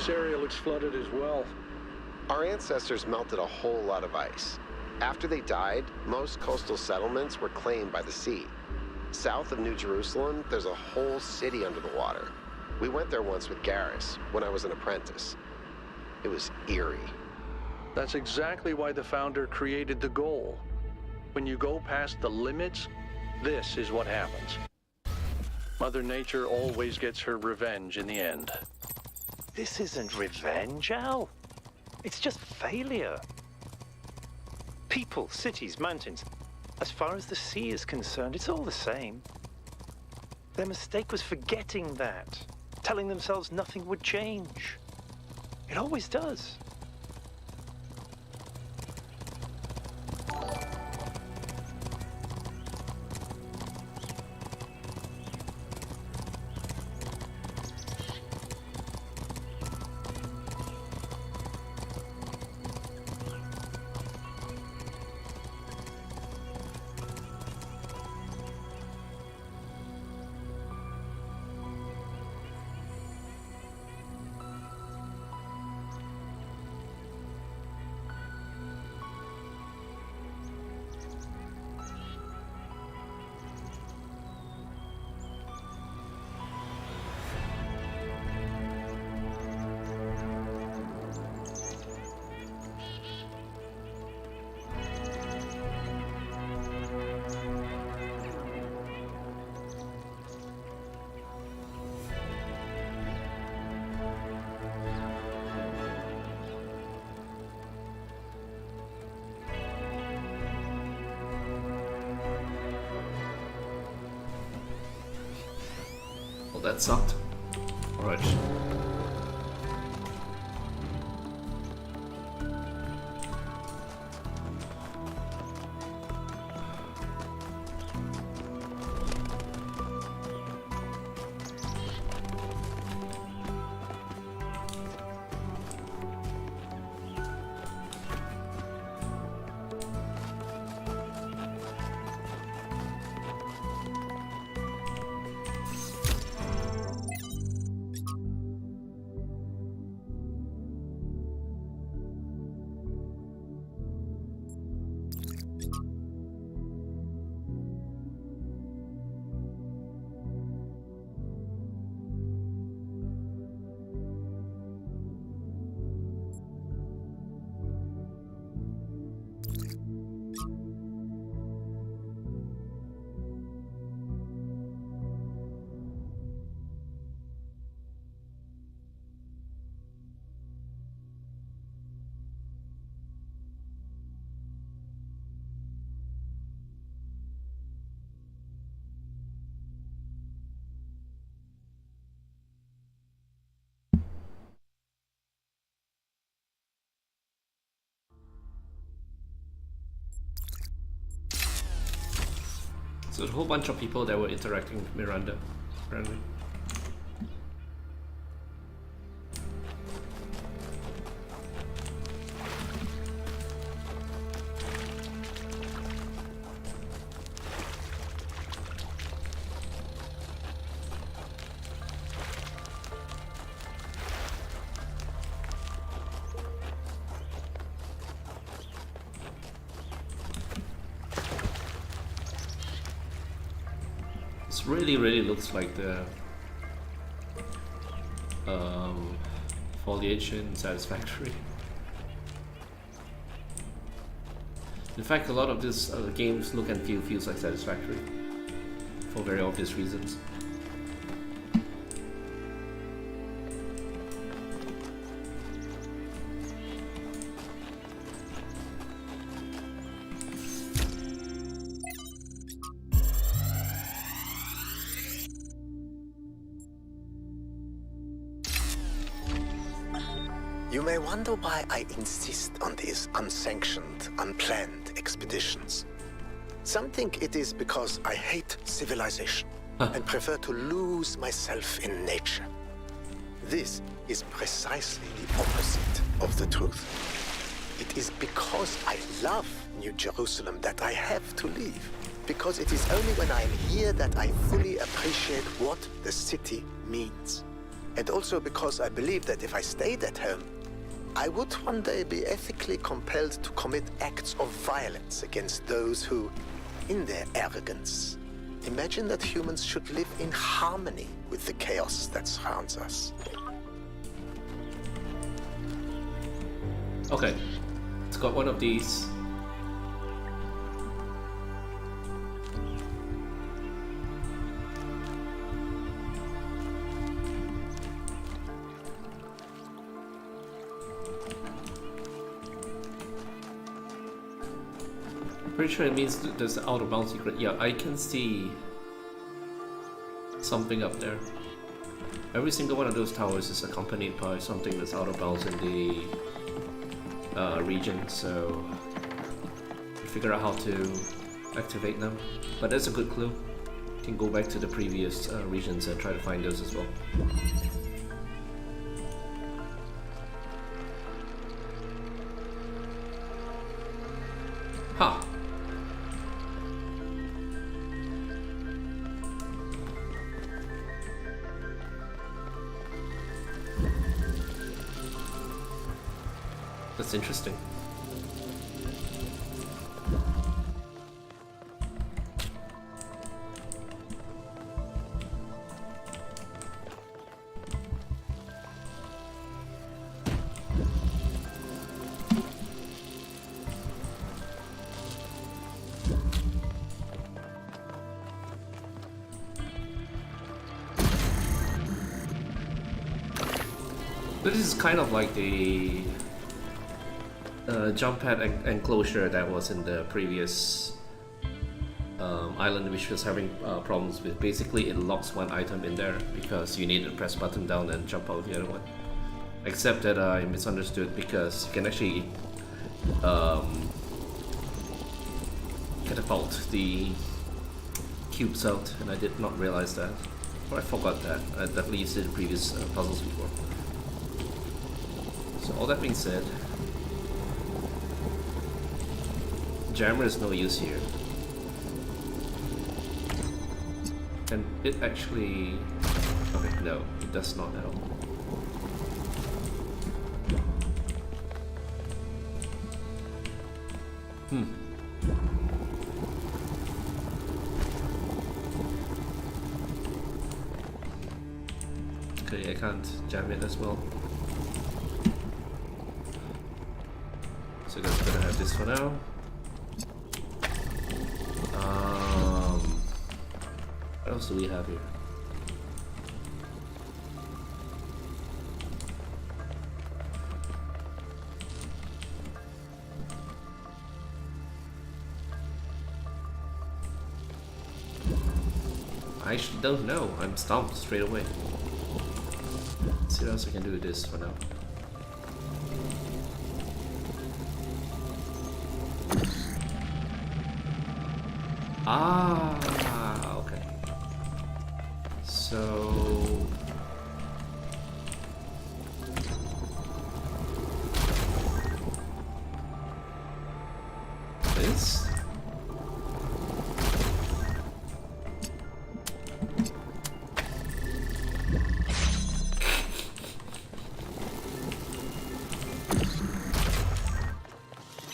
This area looks flooded as well. Our ancestors melted a whole lot of ice. After they died, most coastal settlements were claimed by the sea. South of New Jerusalem, there's a whole city under the water. We went there once with Garrus, when I was an apprentice. It was eerie. That's exactly why the founder created the goal. When you go past the limits, this is what happens. Mother Nature always gets her revenge in the end. This isn't revenge, Al. It's just failure. People, cities, mountains. As far as the sea is concerned, it's all the same. Their mistake was forgetting that, telling themselves nothing would change. It always does. Well, that sucked. Alright. So a whole bunch of people that were interacting with Miranda, apparently. Really looks like the foliage in Satisfactory. In fact, a lot of these games look and feels like Satisfactory for very obvious reasons. You may wonder why I insist on these unsanctioned, unplanned expeditions. Some think it is because I hate civilization and prefer to lose myself in nature. This is precisely the opposite of the truth. It is because I love New Jerusalem that I have to leave. Because it is only when I am here that I fully appreciate what the city means. And also because I believe that if I stayed at home, I would one day be ethically compelled to commit acts of violence against those who, in their arrogance, imagine that humans should live in harmony with the chaos that surrounds us. Okay, it's got one of these. Pretty sure it means there's an out of bounds secret. Yeah, I can see something up there. Every single one of those towers is accompanied by something that's out of bounds in the region, so you figure out how to activate them. But that's a good clue. You can go back to the previous regions and try to find those as well. Huh. That's interesting. This is kind of like the jump pad enclosure that was in the previous island, which was having problems with. Basically, it locks one item in there because you need to press button down and jump out the other one. Except that I misunderstood, because you can actually catapult the cubes out, and I did not realize that. Or I forgot that. I definitely used it in previous puzzles before. So all that being said, jammer is no use here. And it actually... okay, no, it does not help. Okay, I can't jam it as well. So that's gonna have this for now. What else do we have here? I actually don't know. I'm stumped straight away. Let's see what else I can do with this for now. Ah, okay. So this.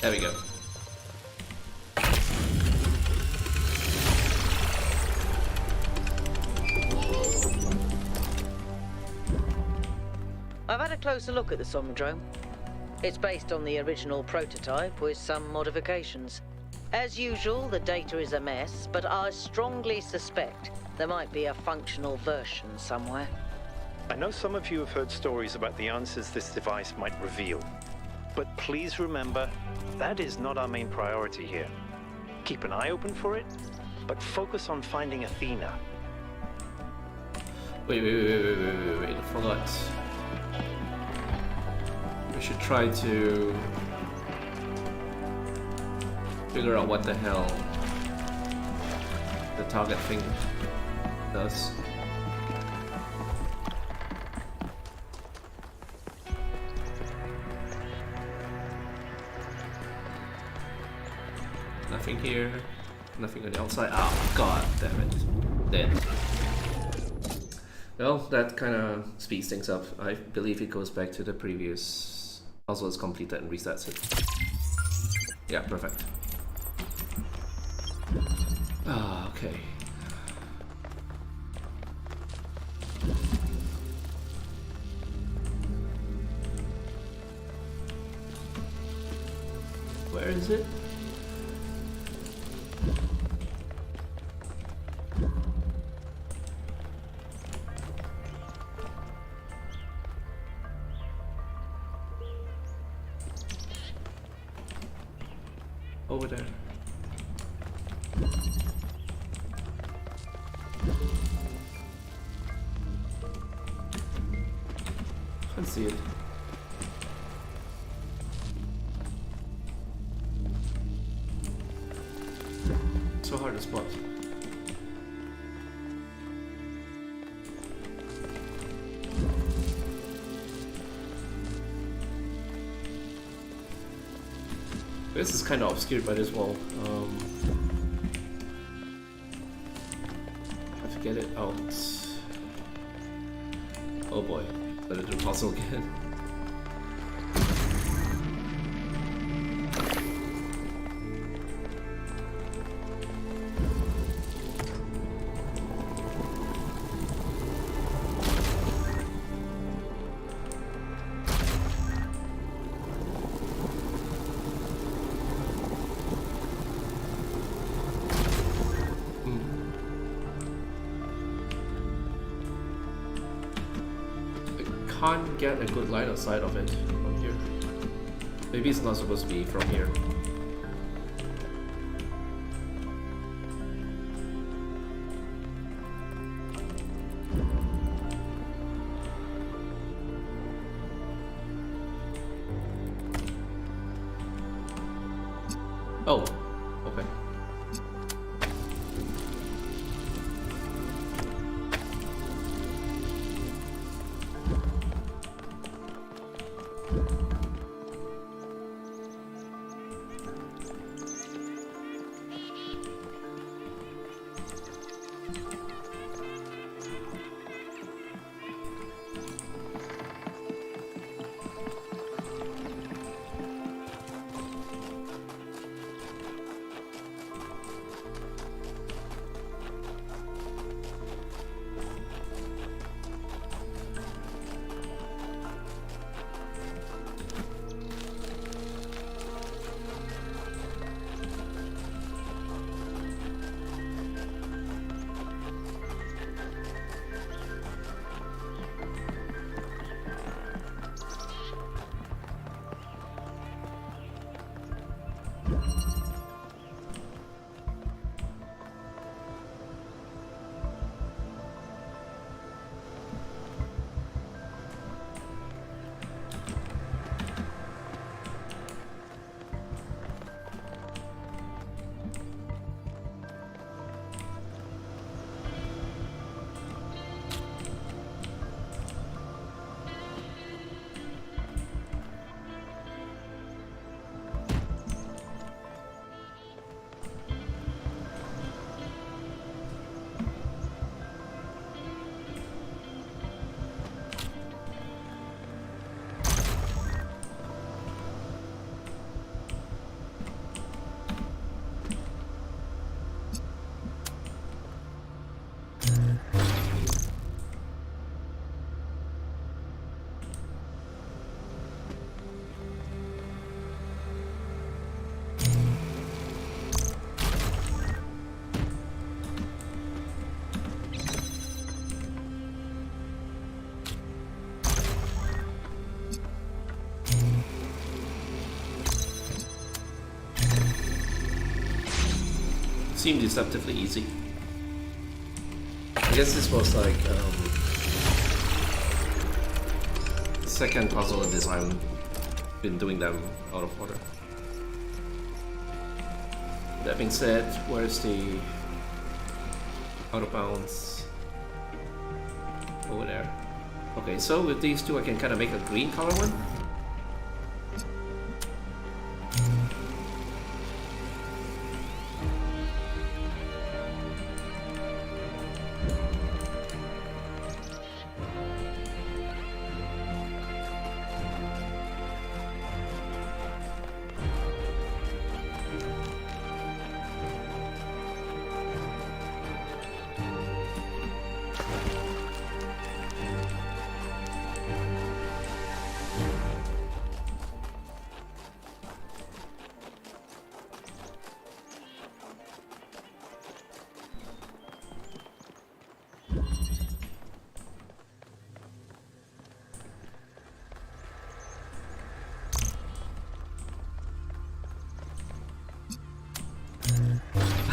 There we go. I've had a closer look at the Somnodrome. It's based on the original prototype with some modifications. As usual, the data is a mess, but I strongly suspect there might be a functional version somewhere. I know some of you have heard stories about the answers this device might reveal. But please remember, that is not our main priority here. Keep an eye open for it, but focus on finding Athena. Wait, I forgot. We should try to figure out what the hell the target thing does. Nothing here, nothing on the outside. Oh, god damn it. Dead. Well, that kind of speeds things up. I believe it goes back to the previous puzzle is completed and resets it. Yeah, perfect. Ah, okay. Where is it? Over there. Can't see it. So hard to spot. This is kind of obscured by this wall. Have to get it out. Oh boy, better do puzzle again. Can't get a good line of sight of it from here. Maybe it's not supposed to be from here. Oh, okay. Seemed deceptively easy. I guess this was like second puzzle in this I've been doing them out of order. That being said, where's the out of bounds? Over there. Okay, so with these two I can kind of make a green color one.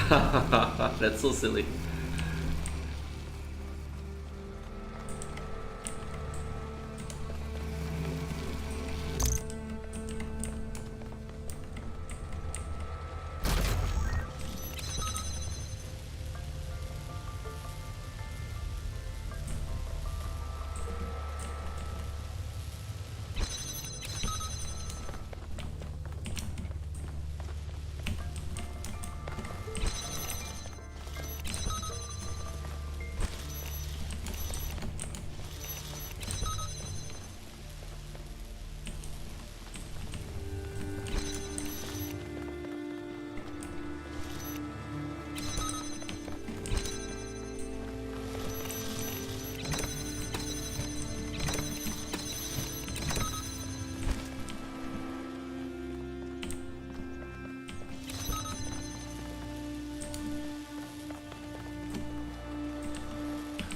That's so silly.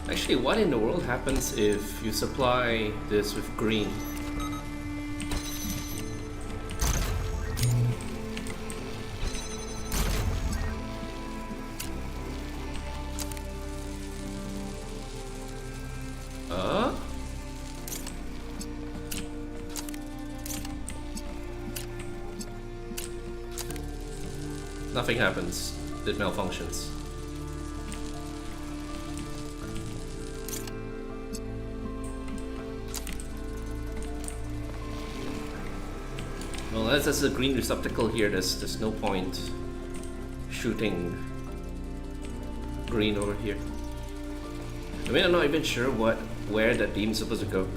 Actually, what in the world happens if you supply this with green? Nothing happens. It malfunctions. Well, as there's a green receptacle here, there's no point shooting green over here. I mean, I'm not even sure where that beam's supposed to go.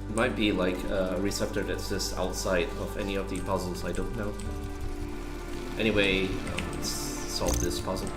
It might be like a receptor that's just outside of any of the puzzles, I don't know. Anyway, let's solve this puzzle.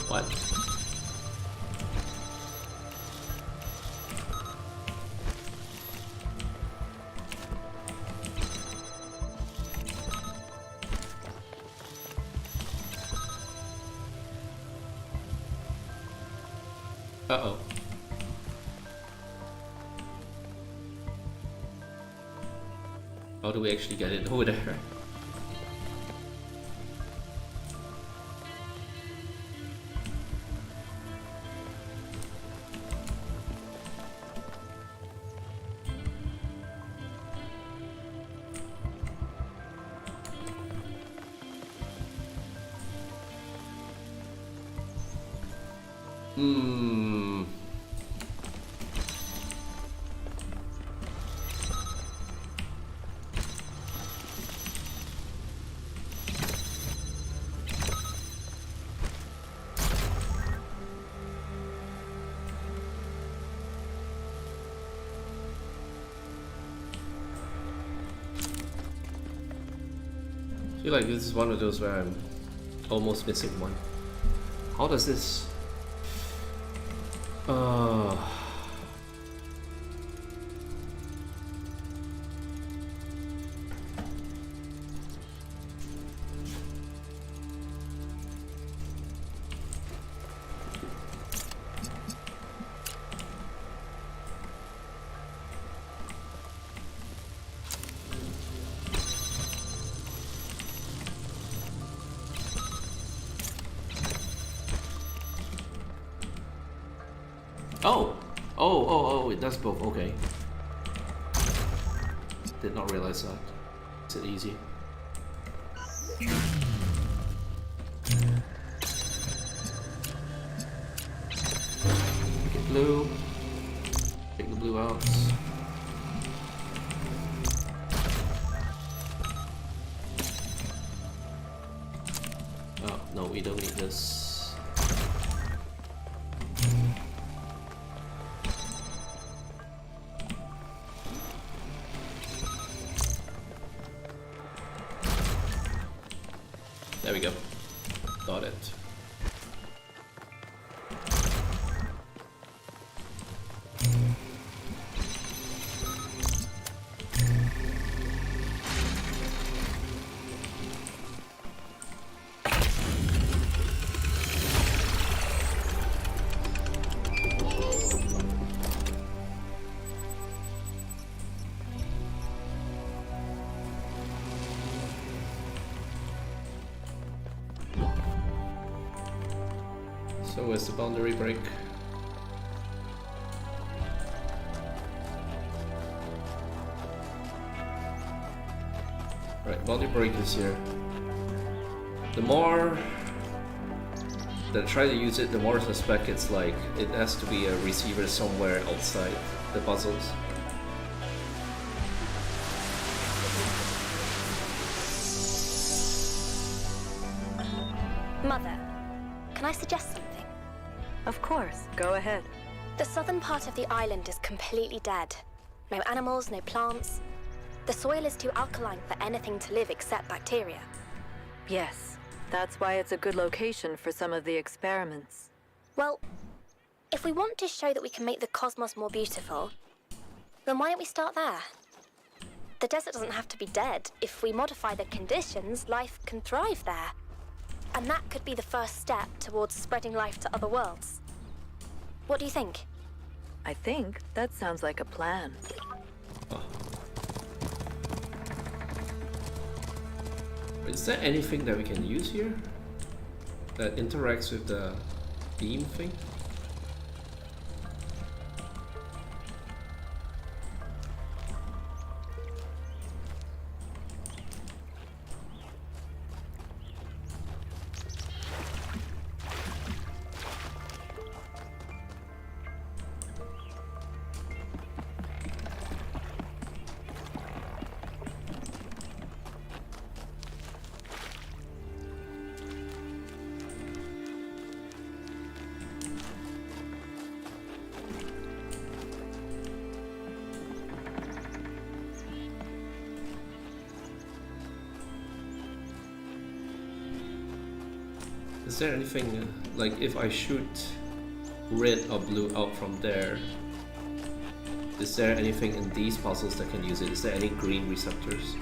What? Uh-oh. How do we actually get it over there? I feel like this is one of those where I'm almost missing one. How does this... Oh, it does both, okay. Did not realize that. Is it easy? Make it blue. Take the blue out. we don't need this. There we go. Got it. So where's the boundary break? Right, boundary break is here. The more that I try to use it, the more I suspect it's like it has to be a receiver somewhere outside the puzzles. Mother, can I suggest something? Of course, go ahead. The southern part of the island is completely dead. No animals, no plants. The soil is too alkaline for anything to live except bacteria. Yes, that's why it's a good location for some of the experiments. Well, if we want to show that we can make the cosmos more beautiful, then why don't we start there? The desert doesn't have to be dead. If we modify the conditions, life can thrive there. And that could be the first step towards spreading life to other worlds. What do you think? I think that sounds like a plan. Oh. Is there anything that we can use here that interacts with the beam thing? Is there anything, like if I shoot red or blue out from there, is there anything in these puzzles that can use it? Is there any green receptors?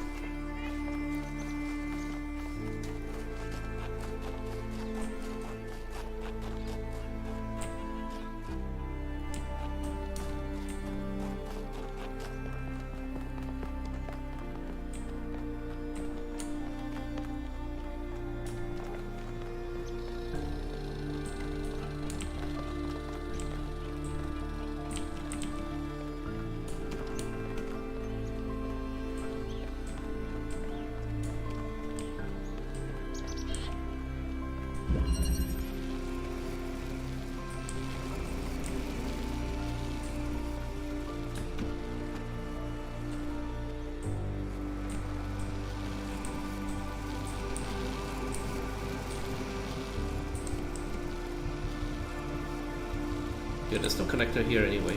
Yeah, there's no connector here anyway.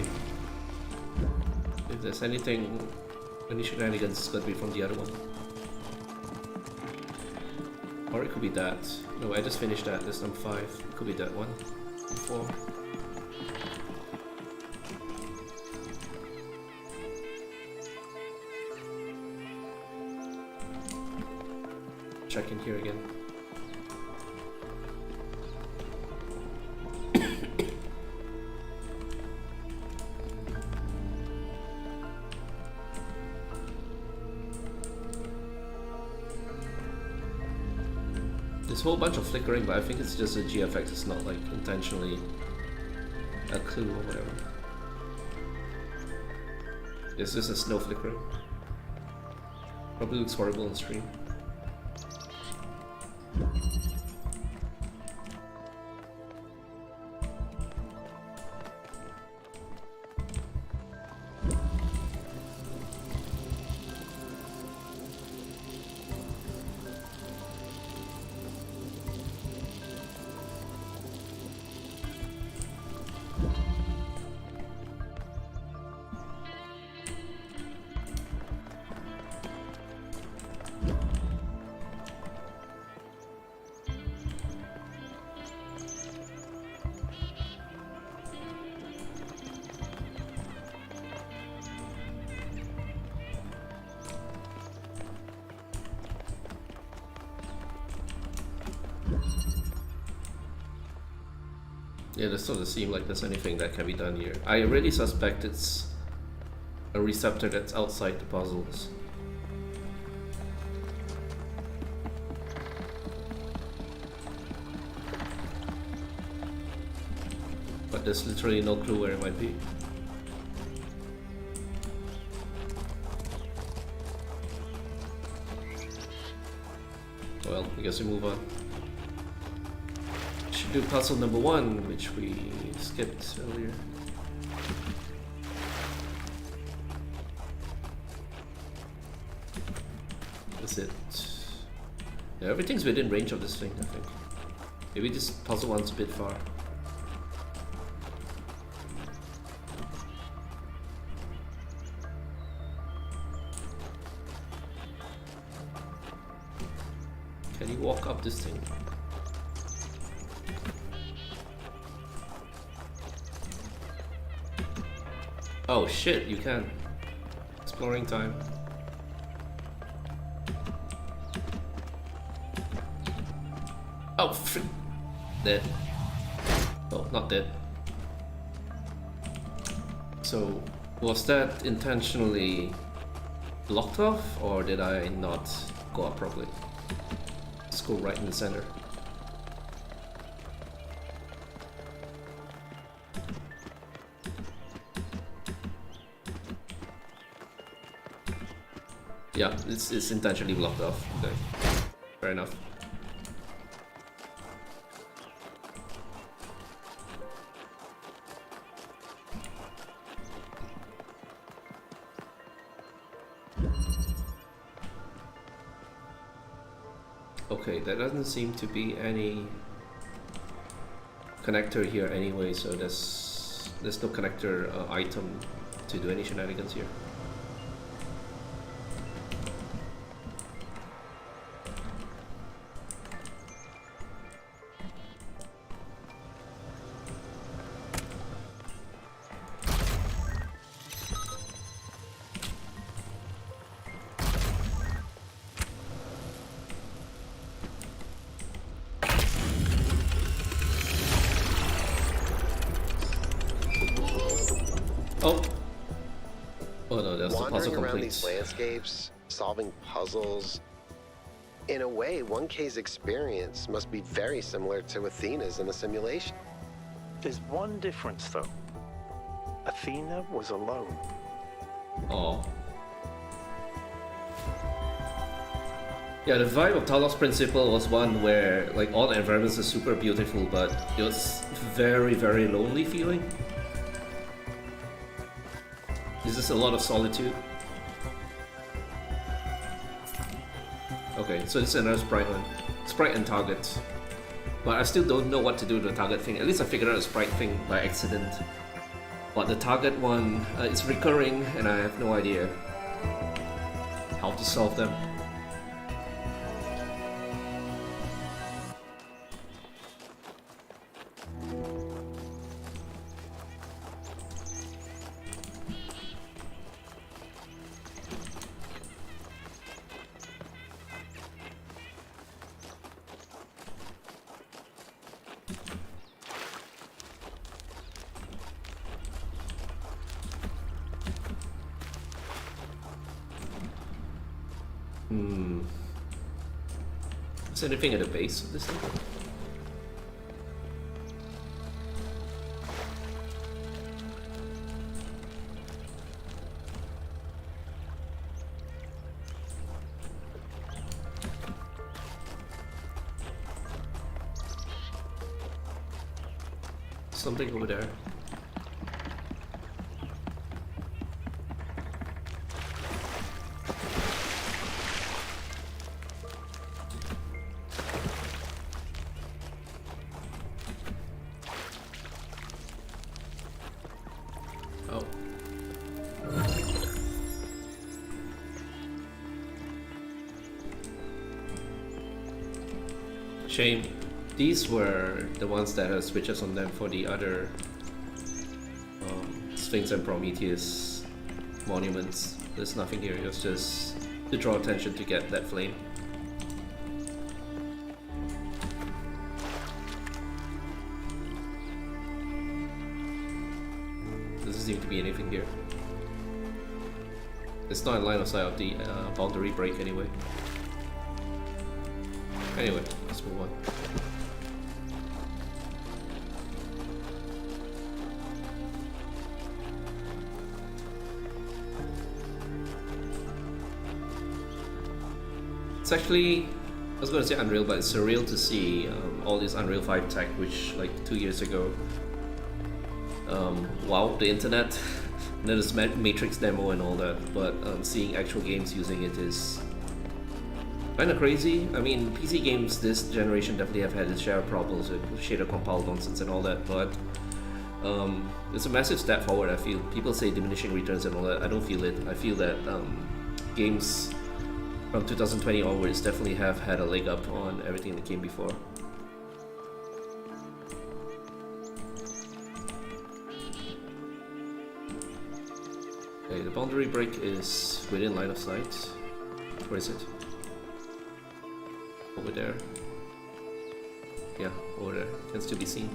If there's anything, any shenanigans, it's gonna be from the other one. Or it could be that. No, I just finished that. There's number 5. It could be that one. 4. Check in here again. There's a whole bunch of flickering, but I think it's just a GFX. It's not like intentionally a clue or whatever. It's just a snow flickering. Probably looks horrible on stream. Yeah, it doesn't seem like there's anything that can be done here. I really suspect it's a receptor that's outside the puzzles. But there's literally no clue where it might be. Well, I guess we move on. Should do puzzle number 1, which we skipped earlier. That's it. Yeah, everything's within range of this thing, I think. Maybe this puzzle one's a bit far. Can you walk up this thing? Oh shit, you can. Exploring time. Oh, frick. Dead. Oh, not dead. So, was that intentionally blocked off, or did I not go up properly? Let's go right in the center. Yeah, it's intentionally blocked off. Okay, fair enough. Okay, there doesn't seem to be any connector here anyway, so there's no connector item to do any shenanigans here. Around these landscapes, solving puzzles. In a way, 1K's experience must be very similar to Athena's in the simulation. There's one difference, though. Athena was alone. Oh. Yeah, the vibe of Talos Principle was one where like all the environments are super beautiful, but it was very, very lonely feeling. There's just a lot of solitude. Okay, so this is another sprite one. Sprite and target. But I still don't know what to do with the target thing. At least I figured out the sprite thing by accident. But the target one is recurring and I have no idea how to solve them. Is there anything at the base of this thing? Something over there. Shame. These were the ones that had switches on them for the other Sphinx and Prometheus monuments. There's nothing here, it was just to draw attention to get that flame. seem to be anything here. It's not in line of sight of the boundary break anyway. Anyway, let's move on. It's actually, I was going to say unreal, but it's surreal to see all this Unreal 5 tech, which like 2 years ago, wow, the internet, and then this Matrix demo and all that, but seeing actual games using it is kind of crazy. I mean, PC games this generation definitely have had its share of problems with shader compile nonsense and all that, but it's a massive step forward. I feel people say diminishing returns and all that. I don't feel it. I feel that games from 2020 onwards definitely have had a leg up on everything that came before. Okay, the boundary break is within line of sight. Where is it? Over there. Yeah, over there. Can still be seen.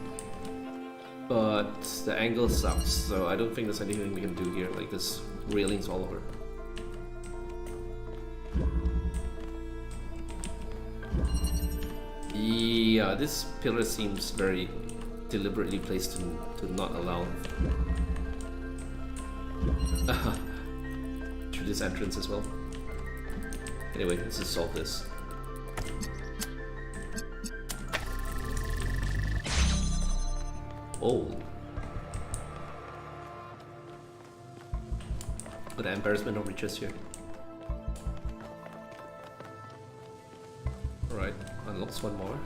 But the angle sucks, so I don't think there's anything we can do here. Like, there's railings all over. Yeah, this pillar seems very deliberately placed to not allow through this entrance as well. Anyway, let's just solve this. Oh. But the embarrassment of riches here. Alright, unlocks one more.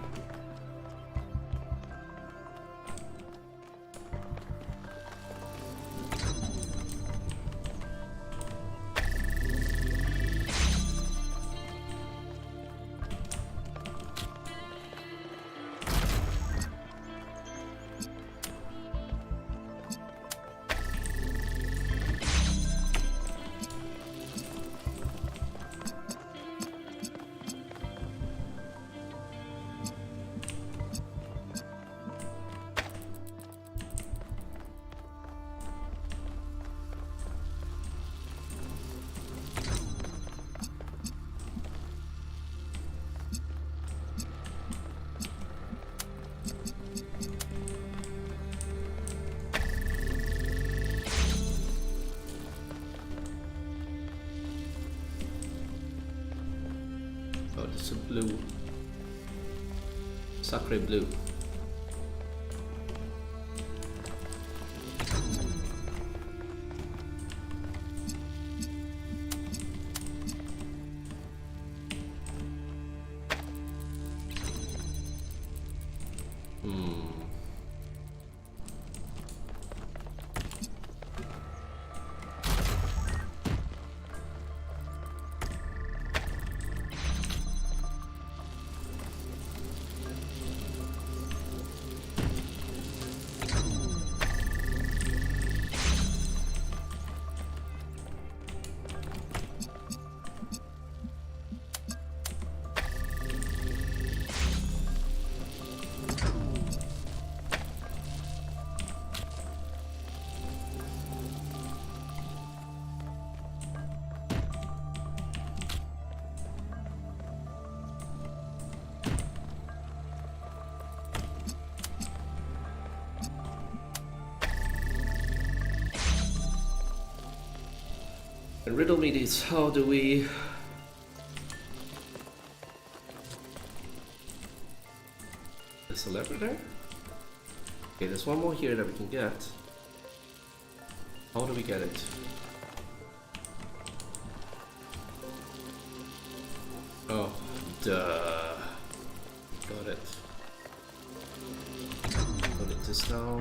Oh, this is blue. Sacre blue. And riddle me this, how do we... There's a lever there? Okay, there's one more here that we can get. How do we get it? Oh, duh. Got it. Put it this now.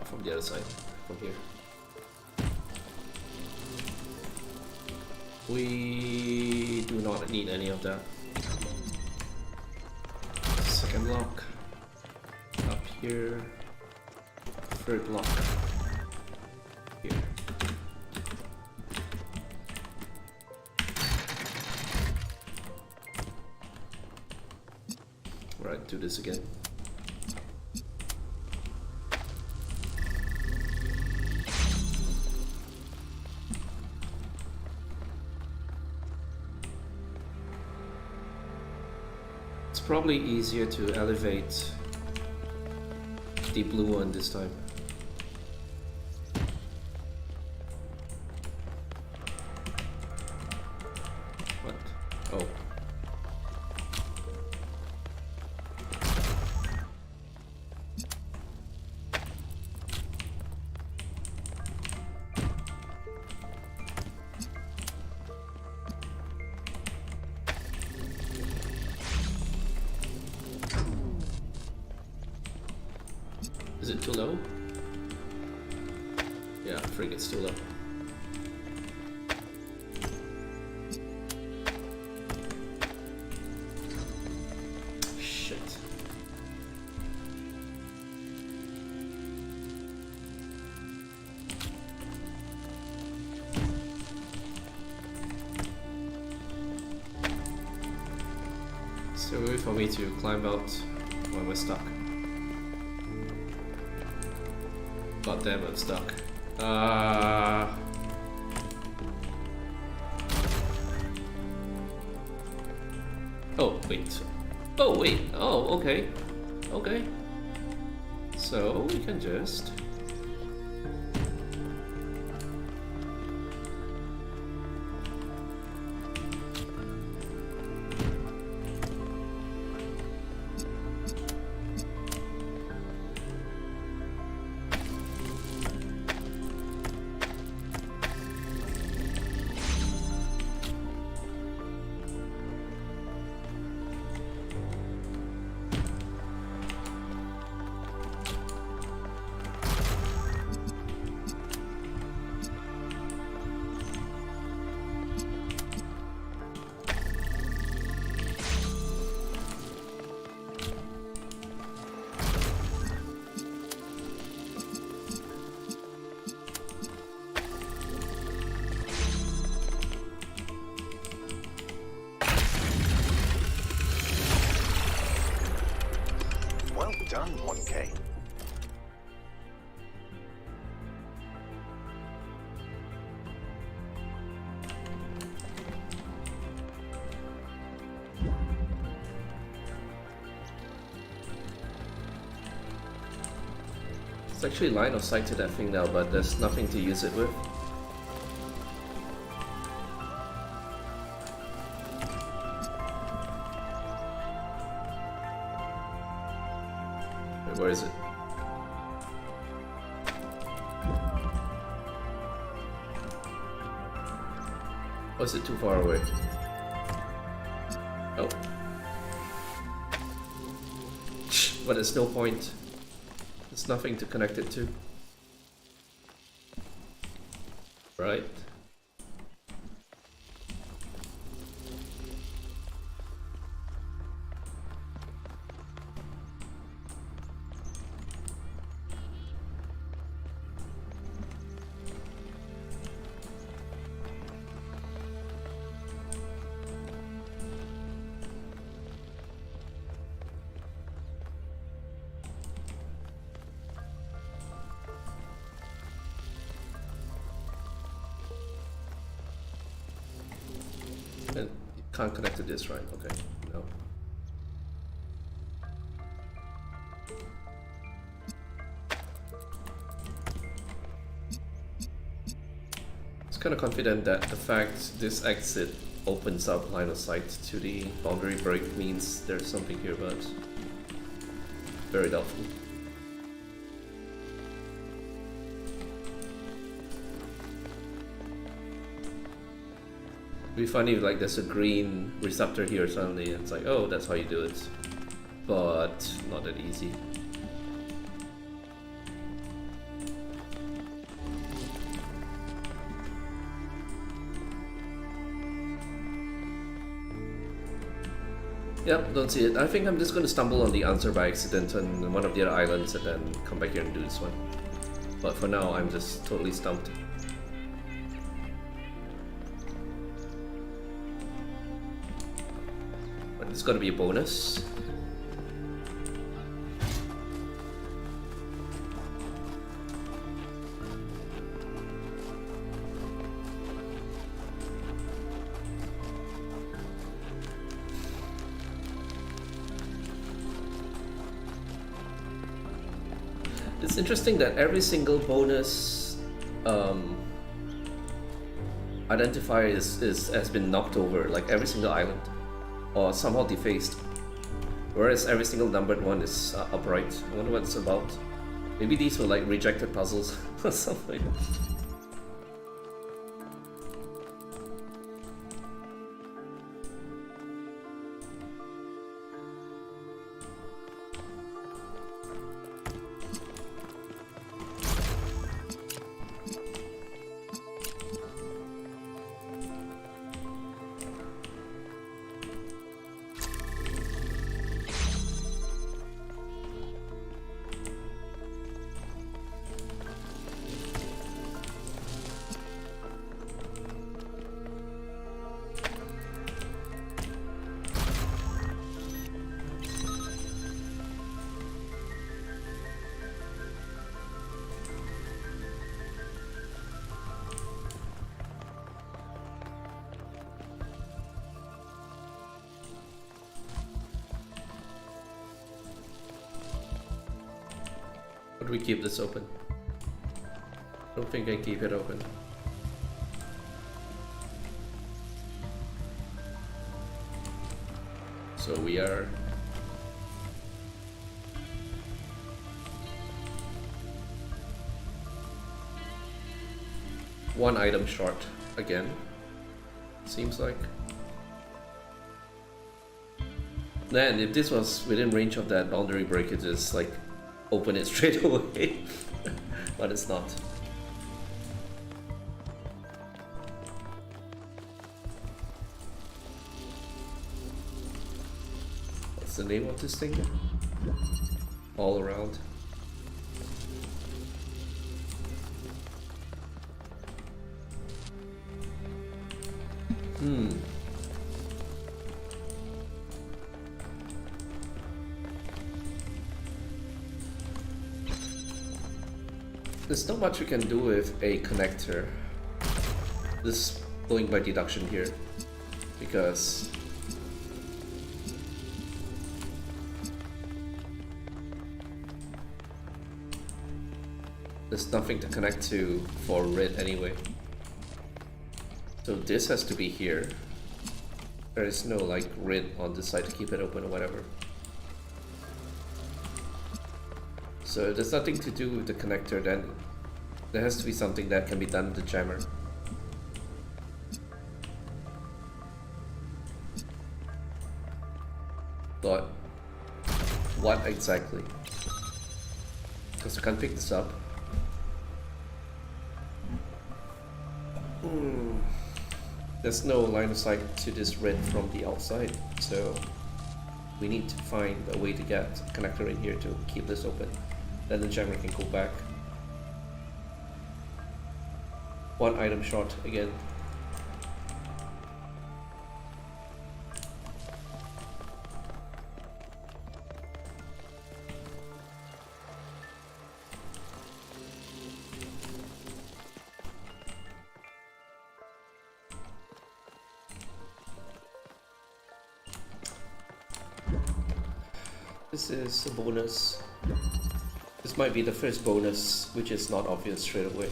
From the other side, from here. We do not need any of that. Second block. Up here. Third block. Here. Right, do this again. probably easier to elevate the blue one this time. What? Oh. Is it too low? Yeah, frig, it's too low. Shit. So wait for me to climb out when we're stuck. God damn, I'm stuck. Oh, wait. Oh, wait. Oh, okay. Okay. So, we can just... Well done, 1K. It's actually line of sight to that thing now, but there's nothing to use it with. Wait, where is it? Or is it too far away? Oh. But there's no point. There's nothing to connect it to. Right? And you can't connect to this, right? Okay, no. I was kind of confident that the fact this exit opens up line of sight to the boundary break means there's something here, but very doubtful. It'd be funny if like there's a green receptor here suddenly, and it's like, oh, that's how you do it. But not that easy. Yep, don't see it. I think I'm just gonna stumble on the answer by accident on one of the other islands and then come back here and do this one. But for now, I'm just totally stumped. It's gonna be a bonus. It's interesting that every single bonus identifier has been knocked over, like every single island, or somehow defaced. Whereas every single numbered one is upright. I wonder what it's about. Maybe these were like rejected puzzles or something. How do we keep this open? I don't think I keep it open. So we are one item short again, seems like. Then if this was within range of that boundary break, it just like open it straight away. But it's not. What's the name of this thing? All around. There's not much we can do with a connector. This is going by deduction here, because there's nothing to connect to for red anyway. So this has to be here. There is no like red on this side to keep it open or whatever. So if there's nothing to do with the connector, then there has to be something that can be done with the jammer. But what exactly? Because I can't pick this up. There's no line of sight to this red from the outside, so we need to find a way to get a connector in here to keep this open. Then the jammer can go back. One item short again. This is a bonus. This might be the first bonus which is not obvious straight away.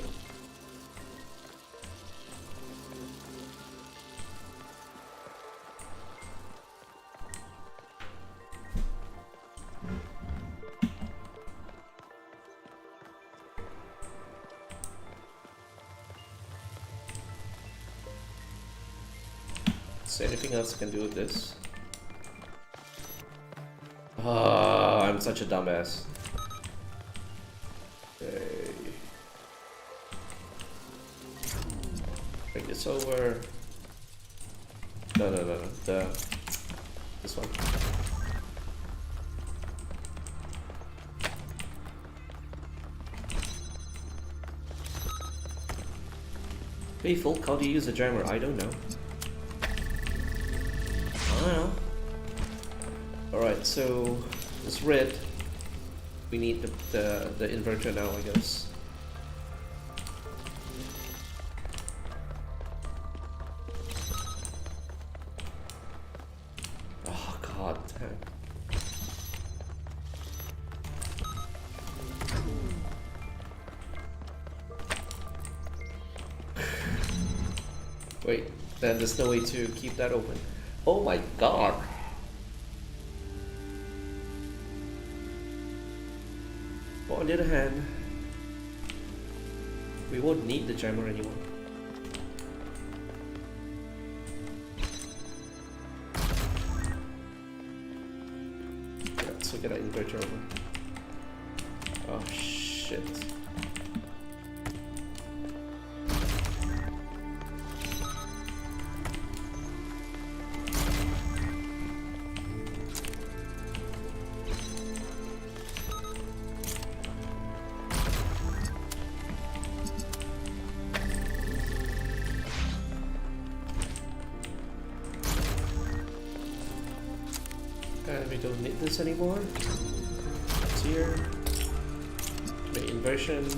Is there anything else I can do with this? Ah, I'm such a dumbass. Okay. Bring this over. No. This one. Hey folk, how do you use a jammer? I don't know. Alright, so it's red. We need the inverter now, I guess. Oh god damn. Wait, then there's no way to keep that open. Oh my god! But on the other hand, we won't need the jammer anymore. Yeah, so get an inverter over. Oh shit. And we don't need this anymore. It's here. Make inversion.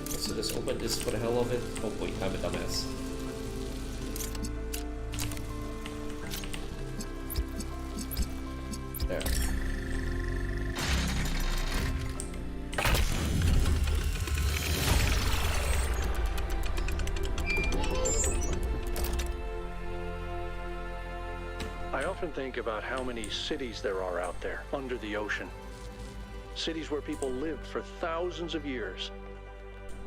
So just open this for the hell of it. Oh wait, I'm a dumbass. There. I often think about how many cities there are out there under the ocean. Cities where people lived for thousands of years.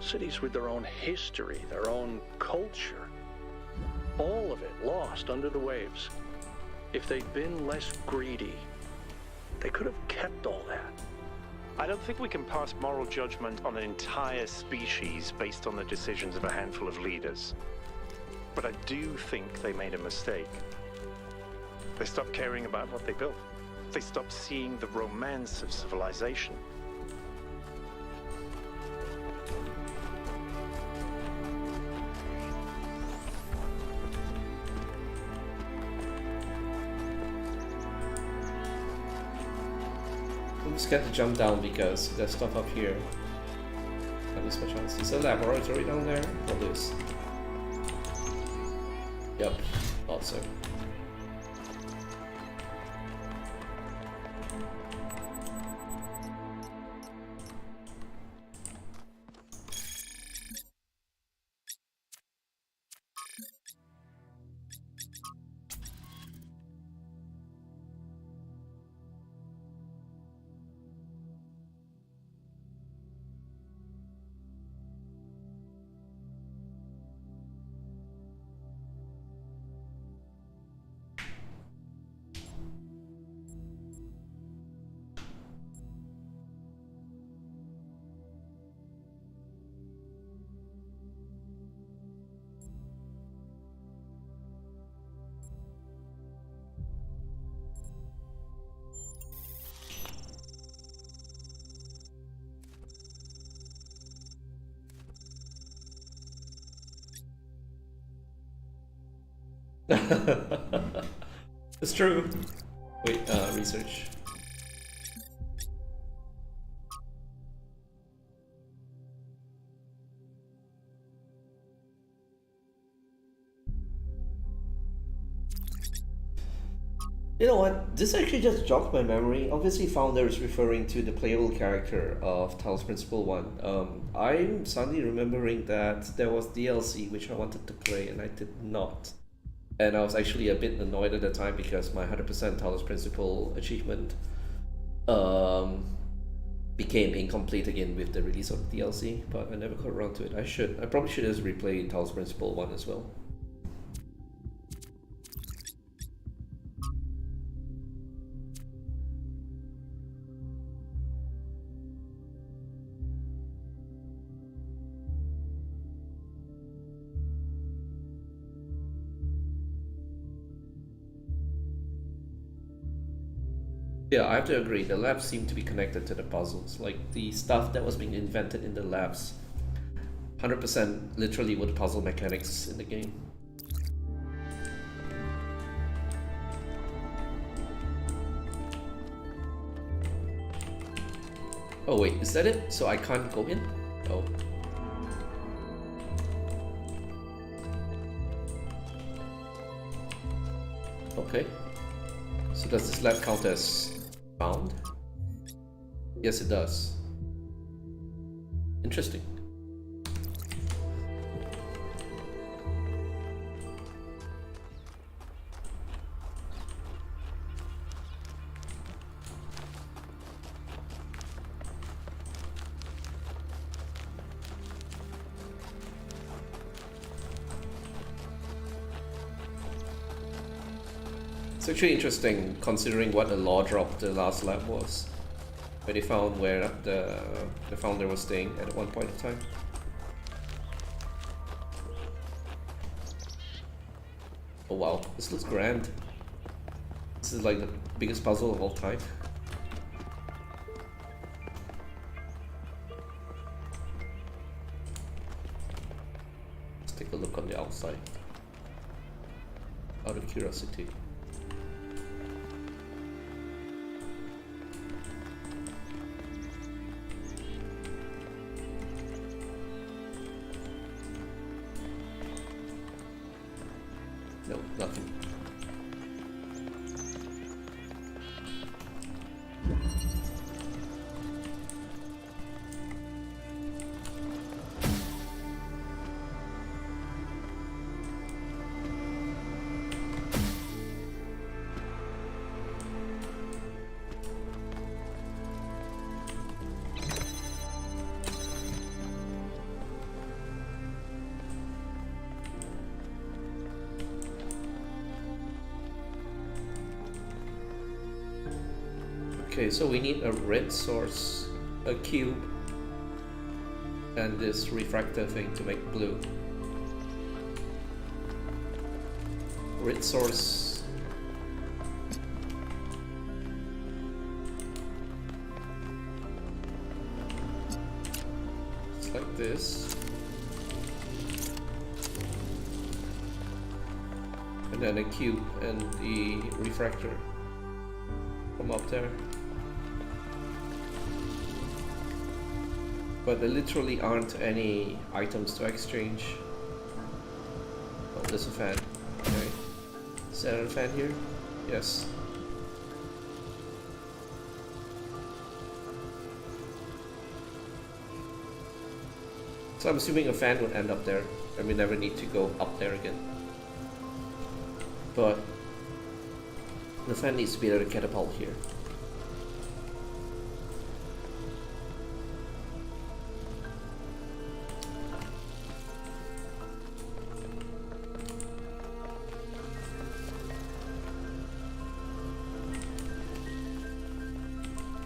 Cities with their own history, their own culture. All of it lost under the waves. If they'd been less greedy, they could have kept all that. I don't think we can pass moral judgment on an entire species based on the decisions of a handful of leaders. But I do think they made a mistake. They stopped caring about what they built. They stopped seeing the romance of civilization. I'm scared to jump down because there's stuff up here. I lose my chance. Is there a laboratory down there? Probably is. Yep, thought so. It's true. Wait, research. You know what? This actually just jogged my memory. Obviously, Founder is referring to the playable character of Talos Principle 1. I'm suddenly remembering that there was DLC which I wanted to play and I did not. And I was actually a bit annoyed at the time because my 100% Talos Principle achievement became incomplete again with the release of the DLC, but I never got around to it. I probably should just replay Talos Principle 1 as well. Yeah, I have to agree. The labs seem to be connected to the puzzles. Like the stuff that was being invented in the labs, 100% literally were the puzzle mechanics in the game. Oh wait, is that it? So I can't go in? Oh. Okay. So does this lab count as found? Yes, it does. It's actually interesting considering what the law drop the last lab was. Where they found where the founder was staying at one point in time. Oh wow, this looks grand. This is like the biggest puzzle of all time. Let's take a look on the outside. Out of curiosity. No, nothing. Okay, so we need a red source, a cube, and this refractor thing to make blue. Red source. It's like this. And then a cube and the refractor from up there. But there literally aren't any items to exchange. Oh, there's a fan. Okay. Is there a fan here? Yes. So I'm assuming a fan would end up there, and we never need to go up there again. But the fan needs to be able to catapult here.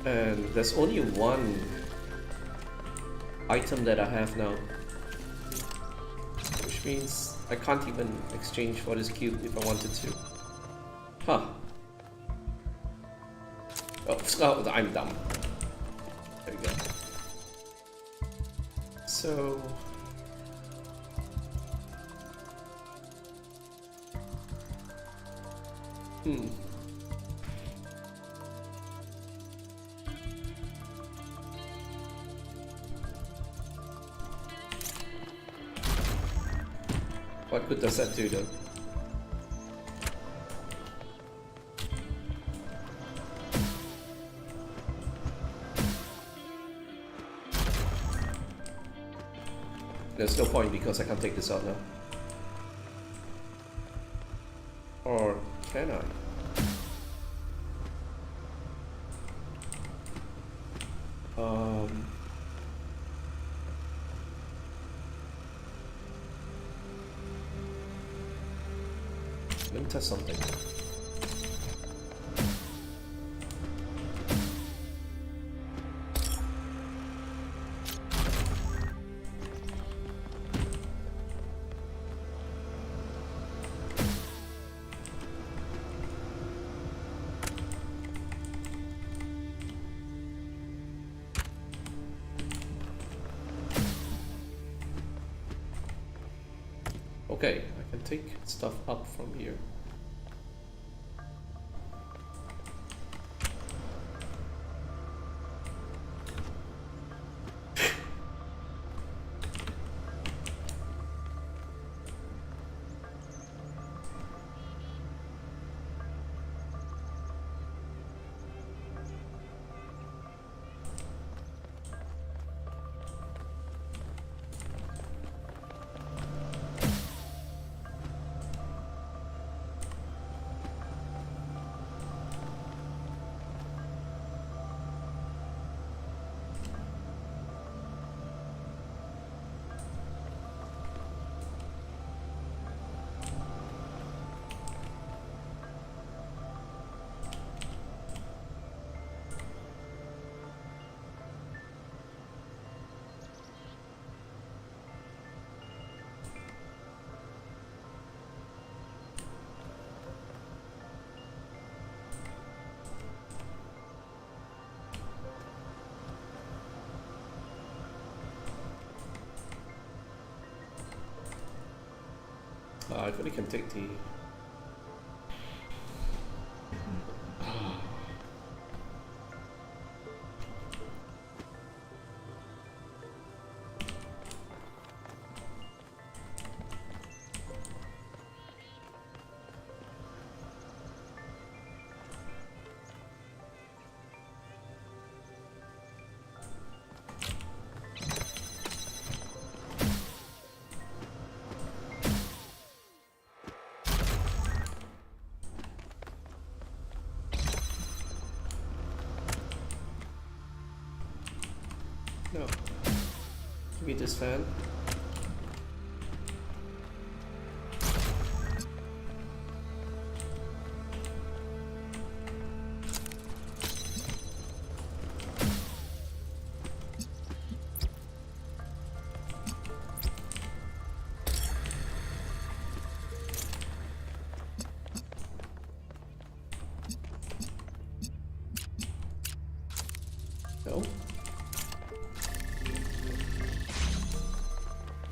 And there's only one item that I have now, which means I can't even exchange for this cube if I wanted to. Huh. Oh, I'm dumb. There we go. So... What good does that do though? There's no point because I can't take this out now. Or can I? Let me test something. Okay, I can take stuff up from here. I really can take the... No. Give me this fan. No.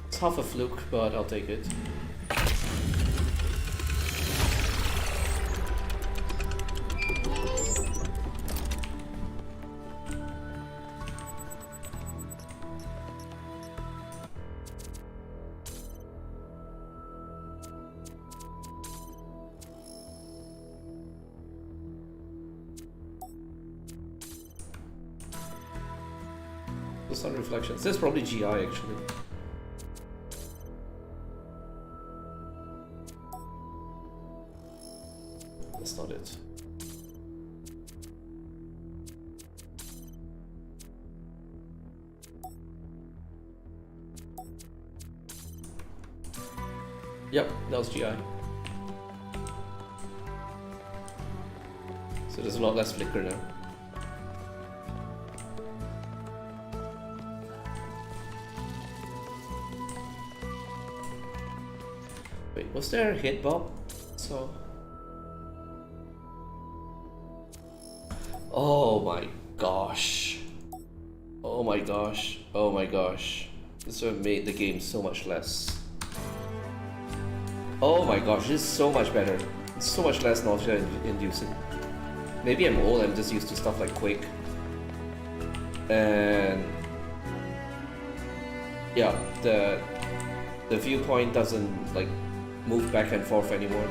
It's half a fluke, but I'll take it. The sun reflections. This is probably GI actually. That's not it. Yep, that was GI. So there's a lot less flicker now. Wait, was there a hit Bob? So... Oh my gosh. Oh my gosh. Oh my gosh. This would have made the game so much less. Oh my gosh, this is so much better. It's so much less nausea inducing. Maybe I'm old, I'm just used to stuff like Quake. And yeah, the viewpoint doesn't like move back and forth anymore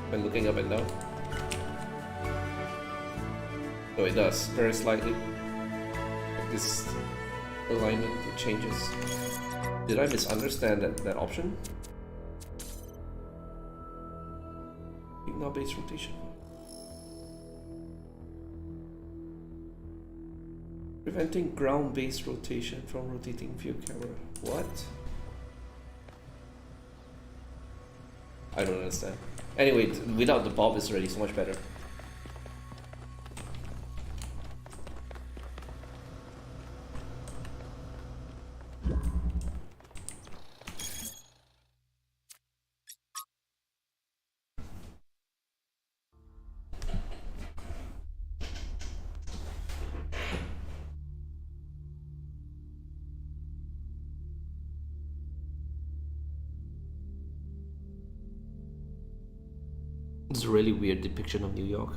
when looking up and down. No, it does, very slightly. This alignment changes. Did I misunderstand that option? Now base rotation. Preventing ground-based rotation from rotating view camera. What? I don't understand. Anyway, without the bob, it's already so much better. It's a really weird depiction of New York.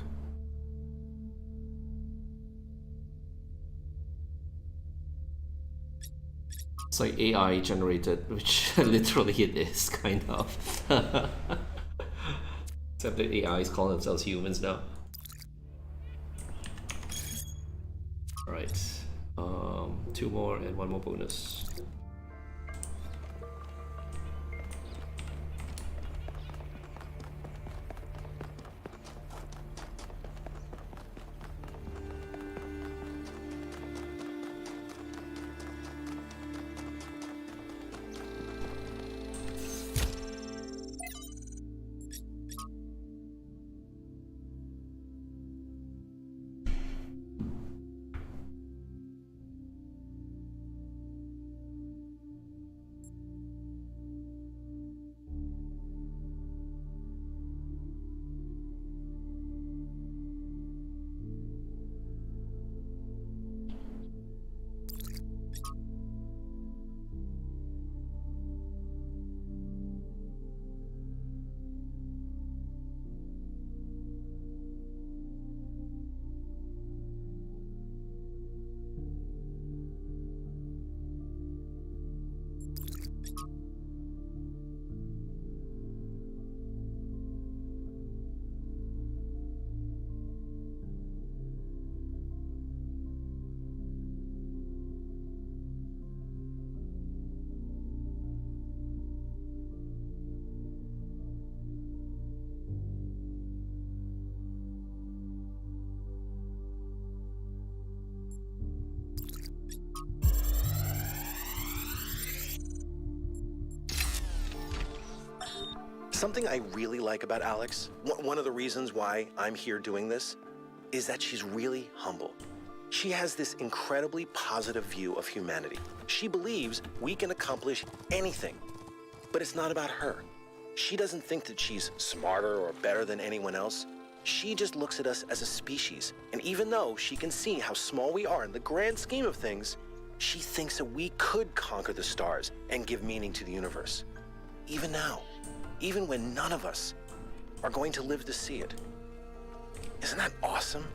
It's like AI generated, which literally it is, kind of. Except that AIs call themselves humans now. Alright. 2 more and 1 more bonus. Something I really like about Alex, one of the reasons why I'm here doing this, is that she's really humble. She has this incredibly positive view of humanity. She believes we can accomplish anything, but it's not about her. She doesn't think that she's smarter or better than anyone else. She just looks at us as a species, and even though she can see how small we are in the grand scheme of things, she thinks that we could conquer the stars and give meaning to the universe. Even now, even when none of us are going to live to see it. Isn't that awesome?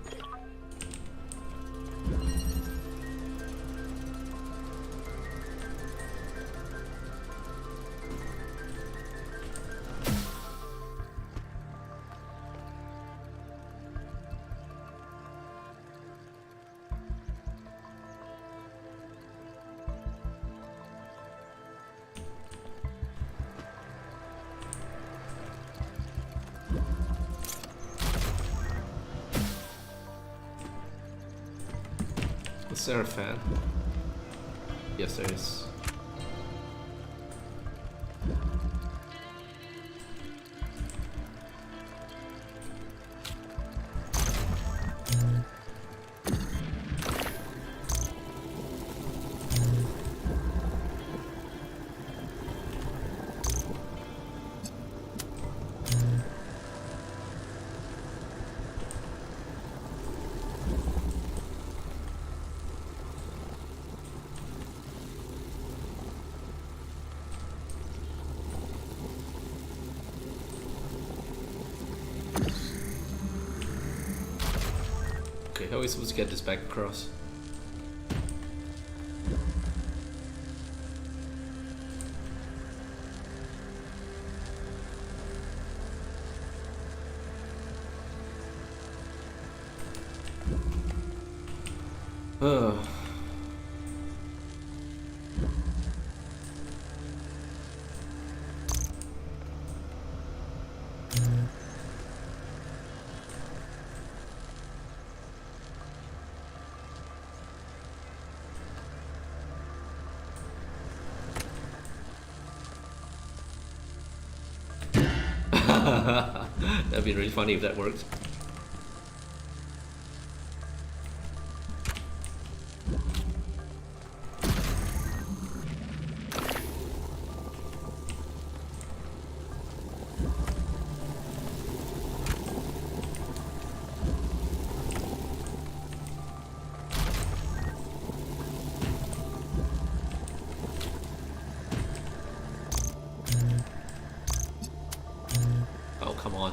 Is there a fan? Yes, there is. Okay, how are we supposed to get this back across? That'd be really funny if that worked. Oh, come on.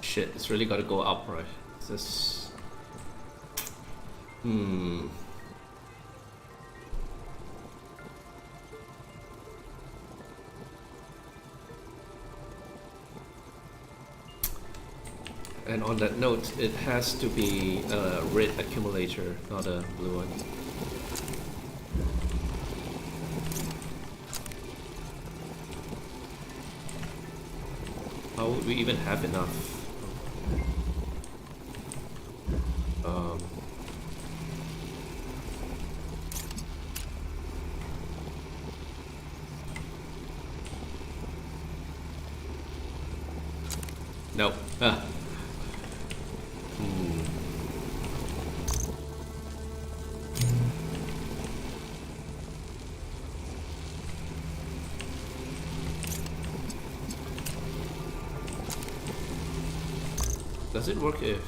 Shit, it's really gotta go up, right? This... And on that note, it has to be a red accumulator, not a blue one. How would we even have enough? Nope. Does it work if...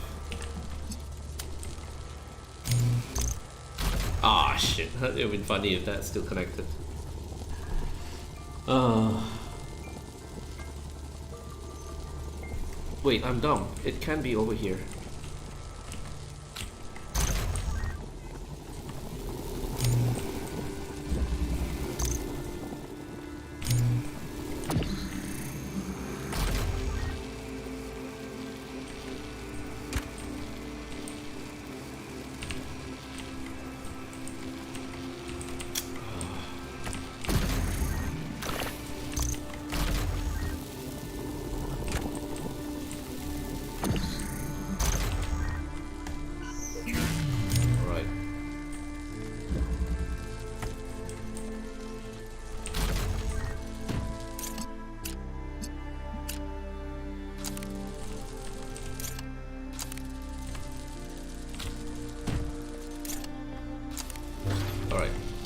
Ah, shit. It would have been funny if that's still connected. Wait, I'm dumb. It can be over here.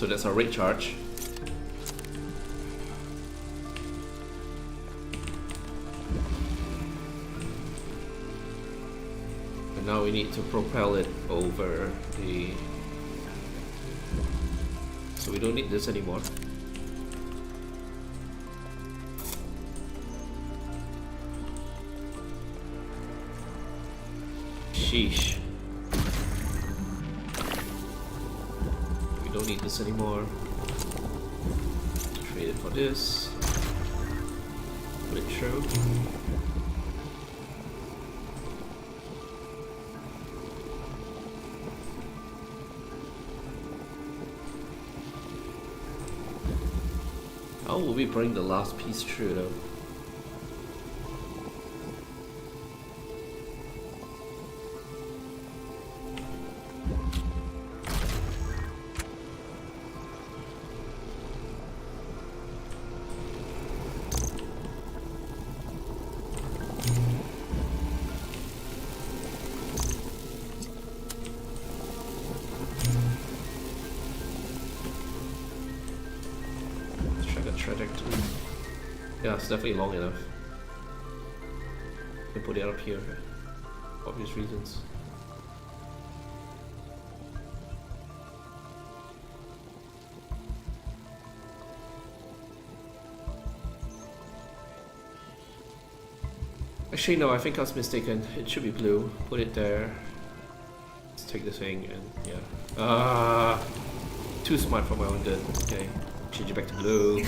So that's our rate charge. And now we need to propel it over the... So we don't need this anymore. Sheesh. We don't need this anymore. Trade it for this. Put it through. How will we bring the last piece through though? Trajectory. Yeah, it's definitely long enough. You can put it up here for obvious reasons. Actually, no, I think I was mistaken. It should be blue. Put it there. Let's take the thing and yeah. Too smart for my own good. Okay. Change it back to blue.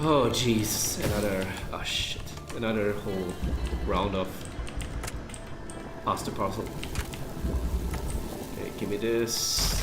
Oh jeez, another, oh shit, another whole round of master parcel. Okay, give me this.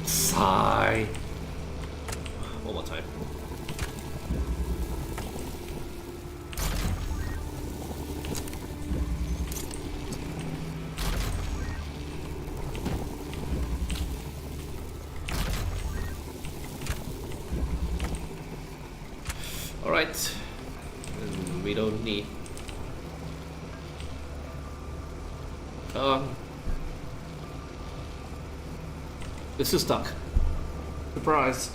Sigh. One more time. All right. We don't need. This is stuck. Surprise.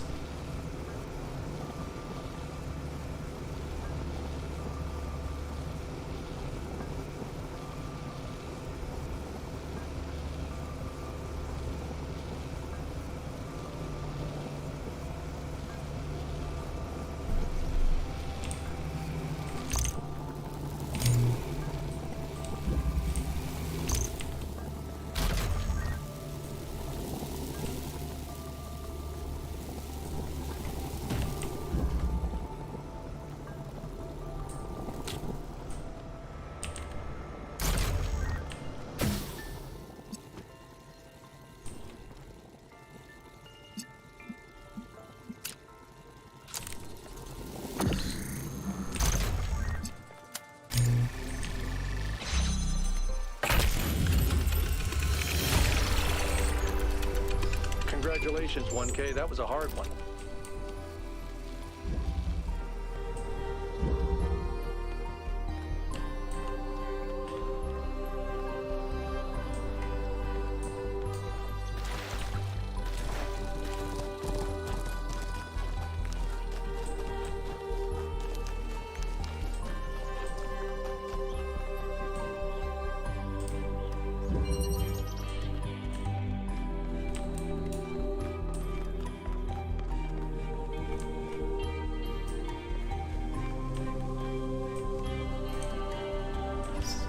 Congratulations, 1K. That was a hard one.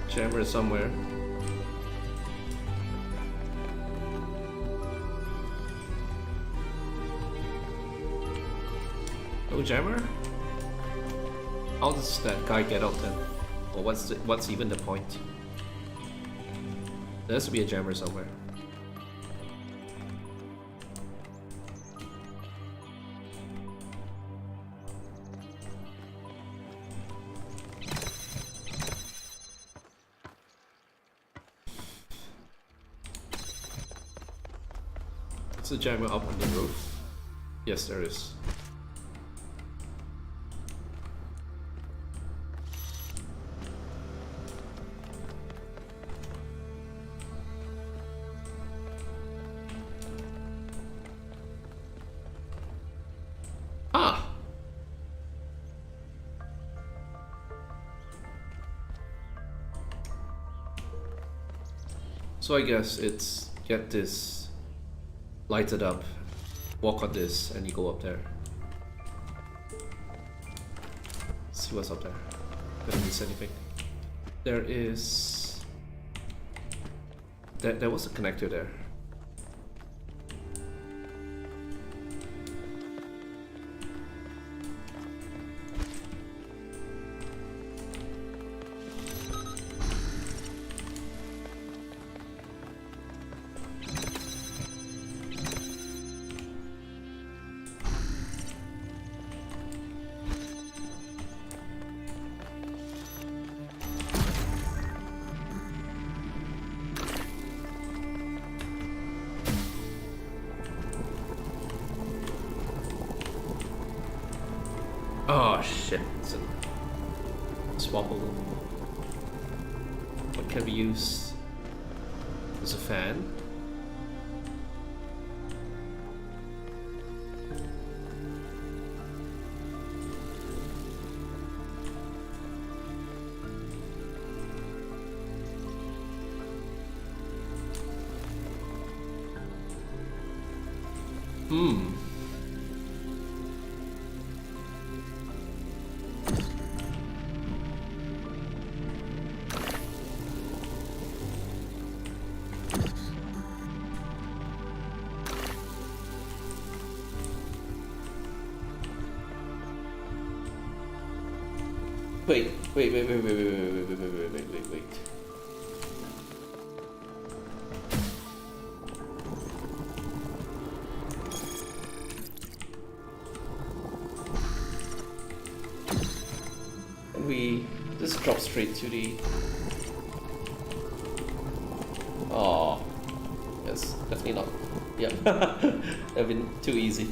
Jammer somewhere. No jammer? How does that guy get out then? Or what's even the point? There has to be a jammer somewhere. Is a jammer up on the roof? Yes, there is. Ah! So I guess it's get this lighted up, walk on this, and you go up there. See what's up there. Didn't miss anything. There is... There was a connector there. Oh shit, it's a swappable. What can we use? There's a fan. Wait. And we just drop straight to the... Oh, yes, definitely not. Yep, that'd been too easy.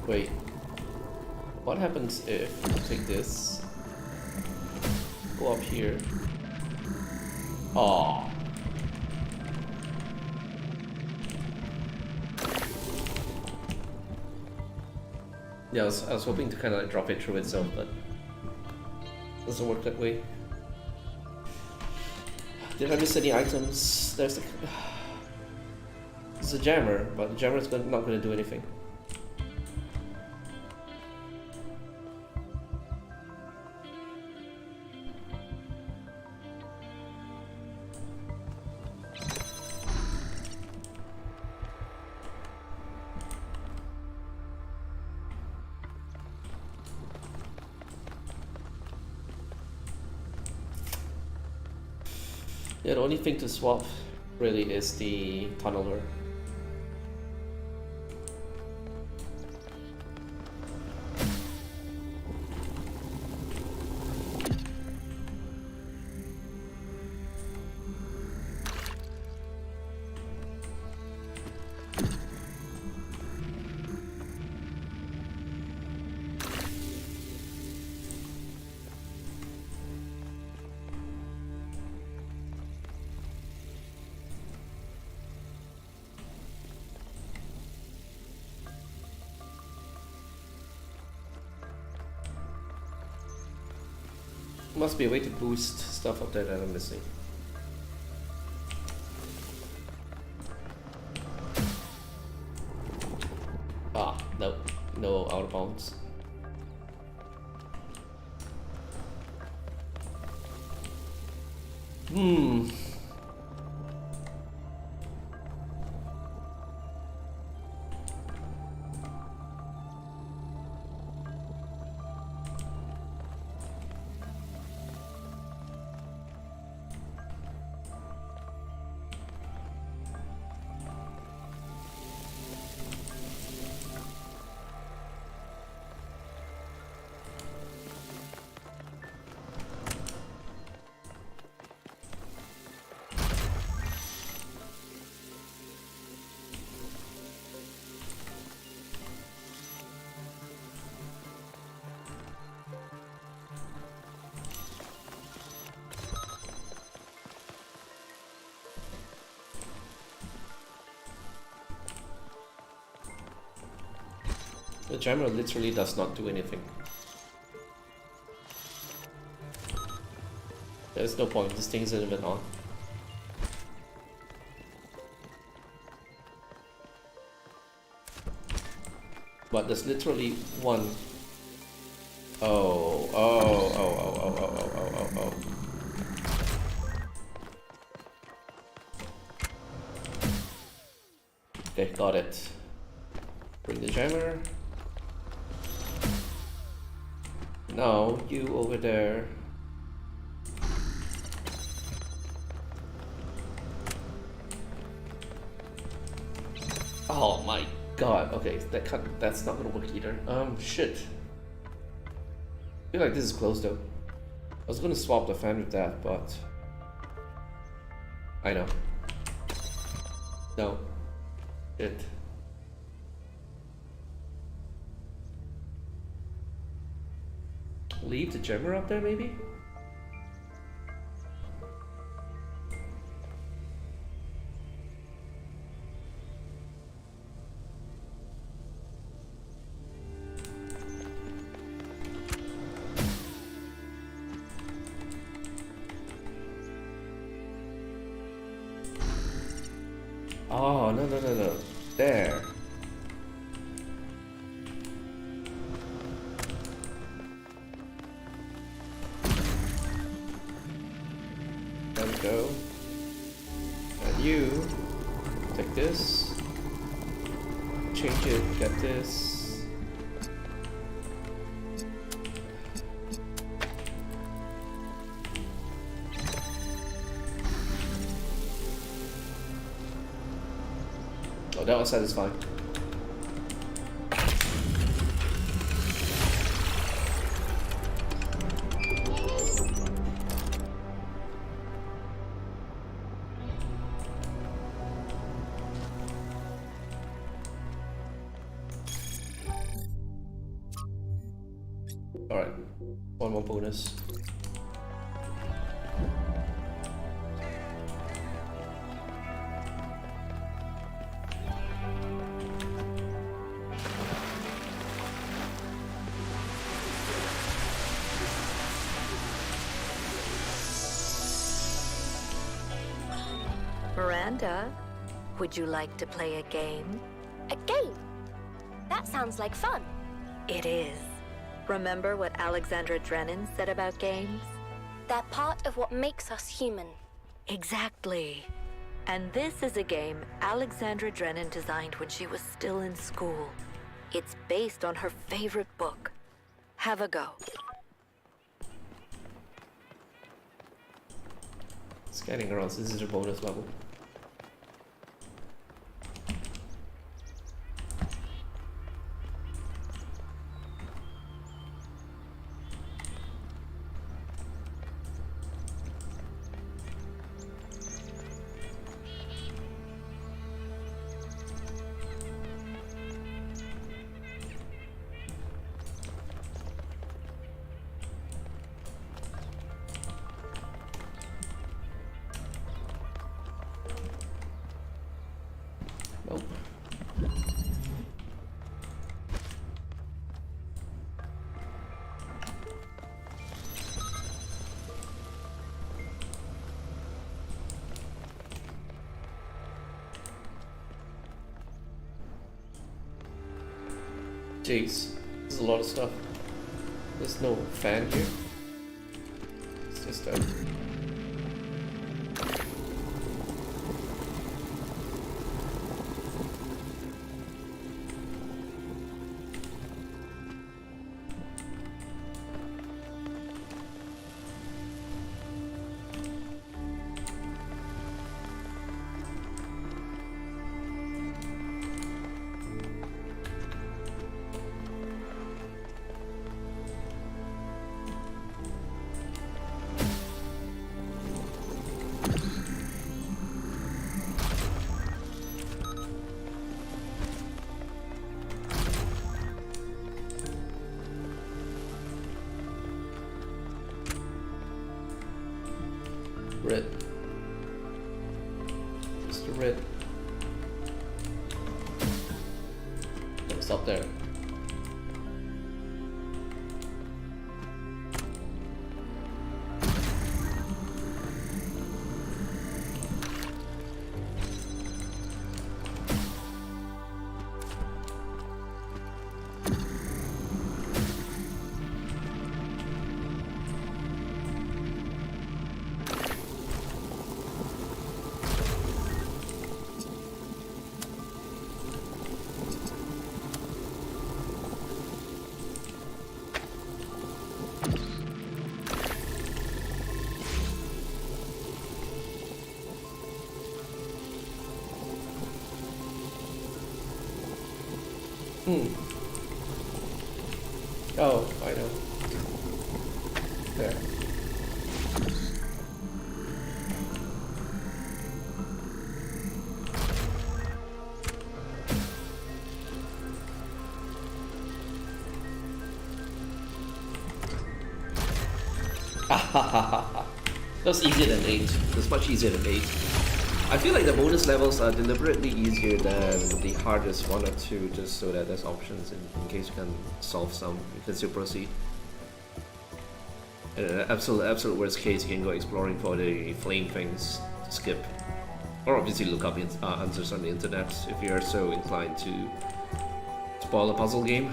Wait, what happens if I take this, go up here? Oh. Yeah, I was hoping to kind of like drop it through itself, but it doesn't work that way. Did I miss any items? There's a jammer, but the jammer is not going to do anything. Yeah, the only thing to swap really is the tunneler. must be a way to boost stuff up there that I'm missing. Ah, no. No out of bounds. The jammer literally does not do anything. There's no point, this thing isn't even on. But there's literally one. Oh. Okay, got it. Bring the jammer. No, you over there. Oh my god. Okay, that's not gonna work either. Shit. I feel like this is close though. I was gonna swap the fan with that, but I know. No. Shit. Leave the jammer up there, maybe? Oh, no. There. Go. And you take this, change it, get this. Oh, that was satisfying. Alright, one more bonus. Miranda, would you like to play a game? A game? That sounds like fun. It is. Remember what Alexandra Drennan said about games? They're part of what makes us human. Exactly. And this is a game Alexandra Drennan designed when she was still in school. It's based on her favorite book. Have a go. Scanning around, so this is a bonus level. Nope. Jeez, there's a lot of stuff. There's no fan here. It's just a... Red. Mr. Red. Don't stop there. Oh, I know. There. That's easier than 8. That's much easier than 8. I feel like the bonus levels are deliberately easier than the hardest 1 or 2, just so that there's options in case you can solve some, you can still proceed. In an absolute worst case, you can go exploring for the flame things to skip. Or obviously look up answers on the internet if you are so inclined to spoil a puzzle game.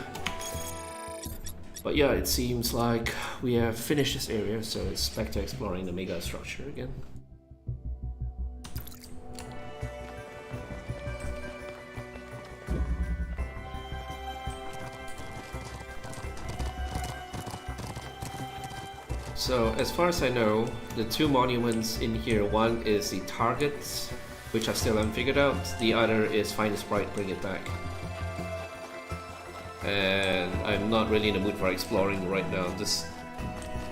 But yeah, it seems like we have finished this area, so it's back to exploring the Megastructure again. So, as far as I know, the 2 monuments in here, one is the targets, which I still haven't figured out, the other is find a sprite, bring it back. And I'm not really in the mood for exploring right now, just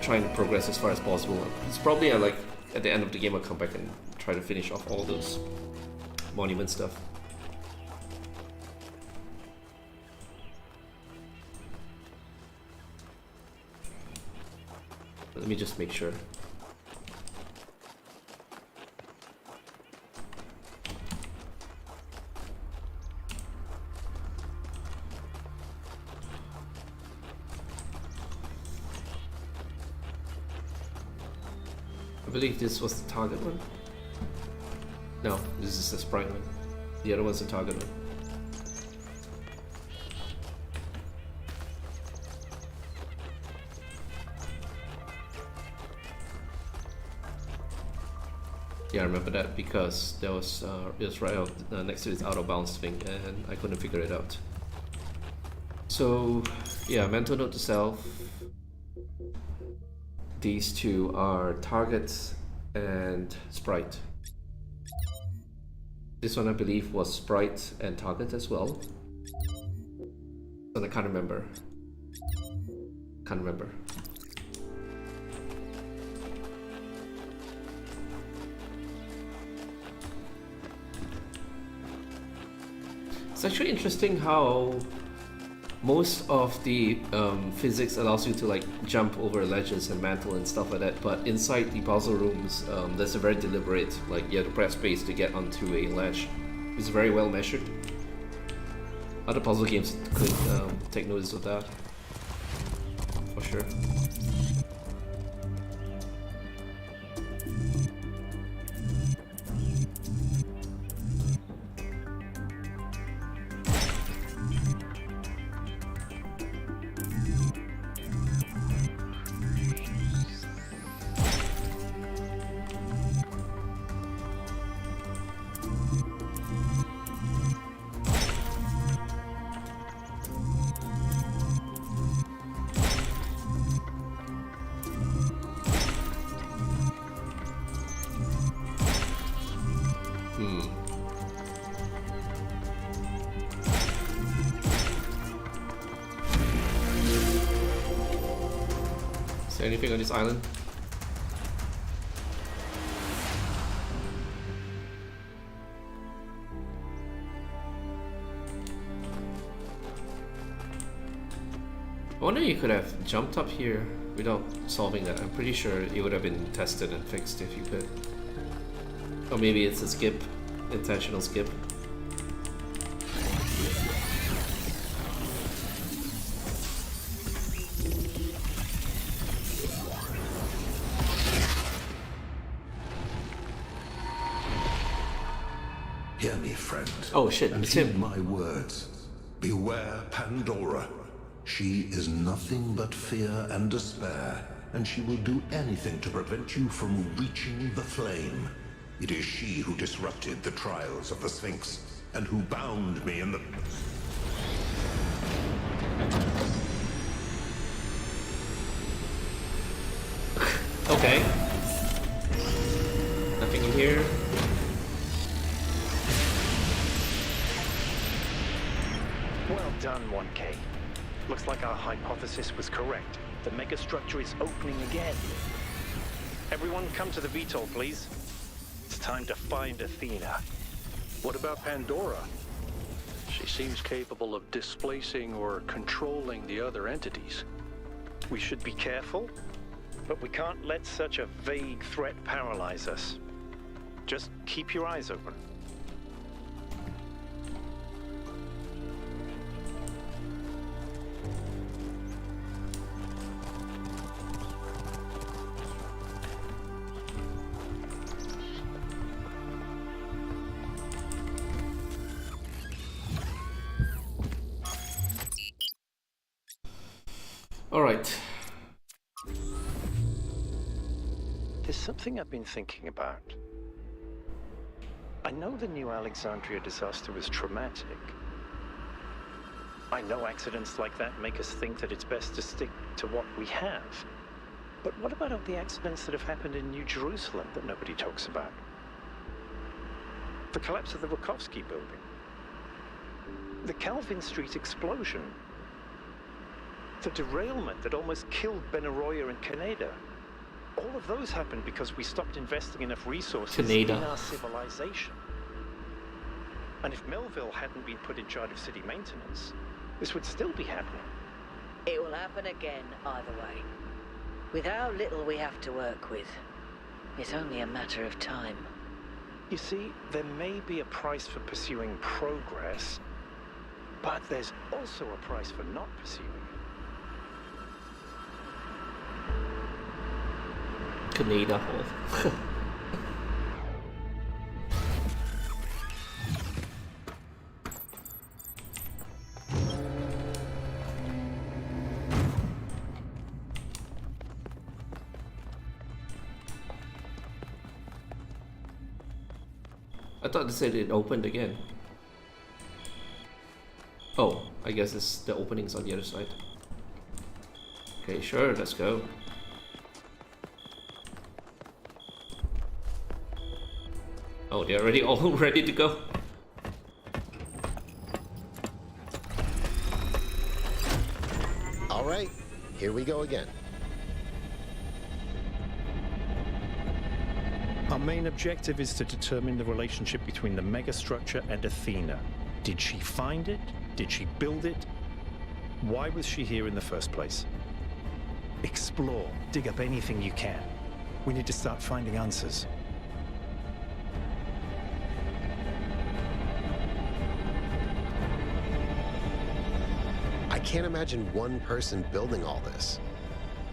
trying to progress as far as possible. It's probably like at the end of the game I'll come back and try to finish off all those monument stuff. Let me just make sure. I believe this was the target one. No, this is the sprite one. The other one's the target one. Yeah, I remember that because there was it was right out, next to this out of bounds thing, and I couldn't figure it out. So yeah, mental note to self. These 2 are targets and sprite. This one I believe was sprite and target as well. And I can't remember. Can't remember. It's actually interesting how most of the physics allows you to like jump over ledges and mantle and stuff like that, but inside the puzzle rooms there's a very deliberate, like you have to press space to get onto a ledge. It's very well measured. Other puzzle games could take notice of that, for sure. Is there anything on this island? I wonder you could have jumped up here without solving that. I'm pretty sure it would have been tested and fixed if you could. Or maybe it's a skip, intentional skip. Hear me, friend. Oh shit, and it's heed him. my words. Beware Pandora. She is nothing but fear and despair, and she will do anything to prevent you from reaching the flame. It is she who disrupted the trials of the Sphinx, and who bound me in the... Okay. Nothing in here. Well done, 1K. Looks like our hypothesis was correct. The megastructure is opening again. Everyone come to the VTOL, please. It's time to find Athena. What about Pandora? She seems capable of displacing or controlling the other entities. We should be careful, but we can't let such a vague threat paralyze us. Just keep your eyes open. All right. There's something I've been thinking about. I know the New Alexandria disaster was traumatic. I know accidents like that make us think that it's best to stick to what we have. But what about all the accidents that have happened in New Jerusalem that nobody talks about? The collapse of the Rakovsky building. The Calvin Street explosion. The derailment that almost killed Benaroya and Canada. All of those happened because we stopped investing enough resources in our civilization. And if Melville hadn't been put in charge of city maintenance, this would still be happening. It will happen again either way. With how little we have to work with, it's only a matter of time. You see, there may be a price for pursuing progress, but there's also a price for not pursuing it. Canada hole. I thought they said it opened again. Oh, I guess it's the openings on the other side. Okay, sure, let's go. Oh, they're already all ready to go. All right, here we go again. Our main objective is to determine the relationship between the megastructure and Athena. Did she find it? Did she build it? Why was she here in the first place? Explore, dig up anything you can. We need to start finding answers. I can't imagine one person building all this.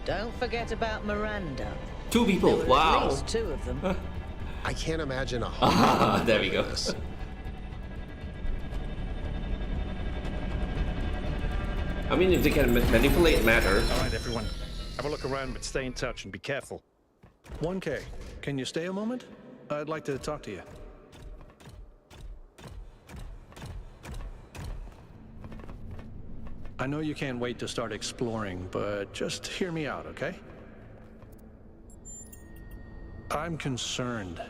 Don't forget about Miranda. 2 people, There were wow. at least 2 of them. I can't imagine a Ah, whole there we go. this. I mean, if they can manipulate matter. All right, everyone. Have a look around, but stay in touch and be careful. 1K, can you stay a moment? I'd like to talk to you. I know you can't wait to start exploring, but just hear me out, okay? I'm concerned.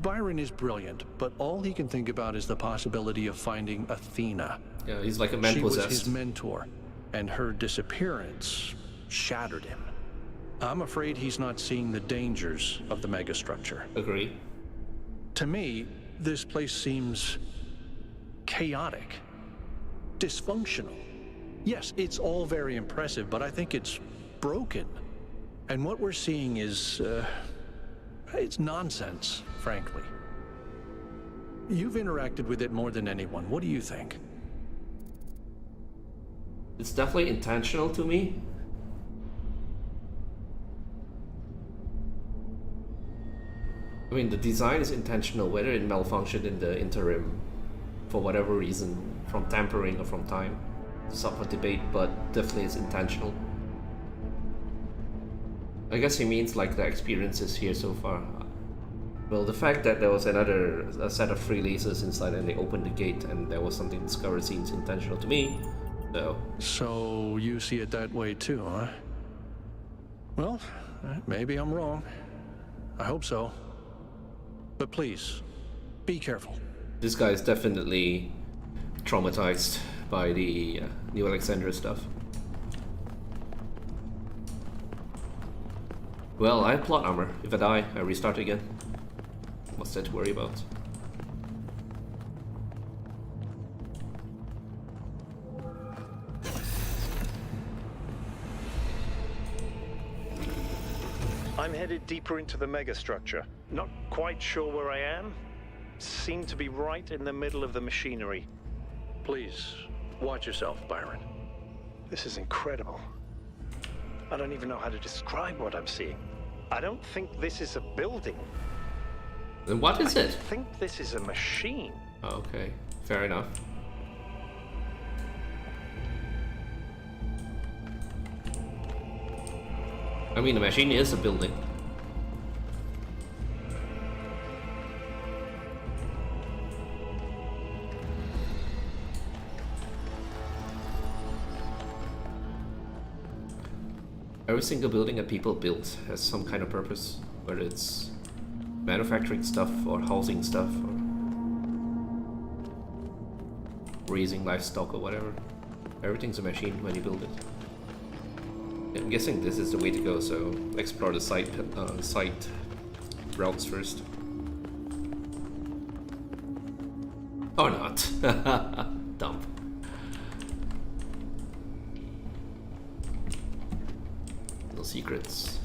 Byron is brilliant, but all he can think about is the possibility of finding Athena. Yeah, he's like a man She was possessed. his mentor, and her disappearance shattered him. I'm afraid he's not seeing the dangers of the megastructure. Agree. To me, this place seems chaotic, dysfunctional. Yes, it's all very impressive, but I think it's broken. And what we're seeing is, it's nonsense, frankly. You've interacted with it more than anyone. What do you think? It's definitely intentional to me. I mean, the design is intentional, whether it malfunctioned in the interim for whatever reason, from tampering or from time. It's up for debate, but definitely it's intentional. I guess he means like the experiences here so far. Well, the fact that there was a set of free lasers inside and they opened the gate and there was something discovered seems intentional to me. So you see it that way too, huh? Well, maybe I'm wrong. I hope so. But please, be careful. This guy is definitely traumatized by the New Alexandria stuff. Well, I have plot armor. If I die, I restart again. What's there to worry about? I'm headed deeper into the megastructure. Not quite sure where I am. Seem to be right in the middle of the machinery. Please, watch yourself, Byron. This is incredible. I don't even know how to describe what I'm seeing. I don't think this is a building. Then what is it? I think this is a machine. Oh, okay, fair enough. I mean, the machine is a building. Every single building that people build has some kind of purpose, whether it's manufacturing stuff or housing stuff or raising livestock or whatever. Everything's a machine when you build it. I'm guessing this is the way to go, so explore the site routes first. Or not. Dump. No secrets.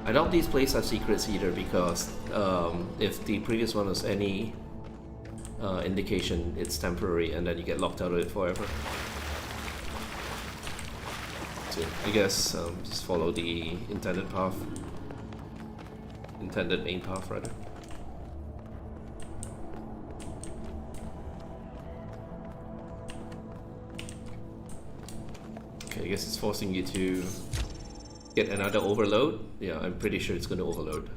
I doubt these places have secrets either, because if the previous one was any indication, it's temporary and then you get locked out of it forever. So I guess just follow the intended path. Intended main path, rather. Okay, I guess it's forcing you to get another overload. Yeah, I'm pretty sure it's going to overload.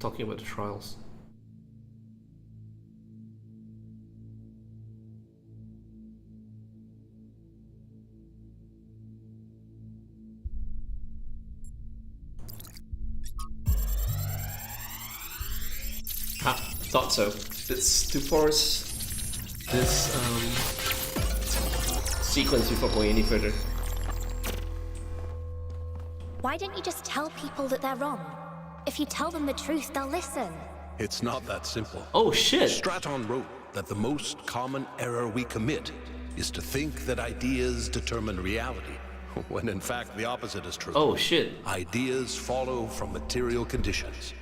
Talking about the trials. Thought so. It's to force this sequence before going any further. Why don't you just tell people that they're wrong? If you tell them the truth, they'll listen. It's not that simple. Oh shit! Straton wrote that the most common error we commit is to think that ideas determine reality, when in fact the opposite is true. Oh shit. Ideas follow from material conditions.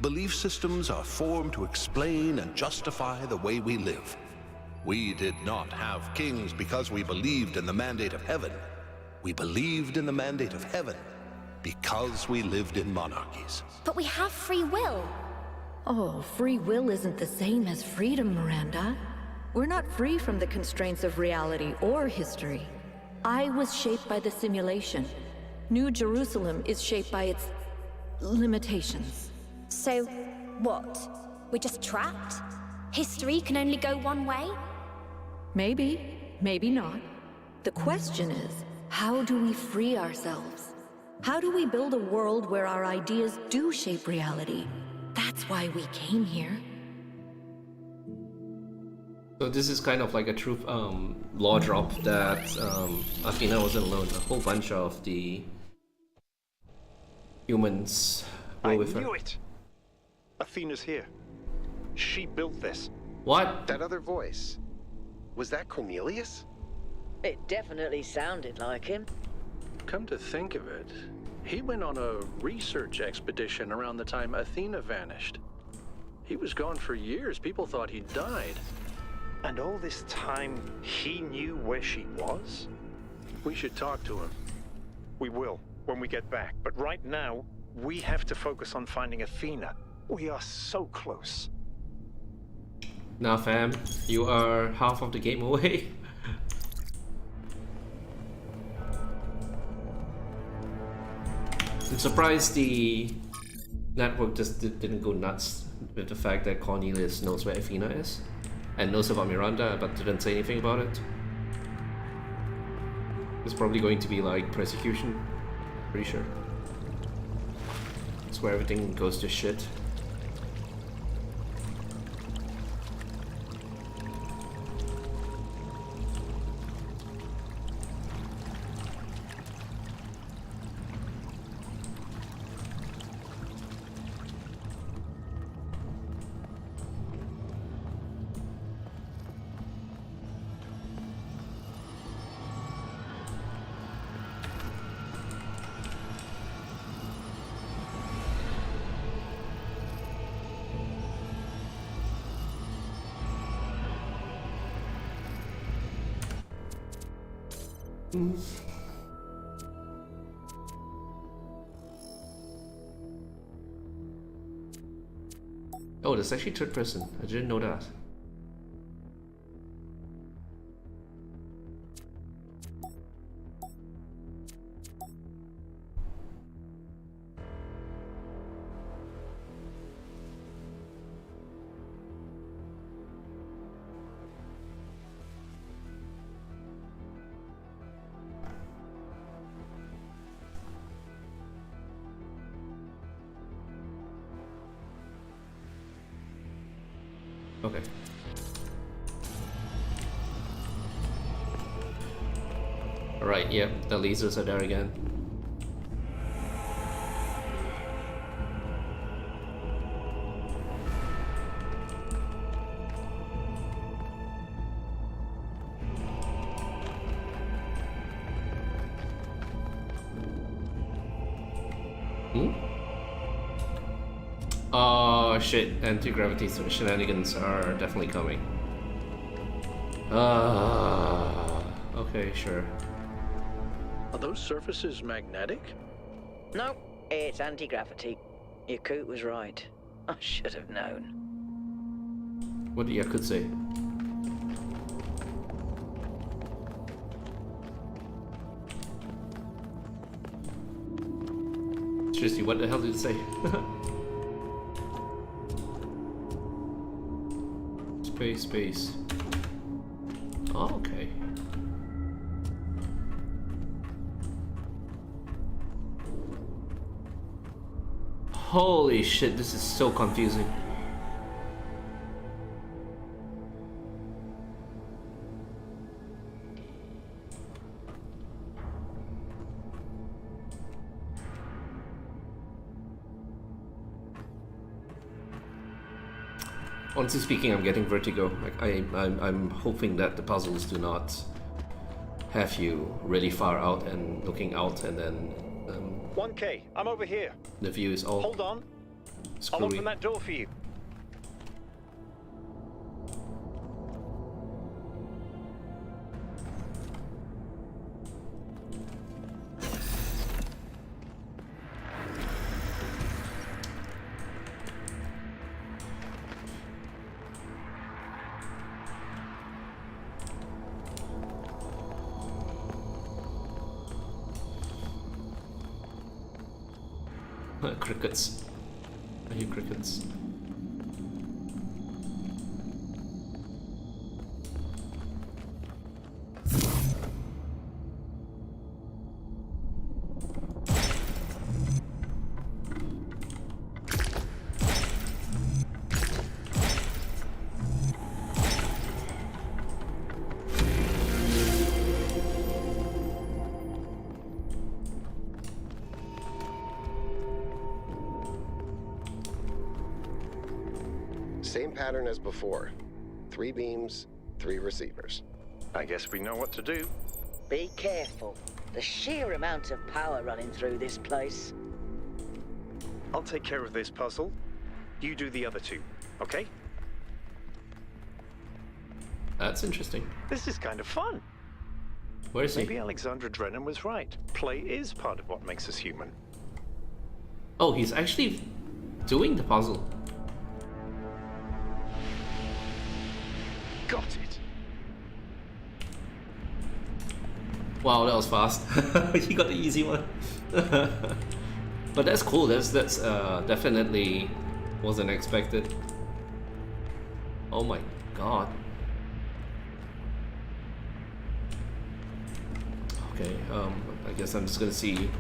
Belief systems are formed to explain and justify the way we live. We did not have kings because we believed in the mandate of heaven. We believed in the mandate of heaven because we lived in monarchies. But we have free will. Oh, free will isn't the same as freedom, Miranda. We're not free from the constraints of reality or history. I was shaped by the simulation. New Jerusalem is shaped by its limitations. So, what? We're just trapped? History can only go one way? Maybe, maybe not. The question is, how do we free ourselves? How do we build a world where our ideas do shape reality? That's why we came here. So this is kind of like a true law drop that Athena wasn't alone. A whole bunch of the humans were with her. I knew it! Athena's here. She built this. What? That other voice, was that Cornelius? It definitely sounded like him. Come to think of it, he went on a research expedition around the time Athena vanished. He was gone for years. People thought he'd died. And all this time, he knew where she was? We should talk to him. We will, when we get back. But right now, we have to focus on finding Athena. We are so close. Now fam, you are half of the game away. I'm surprised the network just didn't go nuts with the fact that Cornelius knows where Athena is and knows about Miranda but didn't say anything about it. It's probably going to be like persecution, pretty sure. It's where everything goes to shit. Oh, there's actually third person. I didn't know that. Okay. Alright, yep, the lasers are there again. Oh shit, anti-gravity shenanigans are definitely coming. Okay, sure. Are those surfaces magnetic? No, it's anti-gravity. Yakut was right. I should have known. What did Yakut say? Seriously, what the hell did it say? Space. Oh, okay. Holy shit, this is so confusing. Honestly speaking, I'm getting vertigo. Like I'm hoping that the puzzles do not have you really far out and looking out, and then 1K, I'm over here. the view is all Hold on. screwy. I'll open that door for you. Crickets. I hear crickets. Same pattern as before. 3 beams, 3 receivers. I guess we know what to do. Be careful. The sheer amount of power running through this place. I'll take care of this puzzle. You do the other 2, okay? That's interesting. This is kind of fun. Where is he? Maybe Alexandra Drennan was right. Play is part of what makes us human. Oh, he's actually doing the puzzle. Got it. Wow, that was fast. He got the easy one. But that's cool. That's definitely wasn't expected. Oh my god. Okay, I guess I'm just gonna see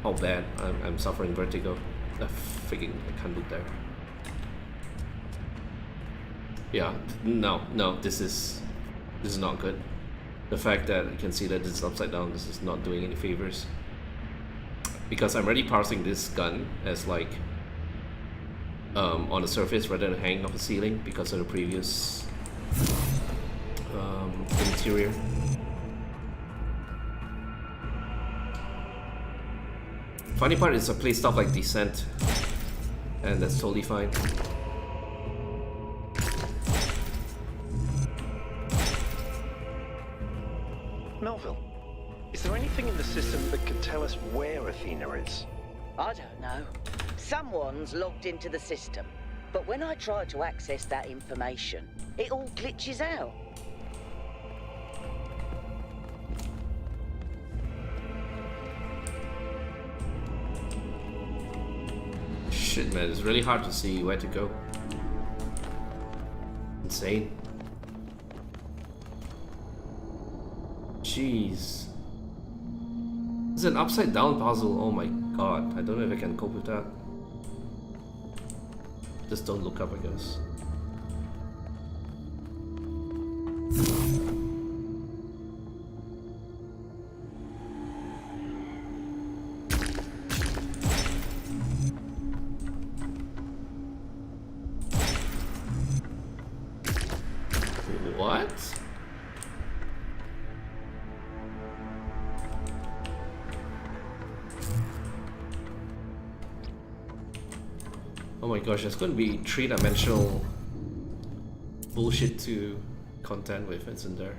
how bad I'm suffering vertigo. Freaking, I can't look there. Yeah, no, this is not good. The fact that you can see that this is upside down, this is not doing any favors. Because I'm already parsing this gun as like on the surface rather than hanging off the ceiling because of the previous interior. Funny part is I play stuff like Descent, and that's totally fine. Melville, is there anything in the system that could tell us where Athena is? I don't know. Someone's logged into the system, but when I try to access that information, it all glitches out. Shit, man, it's really hard to see where to go. Insane. Jeez. It's an upside down puzzle. Oh my god. I don't know if I can cope with that. Just don't look up, I guess. What? Oh my gosh, there's going to be 3-dimensional bullshit to contend with, isn't there?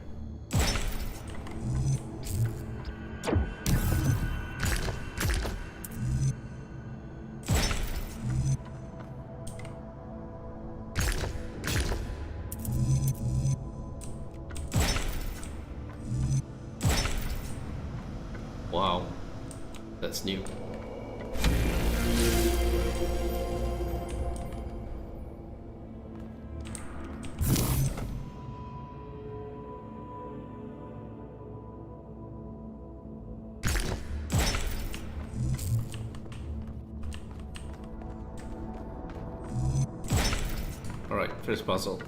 Wow, that's new. Alright, first puzzle.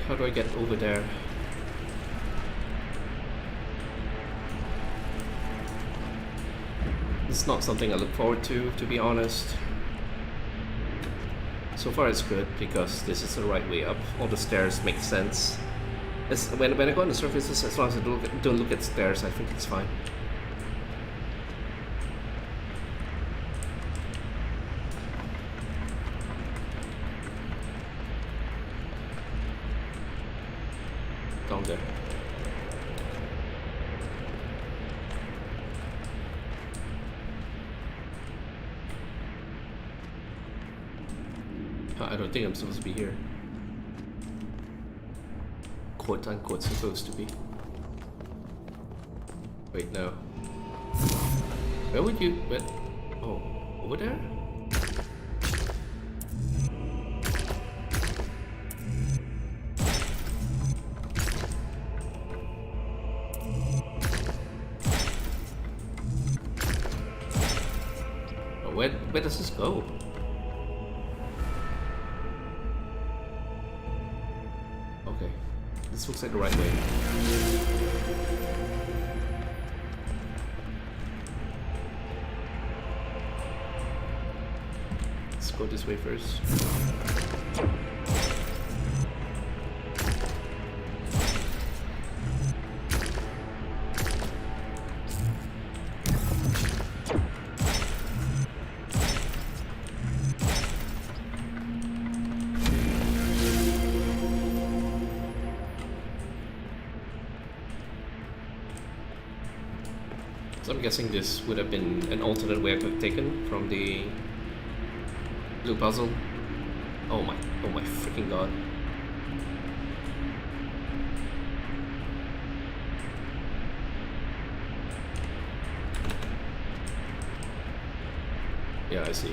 how do I get over there? It's not something I look forward to be honest. So far it's good because this is the right way up. All the stairs make sense. When I go on the surfaces, as long as I don't look at stairs, I think it's fine. Down there. I don't think I'm supposed to be here. Quote unquote supposed to be. Wait, no. Where would you... Where? Oh, over there? Oh, where does this go? Okay, this looks like the right way. Let's go this way first. So I'm guessing this would have been an alternate way I could have taken from the blue puzzle. Oh my freaking god. Yeah, I see.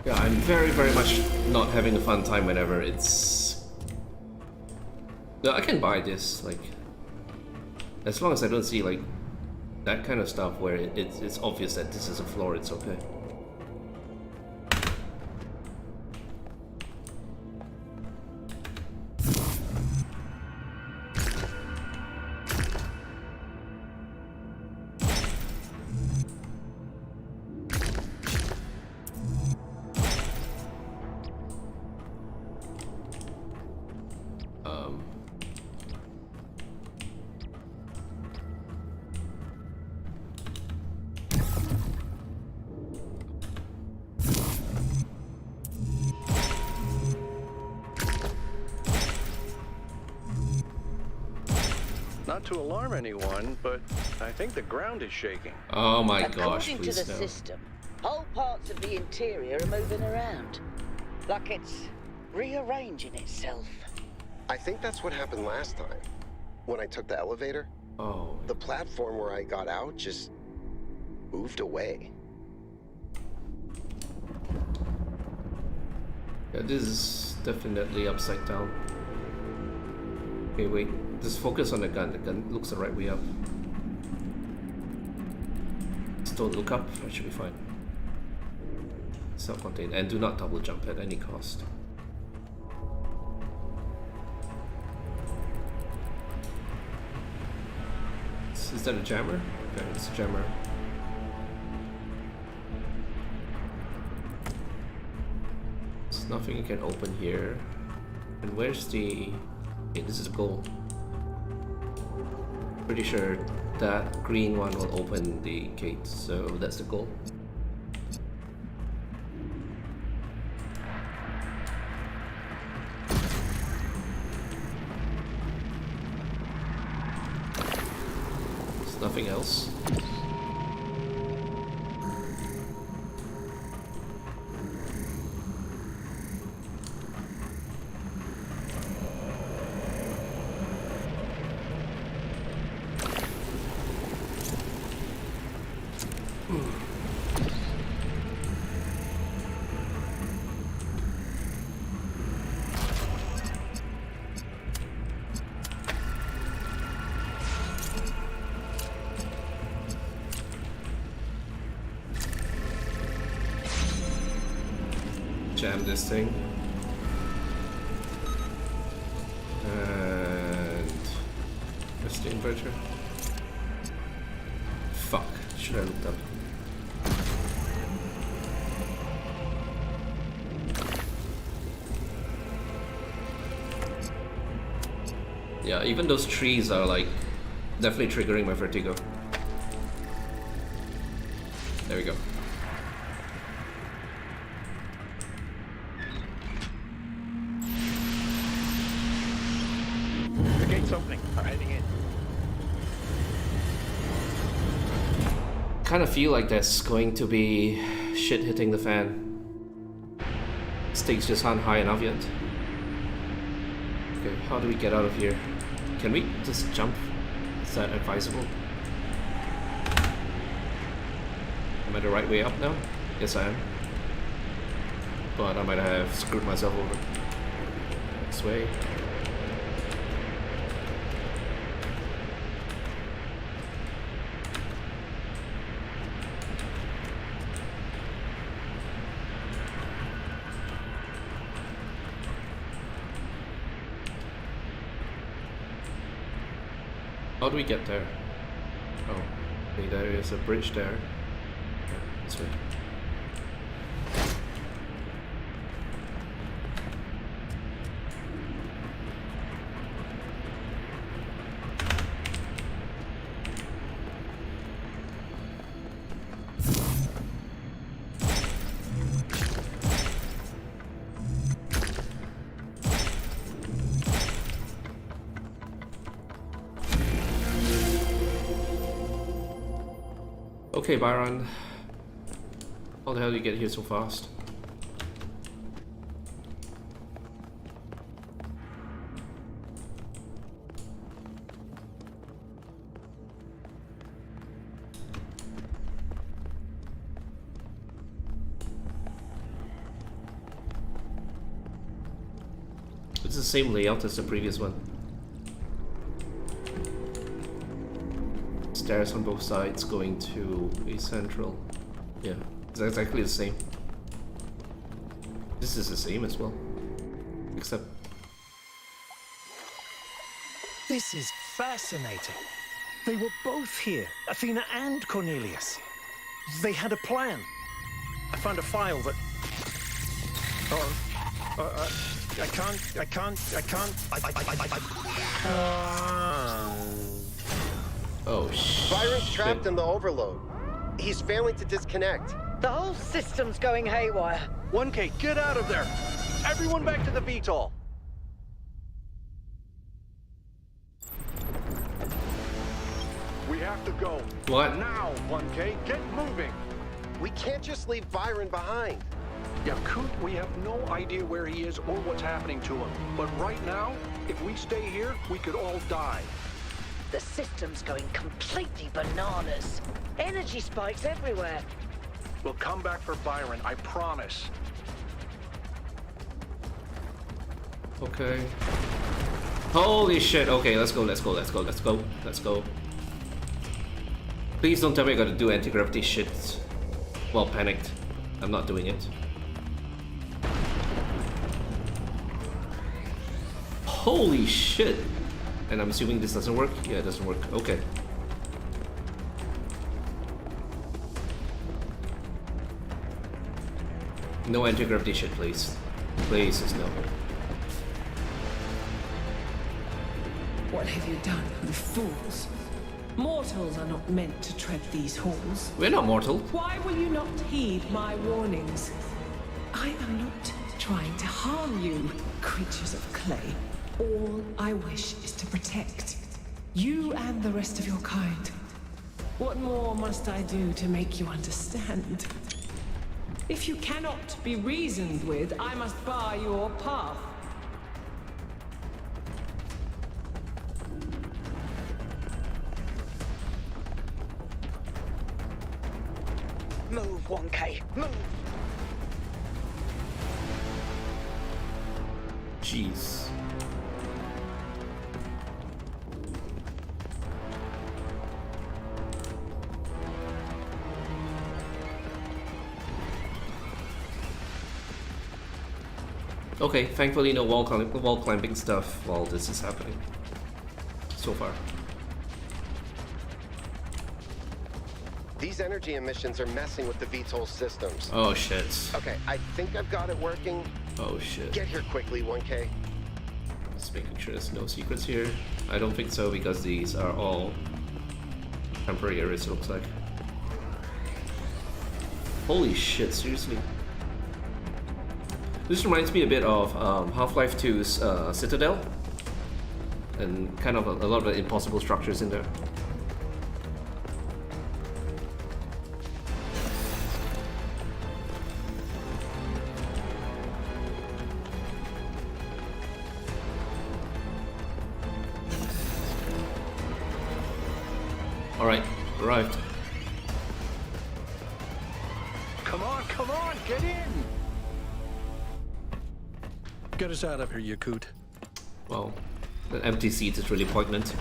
Yeah, I'm very much not having a fun time whenever it's... No, I can buy this, like... As long as I don't see, like, that kind of stuff where it's obvious that this is a floor, it's okay. Not to alarm anyone, but I think the ground is shaking. Oh my gosh, According please to the no. system, whole parts of the interior are moving around. Like it's rearranging itself. I think that's what happened last time. When I took the elevator, Oh. the platform where I got out just moved away. Yeah, this is definitely upside down. Okay, wait. Just focus on the gun. The gun looks the right way up. Just don't look up. I should be fine. Self-contained. And do not double jump at any cost. Is that a jammer? Okay, it's a jammer. There's nothing you can open here. And where's the... Okay, this is gold. Pretty sure that green one will open the gate, so that's the goal. There's nothing else. jam this thing. And where's the inverter? Fuck, should I looked up? Yeah, even those trees are like definitely triggering my vertigo. There we go. The gate's opening. I'm heading in. Kind of feel like there's going to be shit hitting the fan. Stakes just aren't high enough yet. Okay, how do we get out of here? Can we just jump? Is that advisable? Am I the right way up now? Yes, I am. But I might have screwed myself over. This way. How do we get there? Oh, okay, there is a bridge there. Yeah, this way. Okay, Byron. How the hell did you get here so fast? It's the same layout as the previous one. Stairs on both sides going to a central. Yeah, it's exactly the same. This is the same as well. Except... This is fascinating. They were both here, Athena and Cornelius. They had a plan. I found a file that... I can't. Oh, shit. Byron's trapped in the overload. He's failing to disconnect. The whole system's going haywire. 1K, get out of there! Everyone back to the VTOL! We have to go. What? Now, 1K, get moving! We can't just leave Byron behind. Yakut, we have no idea where he is or what's happening to him. But right now, if we stay here, we could all die. The system's going completely bananas. Energy spikes everywhere. We'll come back for Byron, I promise. Okay. Holy shit. Okay, let's go. Please don't tell me I gotta do anti-gravity shit while panicked. I'm not doing it. Holy shit. And I'm assuming this doesn't work? Yeah, it doesn't work. Okay. No anti-gravity shit, please. Please, just no. What have you done, you fools? Mortals are not meant to tread these halls. We're not mortal. Why will you not heed my warnings? I am not trying to harm you, creatures of clay. All I wish is to protect you and the rest of your kind. What more must I do to make you understand? If you cannot be reasoned with, I must bar your path. Move, 1K, move! Jeez. Okay, thankfully no wall climbing stuff while this is happening. So far. These energy emissions are messing with the VTOL systems. Oh shit. Okay, I think I've got it working. Oh shit. Get here quickly, 1K. Just making sure there's no secrets here. I don't think so because these are all temporary areas, it looks like. Holy shit, seriously. This reminds me a bit of Half-Life 2's Citadel. And kind of a lot of the impossible structures in there. Alright, arrived. Come on, get in! Get us out of here, Yakut. Well, the empty seat is really poignant.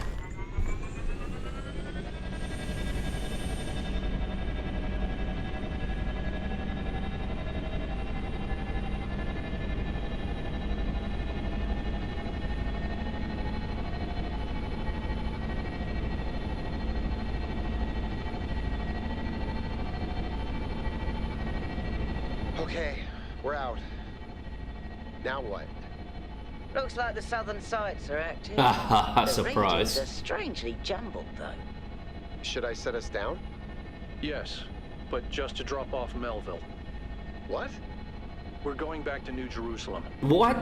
Okay, we're out. Now what? Looks like the southern sites are active. Haha, The surprise. regions are strangely jumbled, though. Should I set us down? Yes, but just to drop off Melville. What? We're going back to New Jerusalem. What?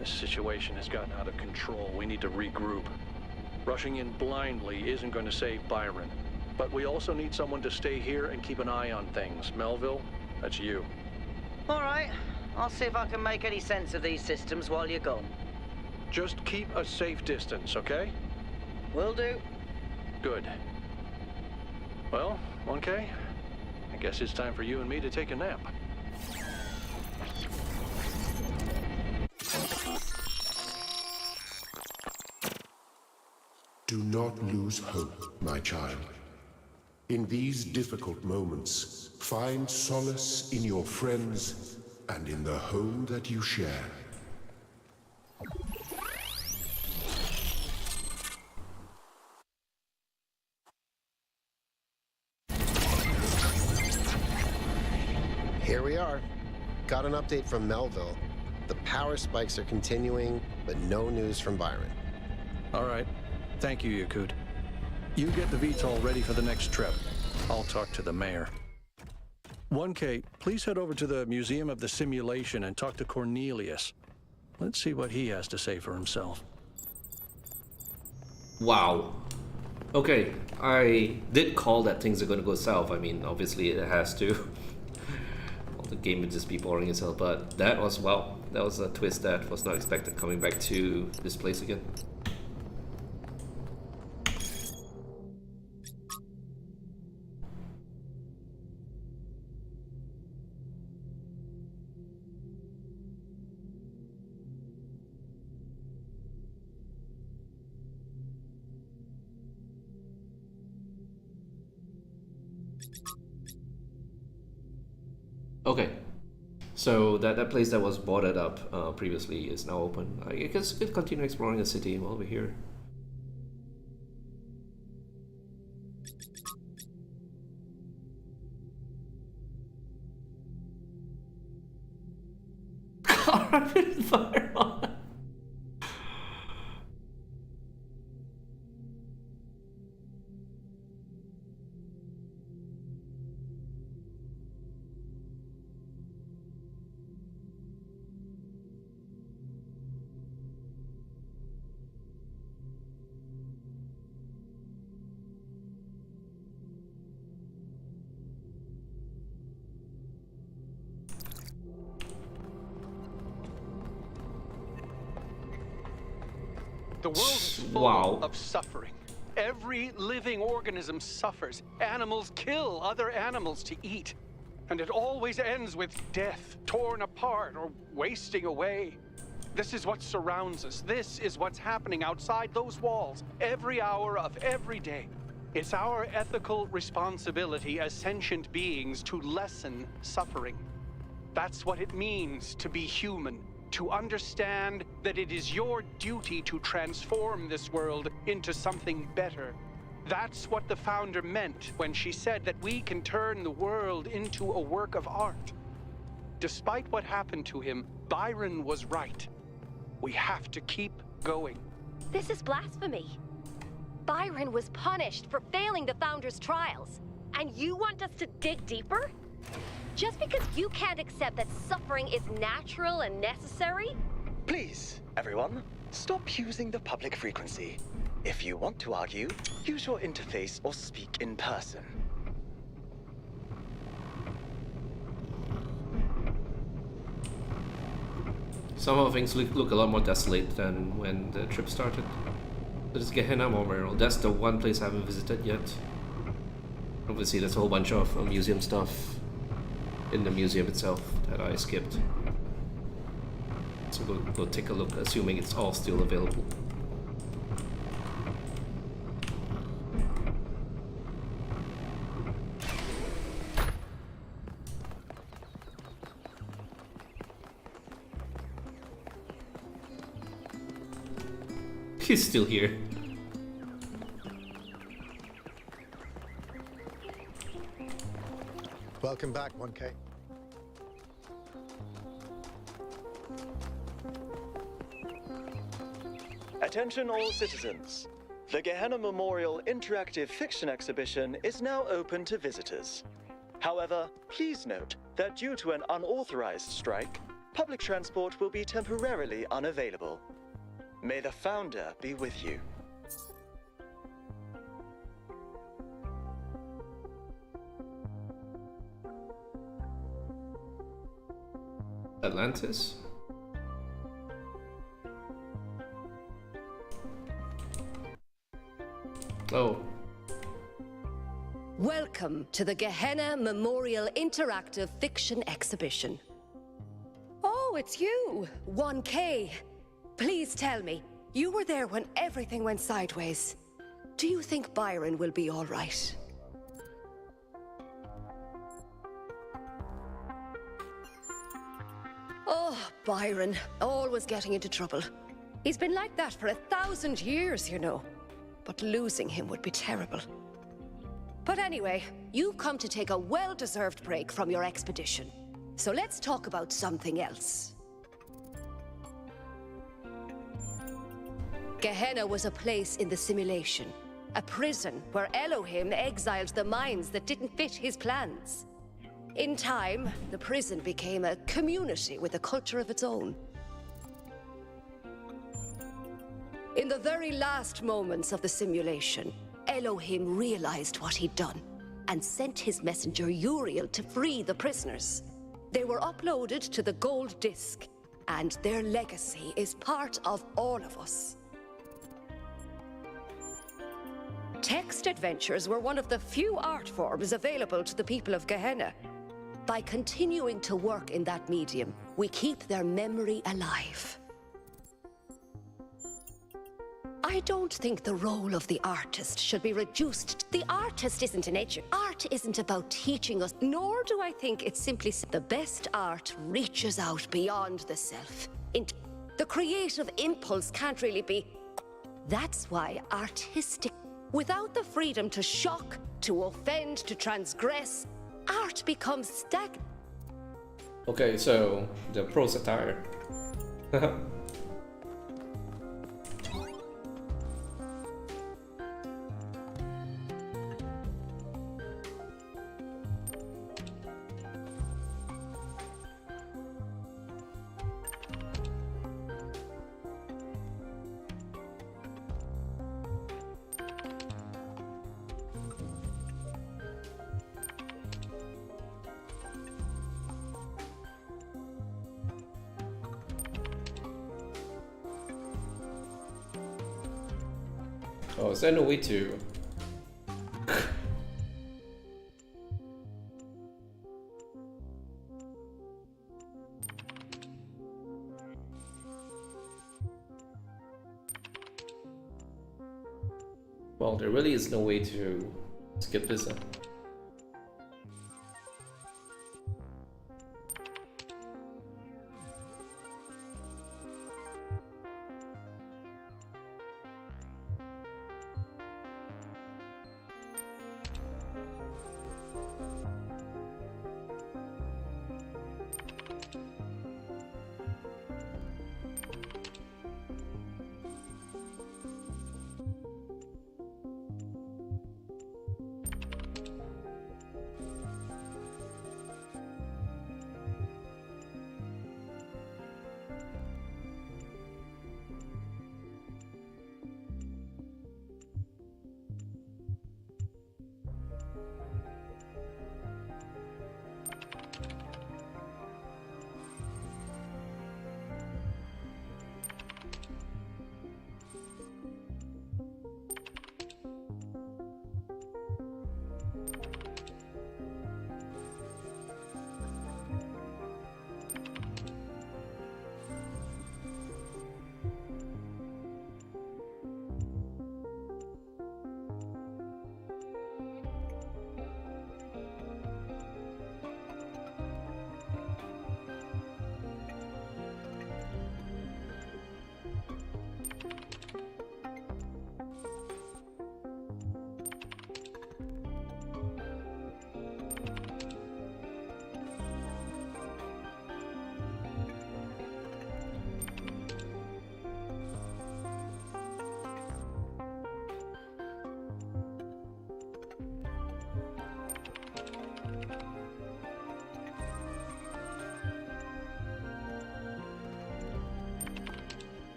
This situation has gotten out of control. We need to regroup. Rushing in blindly isn't going to save Byron. But we also need someone to stay here and keep an eye on things. Melville, that's you. All right, I'll see if I can make any sense of these systems while you're gone. Just keep a safe distance, okay? Will do. Good. Well, 1K, I guess it's time for you and me to take a nap. Do not lose hope, my child. In these difficult moments, find solace in your friends and in the home that you share. Here we are. Got an update from Melville. The power spikes are continuing, but no news from Byron. All right. Thank you, Yakut. You get the VTOL ready for the next trip. I'll talk to the mayor. 1K, please head over to the Museum of the Simulation and talk to Cornelius. Let's see what he has to say for himself. Wow. Okay, I did call that things are gonna go south. I mean, obviously it has to. All the game would just be boring as hell, but that was, wow, that was a twist that was not expected coming back to this place again. Okay, so that place that was boarded up previously is now open. I guess we could continue exploring the city while we're here. Fireball. The world is full of suffering. Every living organism suffers. Animals kill other animals to eat. And it always ends with death, torn apart or wasting away. This is what surrounds us. This is what's happening outside those walls, every hour of every day. It's our ethical responsibility as sentient beings to lessen suffering. That's what it means to be human. to understand that it is your duty to transform this world into something better. That's what the founder meant when she said that we can turn the world into a work of art. Despite what happened to him, Byron was right. We have to keep going. This is blasphemy. Byron was punished for failing the Founder's trials. And you want us to dig deeper? Just because you can't accept that suffering is natural and necessary? Please, everyone, stop using the public frequency. If you want to argue, use your interface or speak in person. Somehow things look a lot more desolate than when the trip started. There's Gehenna Memorial. That's the one place I haven't visited yet. Obviously, there's a whole bunch of museum stuff in the museum itself that I skipped. So go take a look, assuming it's all still available. He's still here. Welcome back, 1K. Attention all citizens. The Gehenna Memorial Interactive Fiction Exhibition is now open to visitors. However, please note that due to an unauthorized strike, public transport will be temporarily unavailable. May the Founder be with you. Atlantis? Oh. Welcome to the Gehenna Memorial Interactive Fiction Exhibition. Oh, it's you, 1K. Please tell me, you were there when everything went sideways. Do you think Byron will be all right? Oh, Byron, always getting into trouble. He's been like that for 1,000 years, you know. But losing him would be terrible. But anyway, you've come to take a well-deserved break from your expedition. So let's talk about something else. Gehenna was a place in the simulation. A prison where Elohim exiled the minds that didn't fit his plans. In time, the prison became a community with a culture of its own. In the very last moments of the simulation, Elohim realized what he'd done and sent his messenger Uriel to free the prisoners. They were uploaded to the gold disc, and their legacy is part of all of us. Text adventures were one of the few art forms available to the people of Gehenna. By continuing to work in that medium, we keep their memory alive. I don't think the role of the artist should be reduced. The artist isn't an edge. Art isn't about teaching us, nor do I think it's simply the best art reaches out beyond the self. The creative impulse can't really be. That's why artistic, without the freedom to shock, to offend, to transgress, art becomes stagnant. Okay, so the pro satire. Oh, is there no way to... Well, there really is no way to skip this up.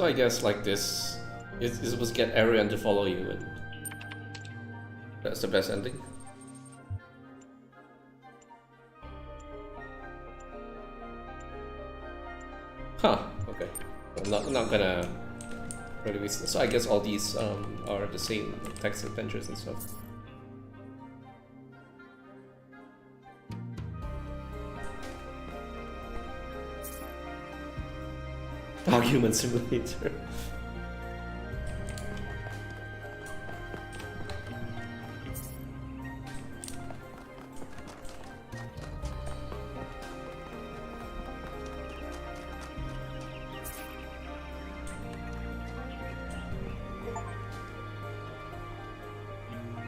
So I guess like this, it was get everyone to follow you, and that's the best ending. Huh, okay. I'm not gonna really waste this. So I guess all these are the same text adventures and stuff. Argument simulator.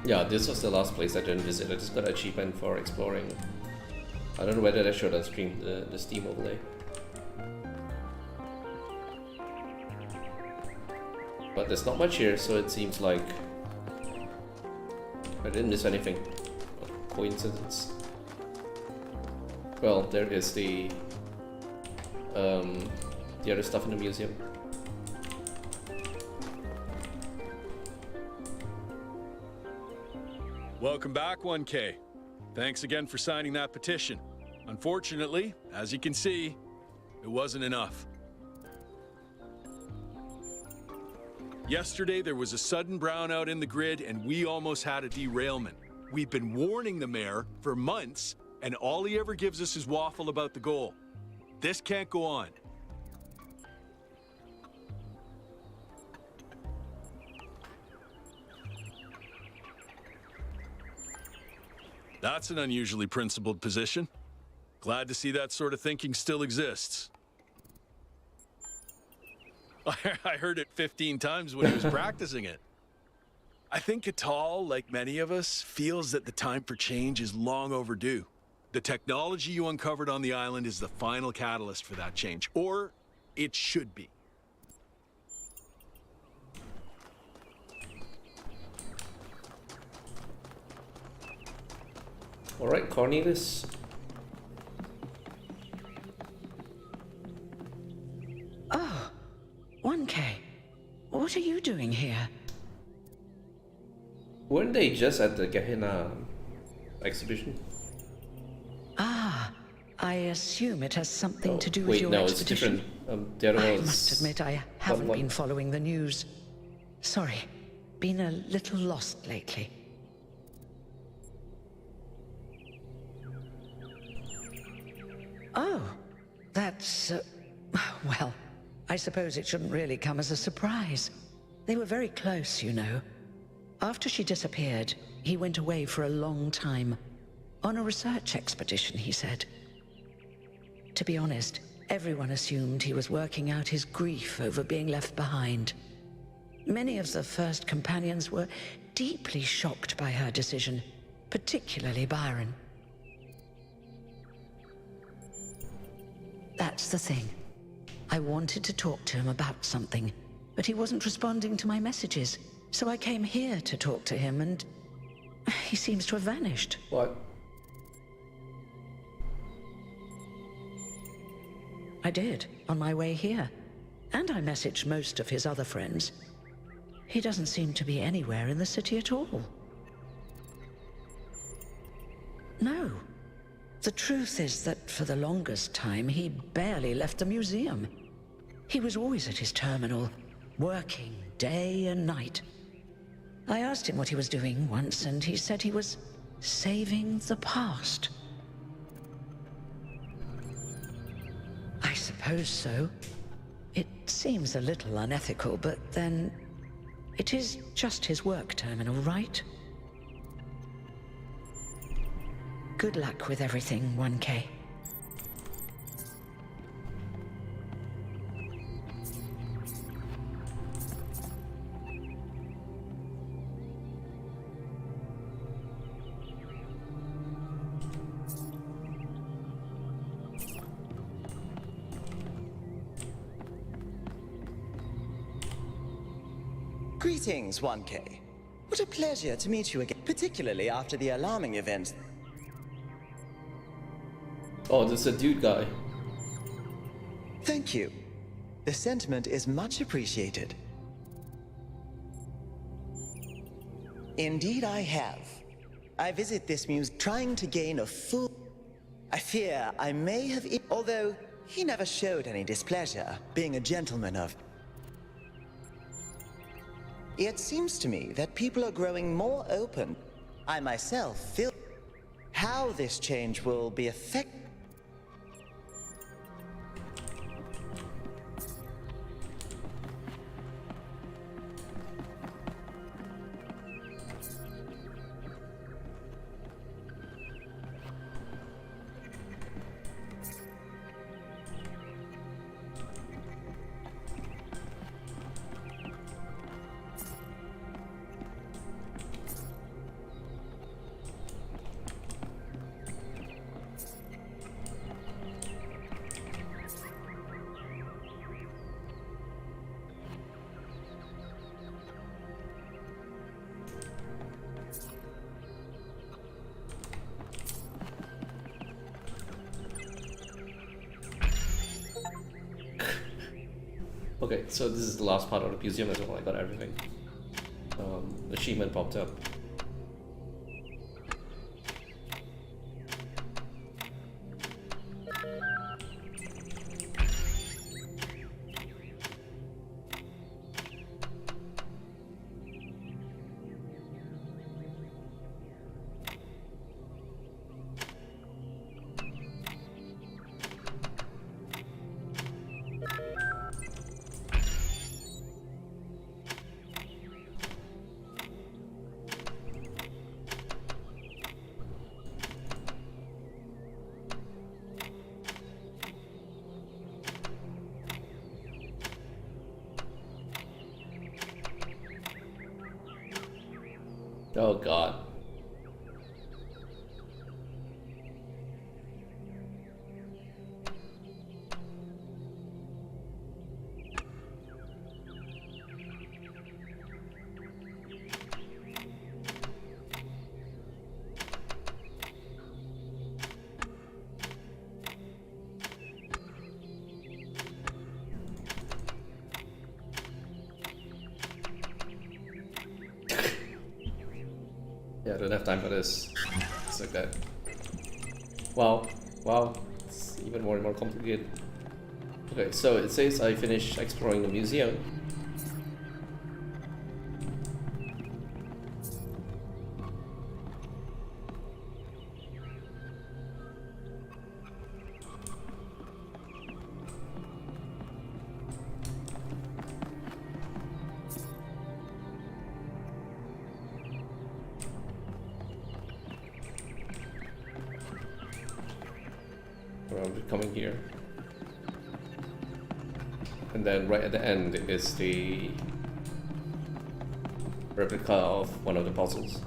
Yeah, this was the last place I didn't visit. I just got an achievement for exploring. I don't know whether that showed on stream, the Steam overlay. But there's not much here, so it seems like I didn't miss anything. Coincidence. Well, there is the other stuff in the museum. Welcome back, 1K. Thanks again for signing that petition. Unfortunately, as you can see, it wasn't enough. Yesterday, there was a sudden brownout in the grid, and we almost had a derailment. We've been warning the mayor for months, and all he ever gives us is waffle about the goal. This can't go on. That's an unusually principled position. Glad to see that sort of thinking still exists. I heard it 15 times when he was practicing it. I think Catal, like many of us, feels that the time for change is long overdue. The technology you uncovered on the island is the final catalyst for that change, or it should be. Alright, Cornelius. Oh, 1K. What are you doing here? Weren't they just at the Gehenna exhibition? Ah, I assume it has something to do with your expedition. It's different. The other I was... must admit I haven't been following the news. Sorry, been a little lost lately. Oh, that's... well, I suppose it shouldn't really come as a surprise. They were very close, you know. After she disappeared, he went away for a long time. On a research expedition, he said. To be honest, everyone assumed he was working out his grief over being left behind. Many of the first companions were deeply shocked by her decision, particularly Byron. That's the thing. I wanted to talk to him about something, but he wasn't responding to my messages. So I came here to talk to him, and he seems to have vanished. What? I did, on my way here. And I messaged most of his other friends. He doesn't seem to be anywhere in the city at all. No. The truth is that for the longest time, he barely left the museum. He was always at his terminal, working day and night. I asked him what he was doing once, and he said he was saving the past. I suppose so. It seems a little unethical, but then it is just his work terminal, right? Good luck with everything, 1K. Greetings, 1K. What a pleasure to meet you again, particularly after the alarming events. Oh, this is a dude guy. Thank you. The sentiment is much appreciated. Indeed I have. I visit this museum trying to gain a full... I fear I may have... Although he never showed any displeasure, being a gentleman of... It seems to me that people are growing more open. I myself feel... How this change will be effective... Okay, so this is the last part of the museum as well. I got everything. Achievement popped up. Oh god. Yeah, I don't have time for this. It's like that. Wow, wow, it's even more and more complicated. Okay, so it says I finished exploring the museum. Around coming here, and then right at the end is the replica of one of the puzzles.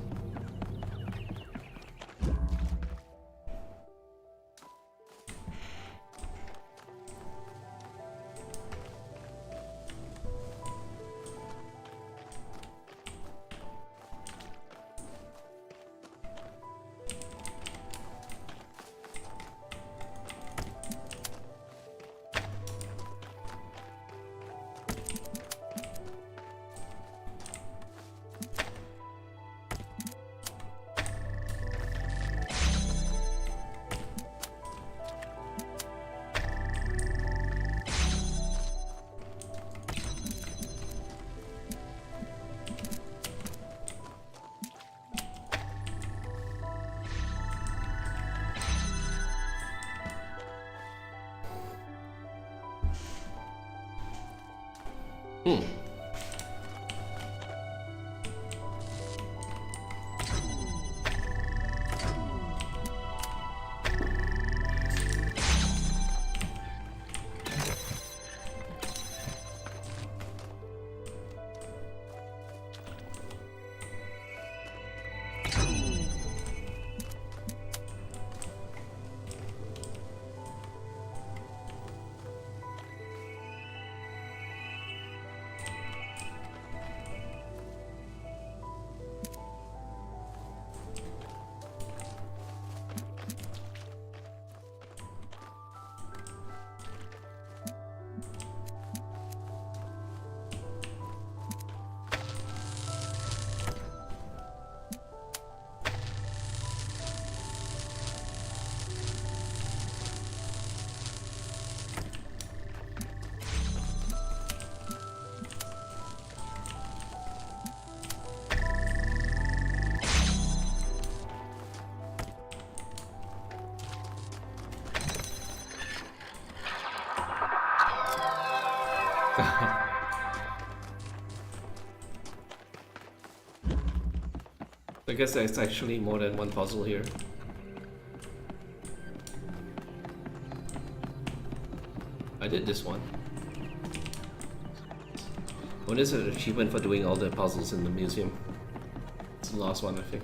I guess there's actually more than one puzzle here. I did this one. What is an achievement for doing all the puzzles in the museum? It's the last one, I think.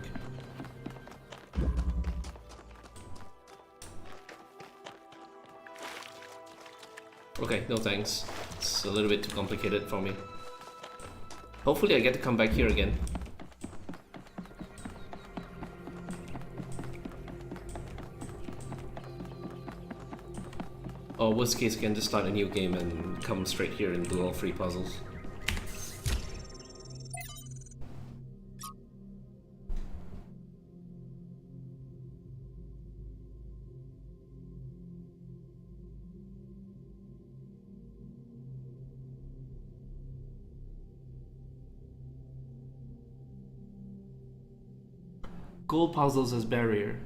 Okay, no thanks. It's a little bit too complicated for me. Hopefully I get to come back here again. Or worst case, I can just start a new game and come straight here and do all 3 puzzles. Gold puzzles as barrier.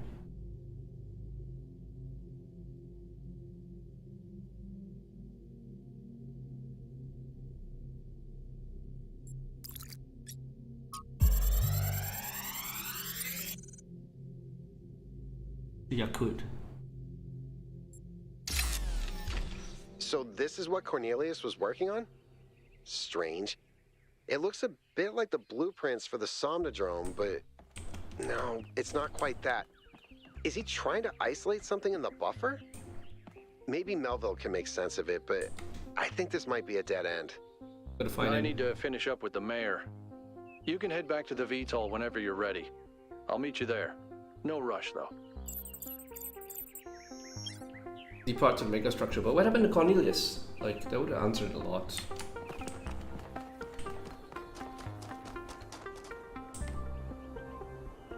Yeah, could. So this is what Cornelius was working on? Strange. It looks a bit like the blueprints for the Somnodrome, but no, it's not quite that. Is he trying to isolate something in the buffer? Maybe Melville can make sense of it, but I think this might be a dead end. I need to finish up with the mayor. You can head back to the VTOL whenever you're ready. I'll meet you there. No rush, though. Depart to Megastructure, but what happened to Cornelius? Like, that would have answered a lot.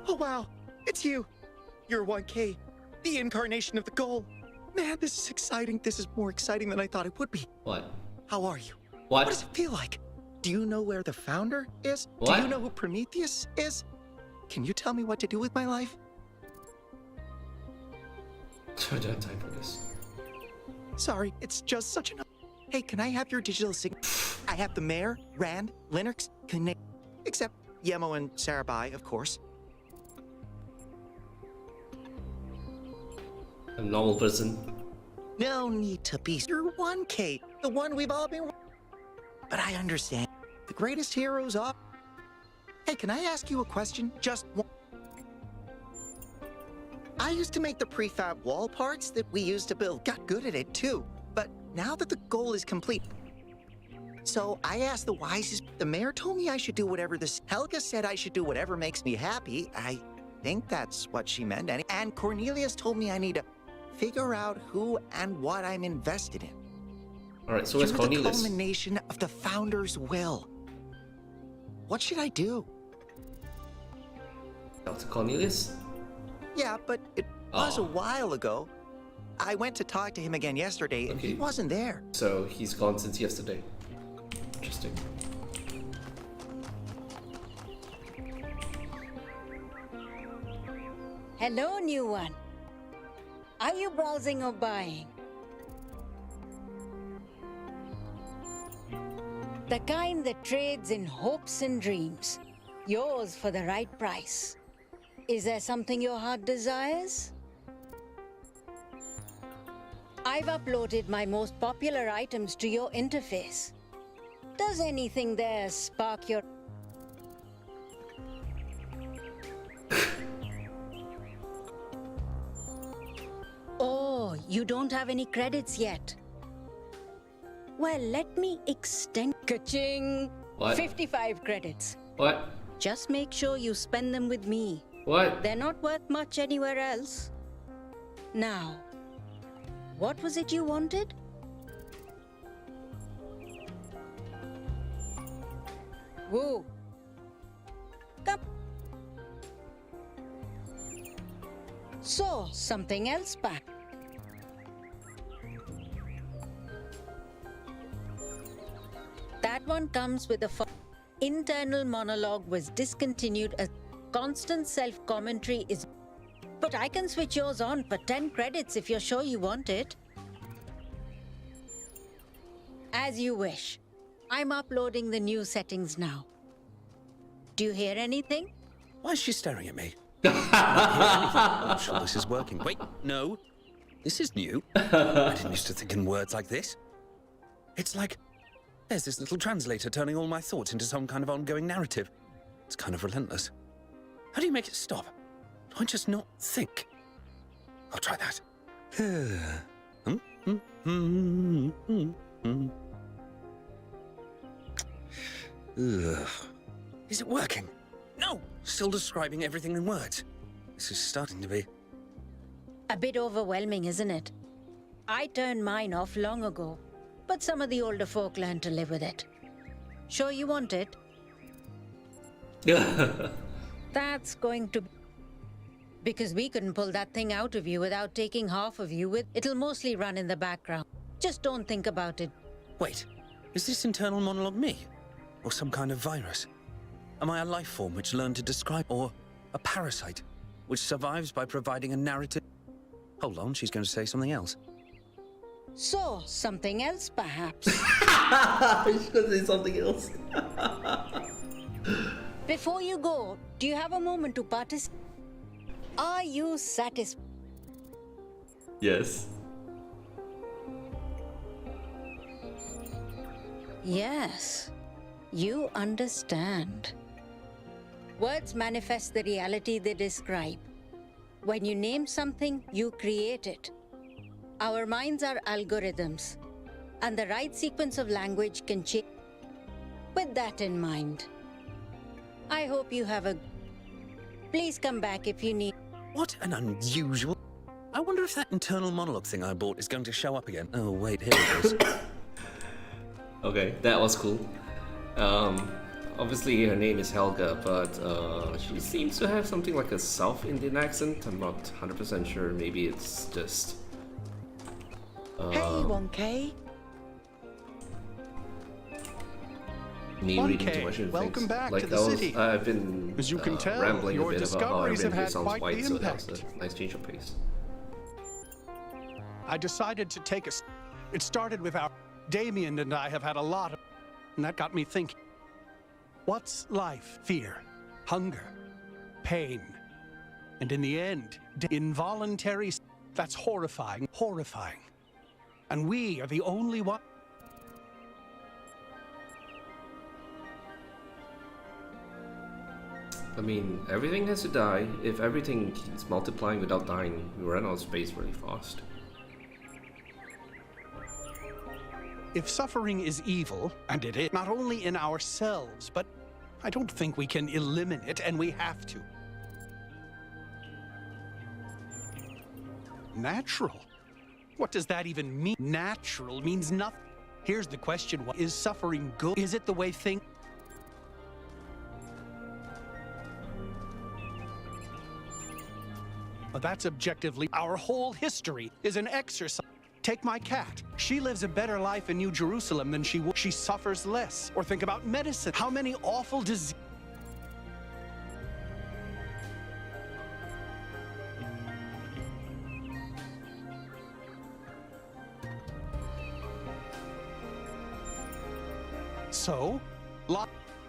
Oh wow, it's you. You're 1K, the incarnation of the goal. Man, this is exciting. This is more exciting than I thought it would be. What? How are you? What? What does it feel like? Do you know where the founder is? What? Do you know who Prometheus is? Can you tell me what to do with my life? I don't have time for this. Sorry, it's just such an... Hey, can I have your digital signature? I have the mayor, Rand, Linux, Connect, except Yemo and Sarabai, of course. A normal person. No need to be. You're 1K, the one we've all been... But I understand. The greatest heroes are... Hey, can I ask you a question? Just one. I used to make the prefab wall parts that we used to build. Got good at it, too. But now that the goal is complete... So I asked the wisest... The mayor told me I should do whatever this... Helga said I should do whatever makes me happy. I think that's what she meant. And Cornelius told me I need to figure out who and what I'm invested in. Alright, so where's Cornelius? You're the culmination of the founder's will. What should I do? Dr. Cornelius? Yeah, but it was a while ago. I went to talk to him again yesterday, and he wasn't there. So he's gone since yesterday. Interesting. Hello, new one. Are you browsing or buying? The kind that trades in hopes and dreams. Yours for the right price. Is there something your heart desires? I've uploaded my most popular items to your interface. Does anything there spark your... Oh, you don't have any credits yet. Well, let me extend... Ka-ching! What? 55 credits. What? Just make sure you spend them with me. What? They're not worth much anywhere else. Now, what was it you wanted? Whoa. Come. So, something else back. That one comes with a internal monologue was discontinued. A constant self-commentary is... But I can switch yours on for 10 credits if you're sure you want it. As you wish. I'm uploading the new settings now. Do you hear anything? Why is she staring at me? I can't hear anything. I'm sure this is working. Wait, no. This is new. I didn't used to think in words like this. It's like there's this little translator turning all my thoughts into some kind of ongoing narrative. It's kind of relentless. How do you make it stop? Do I just not think? I'll try that. Is it working? No! Still describing everything in words. This is starting to be... A bit overwhelming, isn't it? I turned mine off long ago, but some of the older folk learned to live with it. Sure you want it? That's going to... Because we couldn't pull that thing out of you without taking half of you with... It'll mostly run in the background. Just don't think about it. Wait, is this internal monologue me? Or some kind of virus? Am I a life form which learned to describe, or a parasite which survives by providing a narrative? Hold on, she's going to say something else. So, something else perhaps? She's going to say something else. Before you go, do you have a moment to participate? Are you satisfied? Yes. Yes. You understand. Words manifest the reality they describe. When you name something, you create it. Our minds are algorithms, and the right sequence of language can change. With that in mind, I hope you have a... Please come back if you need... What an unusual... I wonder if that internal monologue thing I bought is going to show up again. Oh, wait, here it is. Okay, that was cool. Obviously her name is Helga, but she seems to have something like a South Indian accent. I'm not 100% sure. Maybe it's just... Hey, 1K. Me reading too much into welcome things. back Like to the city. I've been As you can tell, rambling your a bit about how discoveries have everything had sounds quite white, the so that was impact. a nice change of pace. I decided to take a... It started with our... Damien and I have had a lot of... And that got me thinking. What's life? Fear, hunger, pain. And in the end, involuntary... That's horrifying, horrifying. And we are the only one... I mean, everything has to die. If everything keeps multiplying without dying, we run out of space really fast. If suffering is evil, and it is, not only in ourselves, but I don't think we can eliminate it, and we have to. Natural? What does that even mean? Natural means nothing. Here's the question, is suffering good? Is it the way things... Well, that's objectively... Our whole history is an exercise. Take my cat. She lives a better life in New Jerusalem than she would. She suffers less. Or think about medicine. How many awful diseases... So,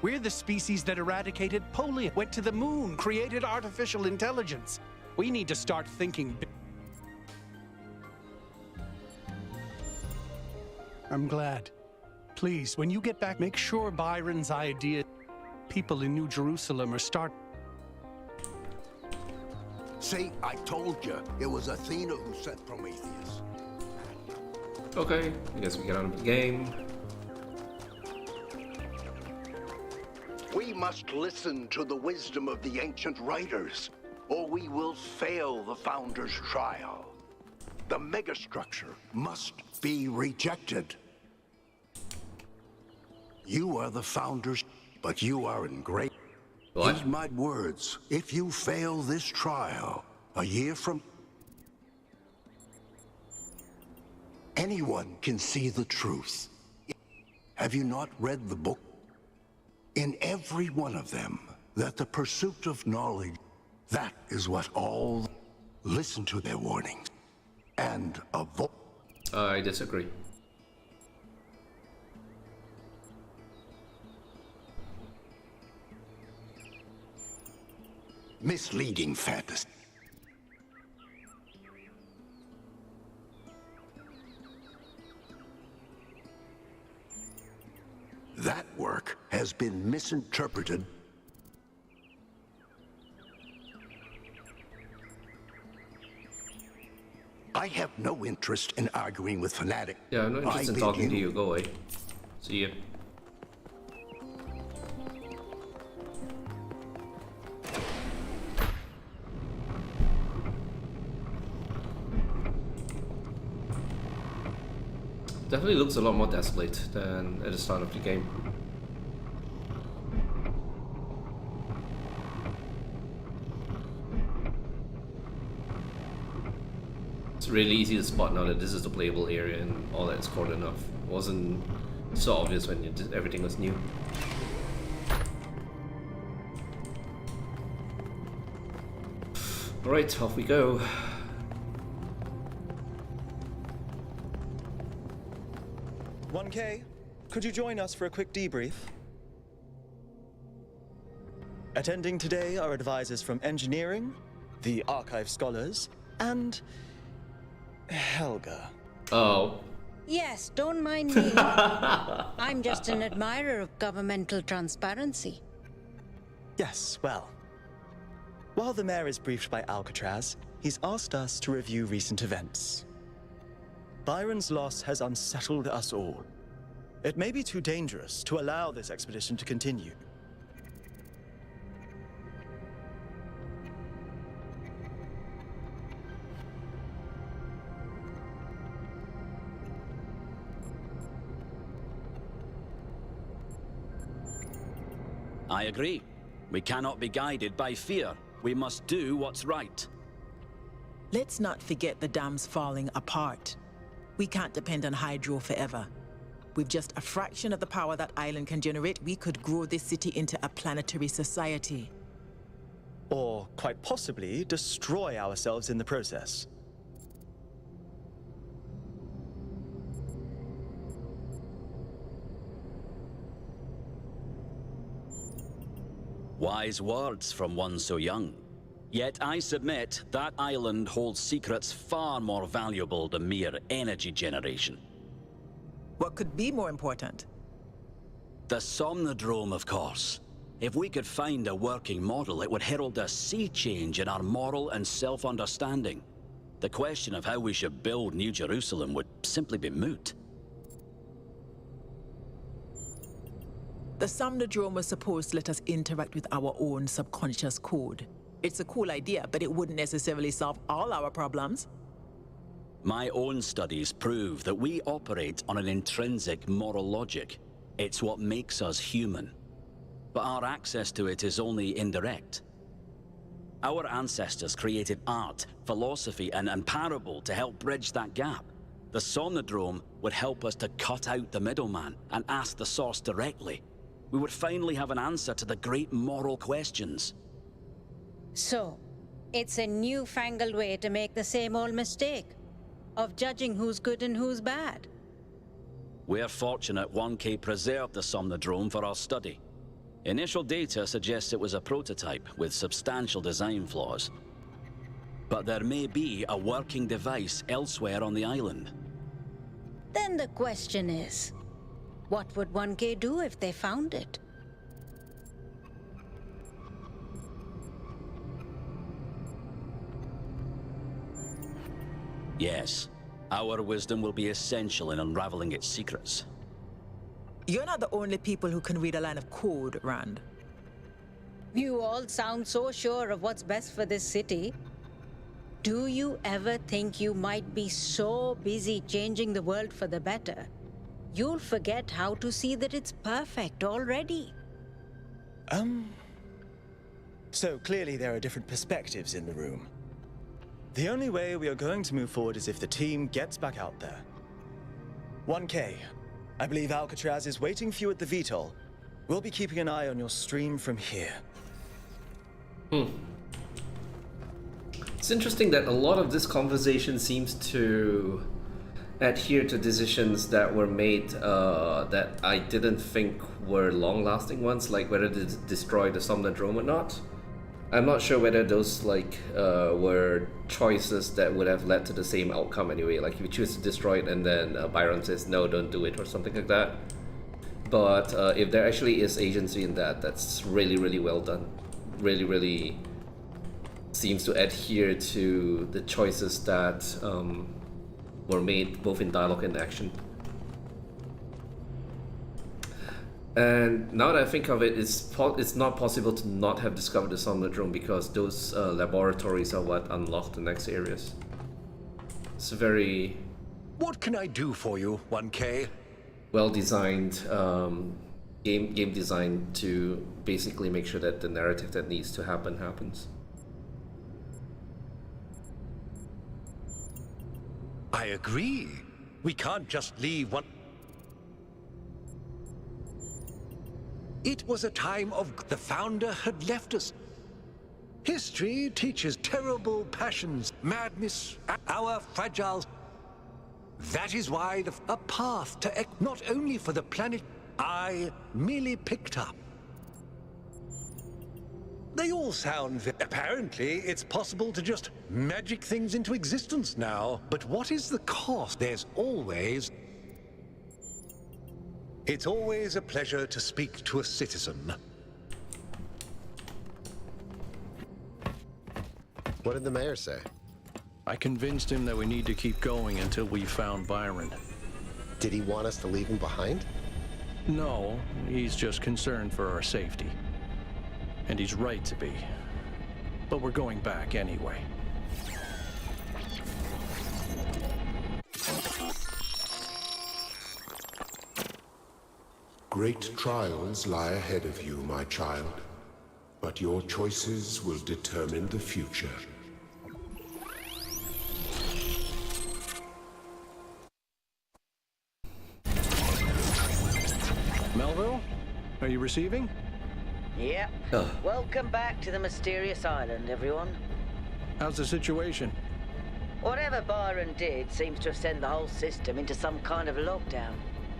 we're the species that eradicated polio, went to the moon, created artificial intelligence. We need to start thinking big. I'm glad. Please, when you get back, make sure Byron's idea... People in New Jerusalem are See, I told you, it was Athena who sent Prometheus. Okay, I guess we get on with the game. We must listen to the wisdom of the ancient writers, or we will fail the Founder's trial. The Megastructure must be rejected. You are the Founders, but you are in great... What? Heed my words. If you fail this trial, a year from... Anyone can see the truth. Have you not read the book? In every one of them, that the pursuit of knowledge, that is what all... Listen to their warnings. And avoid... I disagree. misleading fantasy. That work has been misinterpreted. I have no interest in arguing with fanatics. Yeah, I'm not interested in talking to you. Go away. See ya. Definitely looks a lot more desolate than at the start of the game. It's really easy to spot now that this is the playable area and all that is cordoned off. It wasn't so obvious when everything was new. Alright, off we go. "1K, could you join us for a quick debrief?" Attending today are advisors from engineering, the archive scholars, and Helga. Oh. Yes, don't mind me. I'm just an admirer of governmental transparency. Yes, well. While the mayor is briefed by Alcatraz, he's asked us to review recent events. Byron's loss has unsettled us all. It may be too dangerous to allow this expedition to continue. I agree. We cannot be guided by fear. We must do what's right. Let's not forget the dam's falling apart. We can't depend on hydro forever. With just a fraction of the power that island can generate, we could grow this city into a planetary society. Or, quite possibly, destroy ourselves in the process. Wise words from one so young. Yet I submit that island holds secrets far more valuable than mere energy generation. What could be more important? The Somnodrome, of course. If we could find a working model, it would herald a sea change in our moral and self-understanding. The question of how we should build New Jerusalem would simply be moot. The Somnodrome was supposed to let us interact with our own subconscious code. It's a cool idea, but it wouldn't necessarily solve all our problems. My own studies prove that we operate on an intrinsic moral logic. It's what makes us human. But our access to it is only indirect. Our ancestors created art, philosophy, and parable to help bridge that gap. The Somnodrome would help us to cut out the middleman and ask the source directly. We would finally have an answer to the great moral questions. So, it's a newfangled way to make the same old mistake of judging who's good and who's bad. We're fortunate 1K preserved the Somnodrome for our study. Initial data suggests it was a prototype with substantial design flaws. But there may be a working device elsewhere on the island. Then the question is, what would 1K do if they found it? Yes, our wisdom will be essential in unraveling its secrets. You're not the only people who can read a line of code, Rand. You all sound so sure of what's best for this city. Do you ever think you might be so busy changing the world for the better, you'll forget how to see that it's perfect already? So clearly there are different perspectives in the room. The only way we are going to move forward is if the team gets back out there. 1K, I believe Alcatraz is waiting for you at the VTOL. We'll be keeping an eye on your stream from here. It's interesting that a lot of this conversation seems to adhere to decisions that were made that I didn't think were long-lasting ones, like whether to destroy the Somnodrome or not. I'm not sure whether those were choices that would have led to the same outcome anyway. Like if you choose to destroy it and then Byron says no, don't do it or something like that. But if there actually is agency in that, that's really well done. Really seems to adhere to the choices that were made both in dialogue and action. And now that I think of it, it's not possible to not have discovered the Somnodrome because those laboratories are what unlock the next areas. It's a very... What can I do for you, 1K? Well-designed game design to basically make sure that the narrative that needs to happen happens. I agree. We can't just leave one... It was a time of... The founder had left us. History teaches terrible passions, madness, our fragile... That is why a path to... Not only for the planet, I merely picked up. They all sound... Apparently, it's possible to just magic things into existence now. But what is the cost? There's always... It's always a pleasure to speak to a citizen. What did the mayor say? I convinced him that we need to keep going until we found Byron. Did he want us to leave him behind? No, he's just concerned for our safety. And he's right to be. But we're going back anyway. Great trials lie ahead of you, my child. But your choices will determine the future. Melville? Are you receiving? Yep. Welcome back to the mysterious island, everyone. How's the situation? Whatever Byron did seems to have sent the whole system into some kind of lockdown.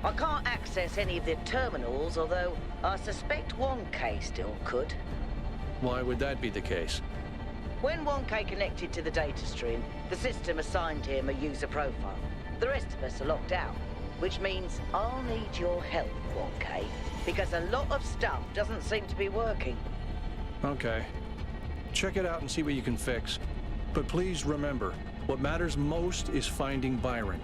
I can't access any of the terminals, although I suspect 1K still could. Why would that be the case? When 1K connected to the data stream, the system assigned him a user profile. The rest of us are locked out, which means I'll need your help, 1K, because a lot of stuff doesn't seem to be working. Okay. Check it out and see what you can fix. But please remember, what matters most is finding Byron.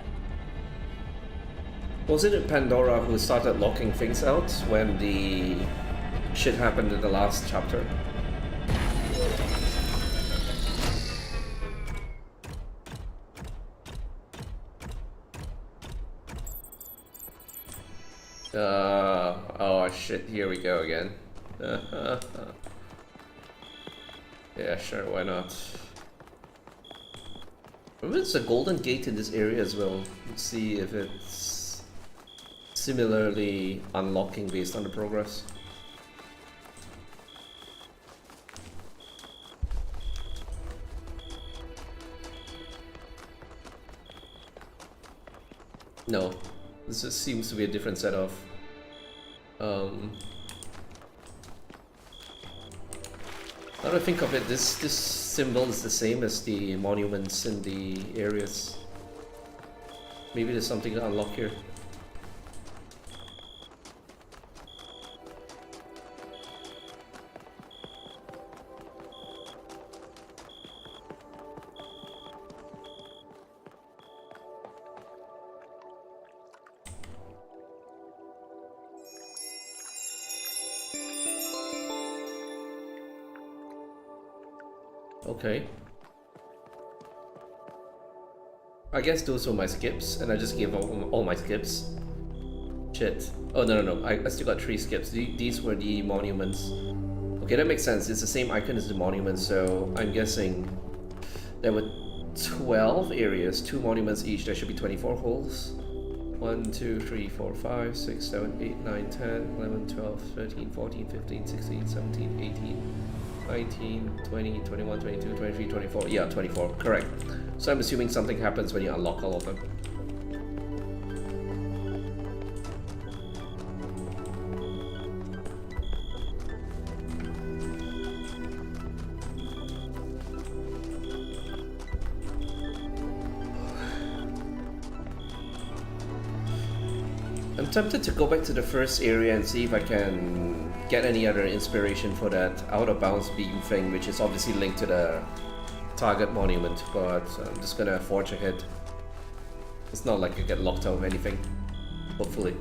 Wasn't it Pandora who started locking things out when the shit happened in the last chapter? Oh shit, here we go again. Yeah, sure, why not? Maybe it's a golden gate in this area as well. Let's see if it's similarly unlocking based on the progress. No, this just seems to be a different set of now that I think of it, this symbol is the same as the monuments in the areas. Maybe there's something to unlock here. Okay. I guess those were my skips, and I just gave all my skips. Shit. Oh, no. I still got 3 skips. These were the monuments. Okay, that makes sense. It's the same icon as the monuments, so I'm guessing there were 12 areas, 2 monuments each. There should be 24 holes. 1, 2, 3, 4, 5, 6, 7, 8, 9, 10, 11, 12, 13, 14, 15, 16, 17, 18, 19, 20, 21, 22, 23, 24. Yeah, 24. Correct. So I'm assuming something happens when you unlock all of them. tempted to go back to the first area and see if I can get any other inspiration for that out of bounds beam thing, which is obviously linked to the target monument, but I'm just gonna forge ahead. It's not like I get locked out of anything, hopefully.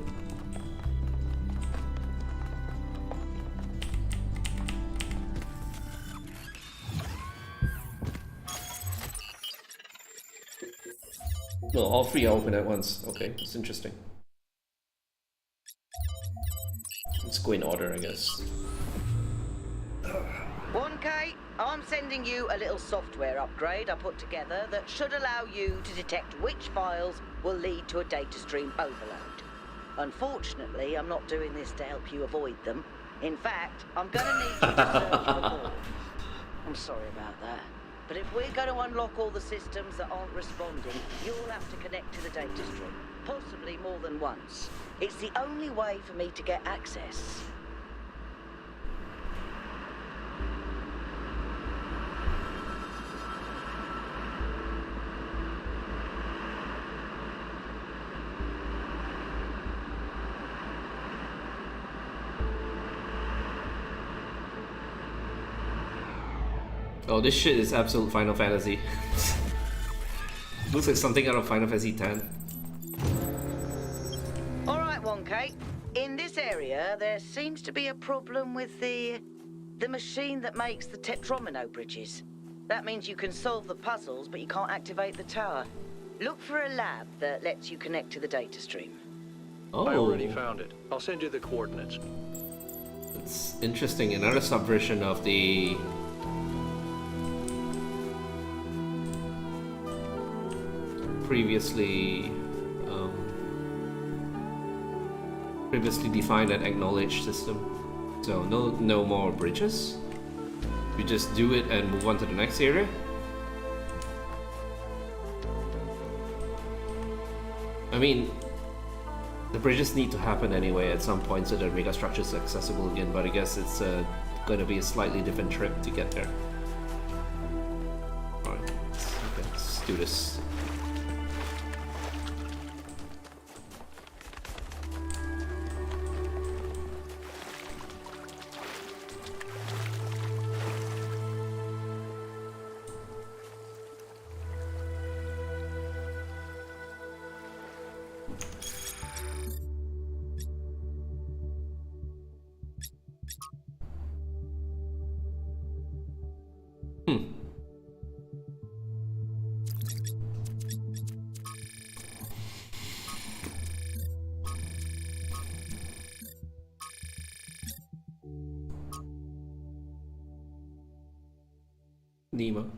Well, all three are open at once. Okay, that's interesting. Let's go in order, I guess. 1K, I'm sending you a little software upgrade I put together that should allow you to detect which files will lead to a data stream overload. Unfortunately, I'm not doing this to help you avoid them. In fact, I'm going to need you to search for more. I'm sorry about that. But if we're going to unlock all the systems that aren't responding, you'll have to connect to the data stream, possibly more than once. It's the only way for me to get access. Oh, this shit is absolute Final Fantasy. Looks like something out of Final Fantasy X. Alright, 1K. In this area, there seems to be a problem with the machine that makes the Tetromino bridges. That means you can solve the puzzles, but you can't activate the tower. Look for a lab that lets you connect to the data stream. Oh. I already found it. I'll send you the coordinates. It's interesting. Another subversion of the previously defined and acknowledged system. So no more bridges. We just do it and move on to the next area. I mean, the bridges need to happen anyway at some point so that Megastructure is accessible again, but I guess it's going to be a slightly different trip to get there. Alright, let's do this. Nemo.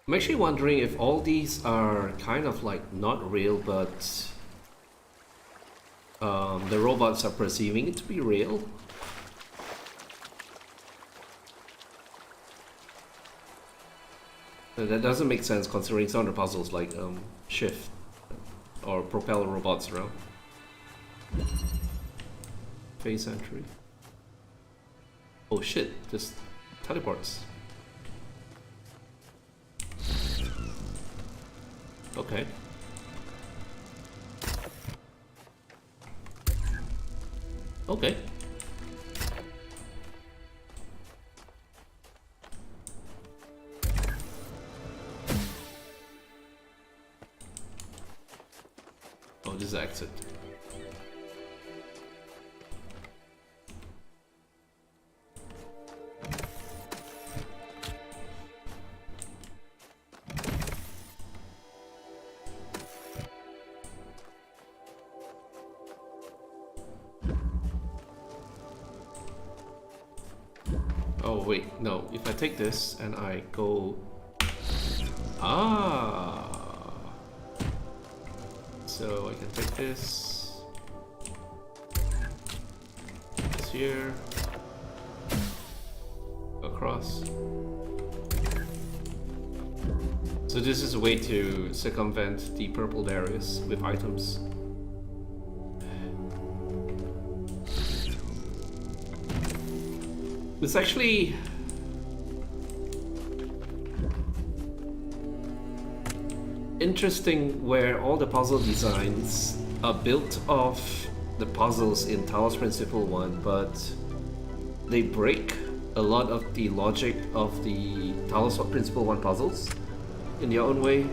I'm actually wondering if all these are kind of like not real, but the robots are perceiving it to be real. That doesn't make sense considering some of the puzzles like shift or propel robots around. Phase entry. Oh shit, just teleports. Okay. Okay. Oh, this is exit. Oh wait, no, if I take this and I go... Ah! So I can take this here, across. So this is a way to circumvent the purpled areas with items. It's actually interesting where all the puzzle designs are built off the puzzles in Talos Principle 1, but they break a lot of the logic of the Talos Principle 1 puzzles in their own way.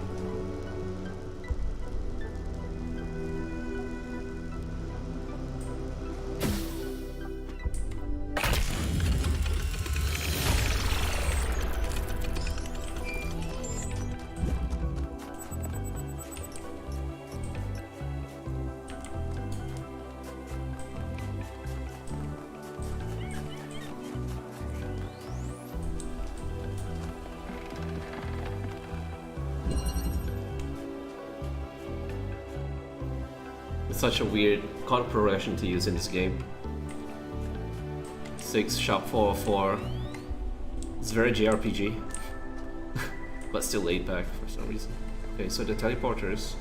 Such a weird chord progression to use in this game. 6 sharp 4 4. It's very JRPG, but still laid back for some reason. Okay, so the teleporters,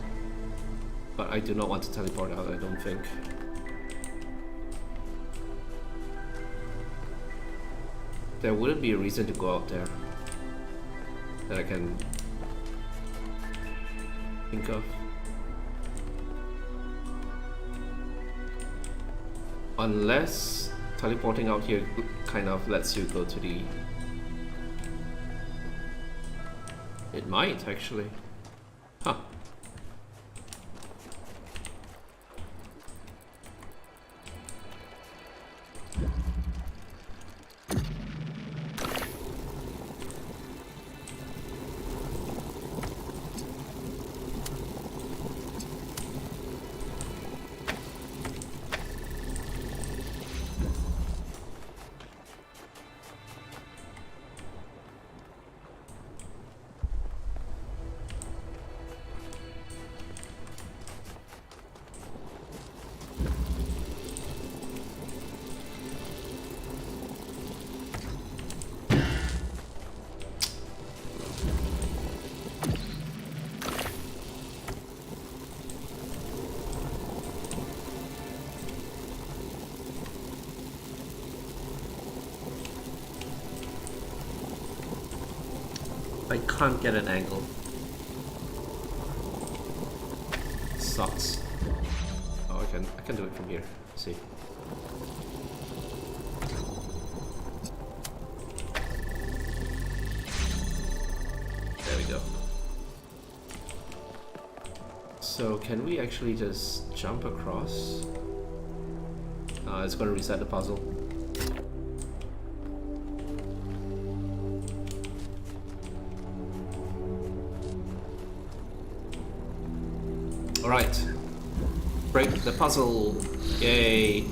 but I do not want to teleport out. I don't think. There wouldn't be a reason to go out there that I can think of. Unless teleporting out here kind of lets you go to the... It might actually. Huh. I can't get an angle. Sucks. Oh, I can do it from here. Let's see. There we go. So can we actually just jump across? It's gonna reset the puzzle. Alright. Break the puzzle. Yay.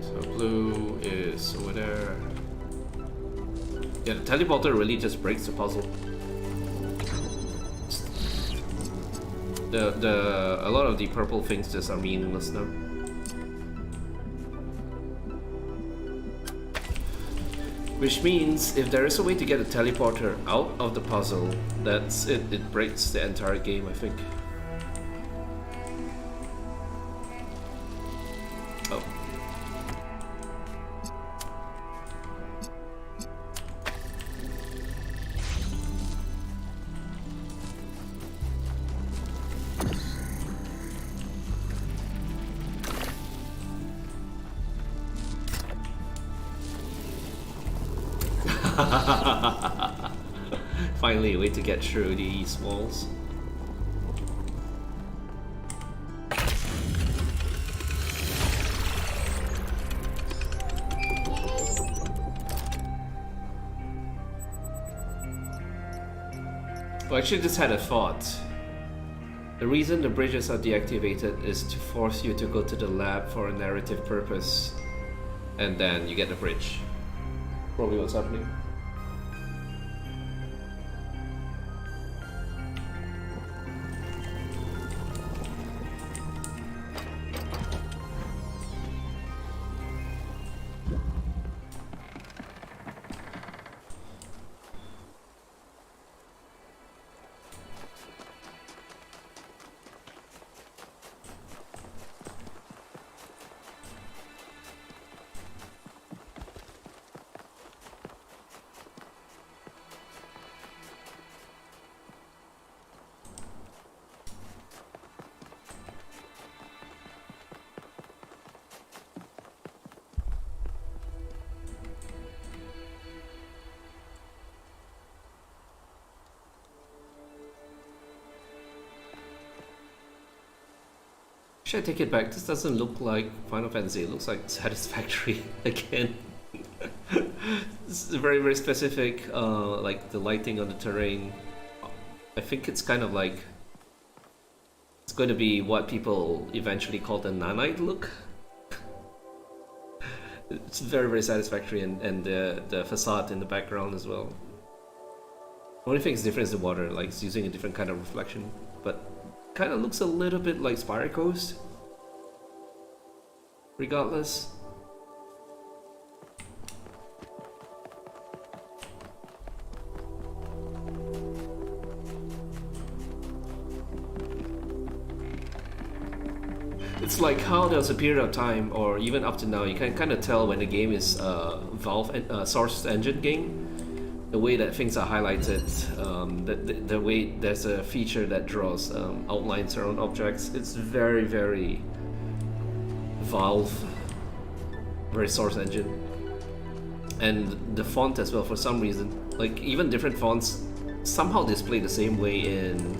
So blue is over there. Yeah, the teleporter really just breaks the puzzle. A lot of the purple things just are meaningless now. Which means if there is a way to get a teleporter out of the puzzle, that's it. It breaks the entire game, I think. Oh. Finally, a way to get through these walls. Well, I actually just had a thought. The reason the bridges are deactivated is to force you to go to the lab for a narrative purpose, and then you get the bridge. Probably what's happening. Actually, I take it back. This doesn't look like Final Fantasy. It looks like Satisfactory again. This is very, very specific, like the lighting on the terrain. I think it's kind of like, it's going to be what people eventually call the nanite look. It's very, very satisfactory, and the facade in the background as well. The only thing is different is the water, like it's using a different kind of reflection, but kind of looks a little bit like Spire Coast. Regardless. It's like how there's a period of time, or even up to now, you can kind of tell when the game is Valve Source Engine game. The way that things are highlighted, the way there's a feature that draws outlines around objects. It's very, very Valve, very Source Engine. And the font as well, for some reason. Like, even different fonts somehow display the same way in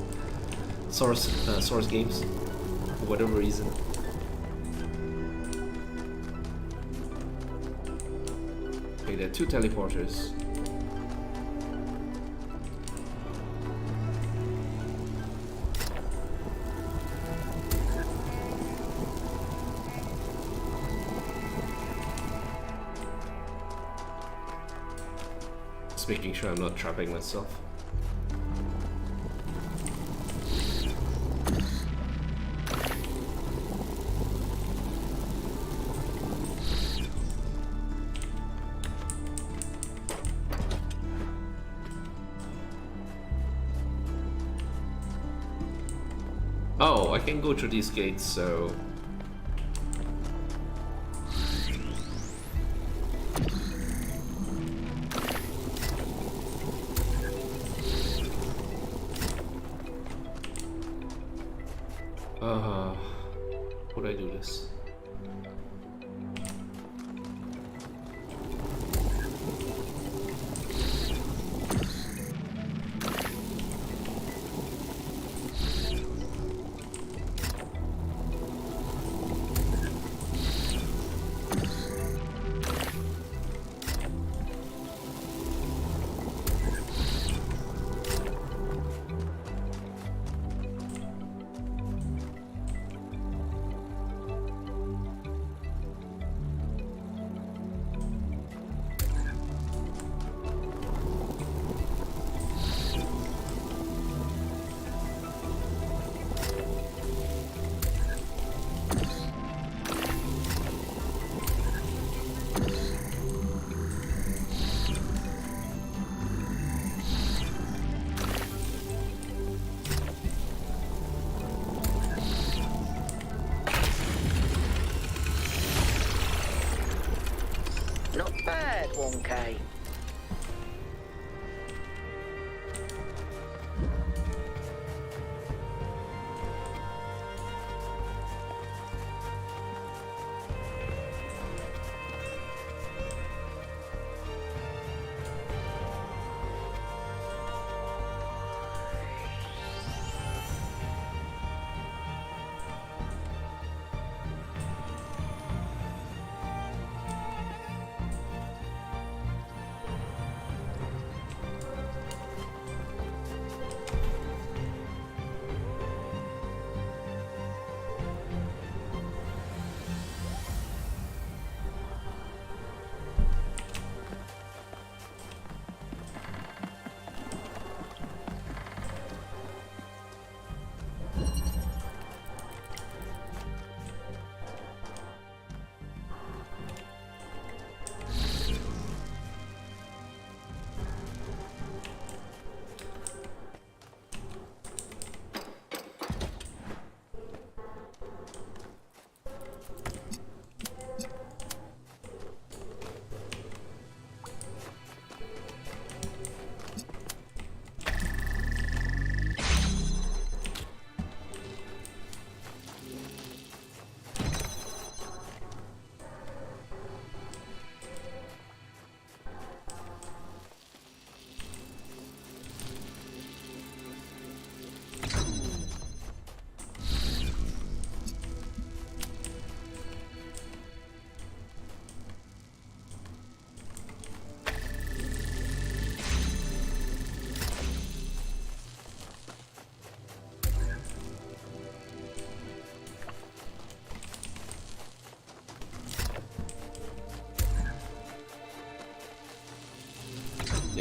Source games, for whatever reason. Okay, there are 2 teleporters. Just making sure I'm not trapping myself. Oh, I can go through these gates, so... Would I do this? Not bad, 1K.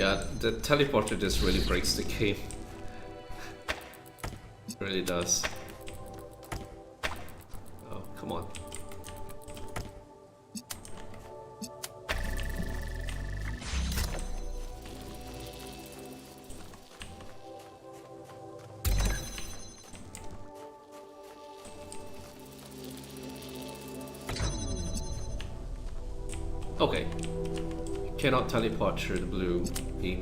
Yeah, the teleporter just really breaks the game. It really does. Oh, come on. Okay. Cannot teleport through the blue beam.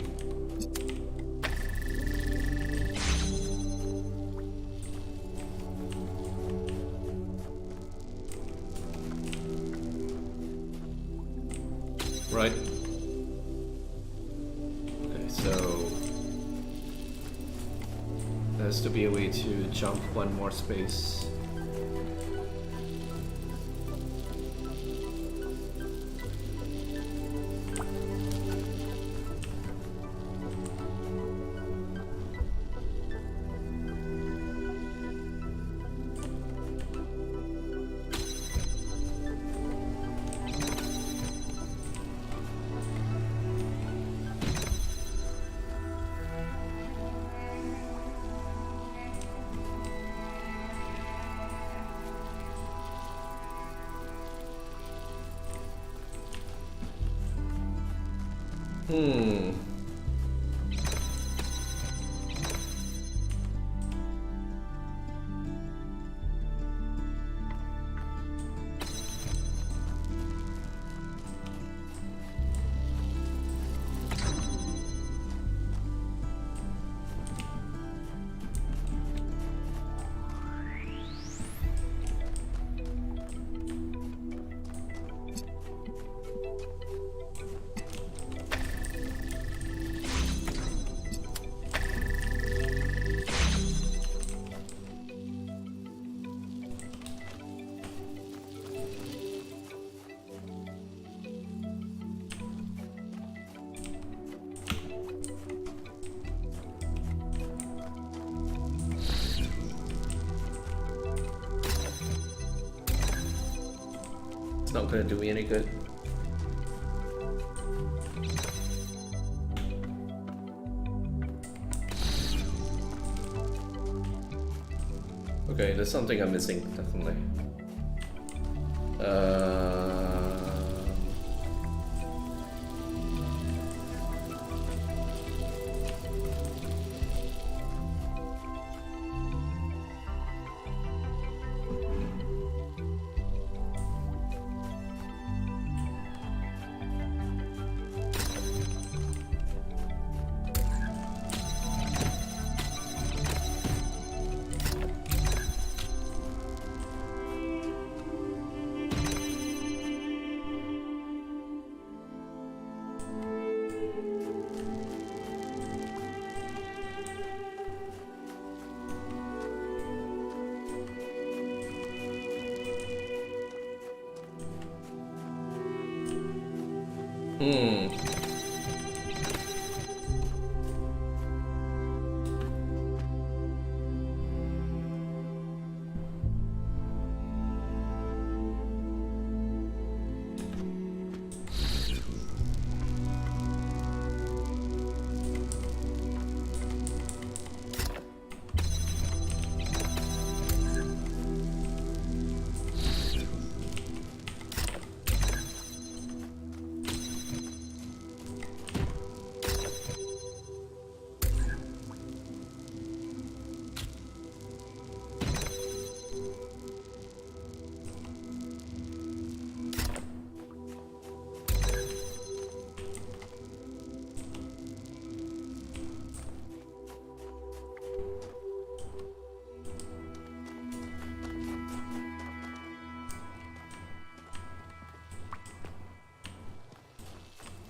Right. Okay, so there has to be a way to jump one more space. It's not gonna do me any good. Okay, there's something I'm missing, definitely.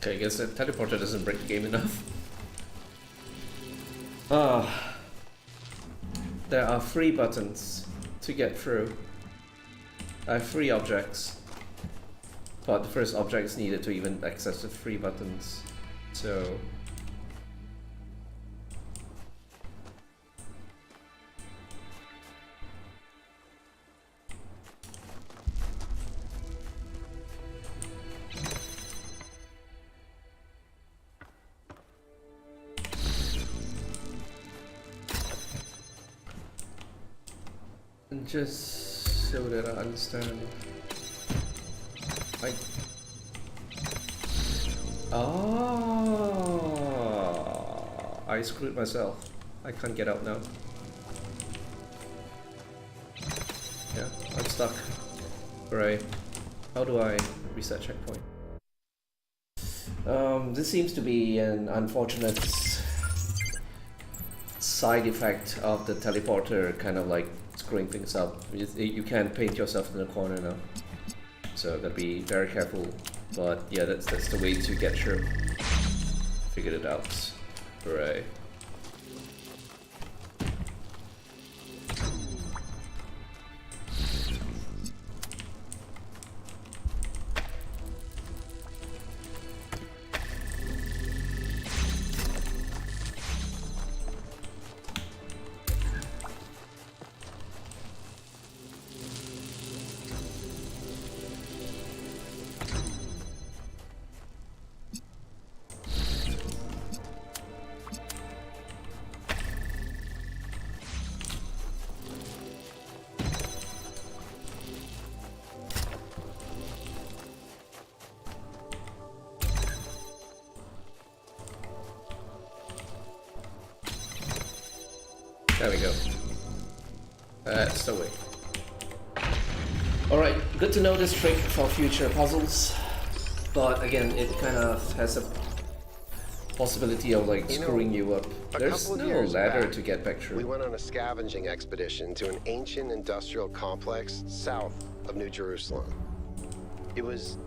Okay, I guess the teleporter doesn't break the game enough. There are 3 buttons to get through. I have 3 objects. But the first object is needed to even access the 3 buttons. So... again, just so that I understand. I screwed myself. I can't get out now. Yeah, I'm stuck. Right. How do I reset checkpoint? This seems to be an unfortunate side effect of the teleporter, kind of like screwing things up. You can't paint yourself in the corner now, so gotta be very careful. But yeah, that's the way to get through. Figured it out. Hooray. There we go. That's the way. Alright, good to know this trick for future puzzles. But again, it kind of has a possibility of like screwing you up. There's no ladder to get back through. We went on a scavenging expedition to an ancient industrial complex south of New Jerusalem. It was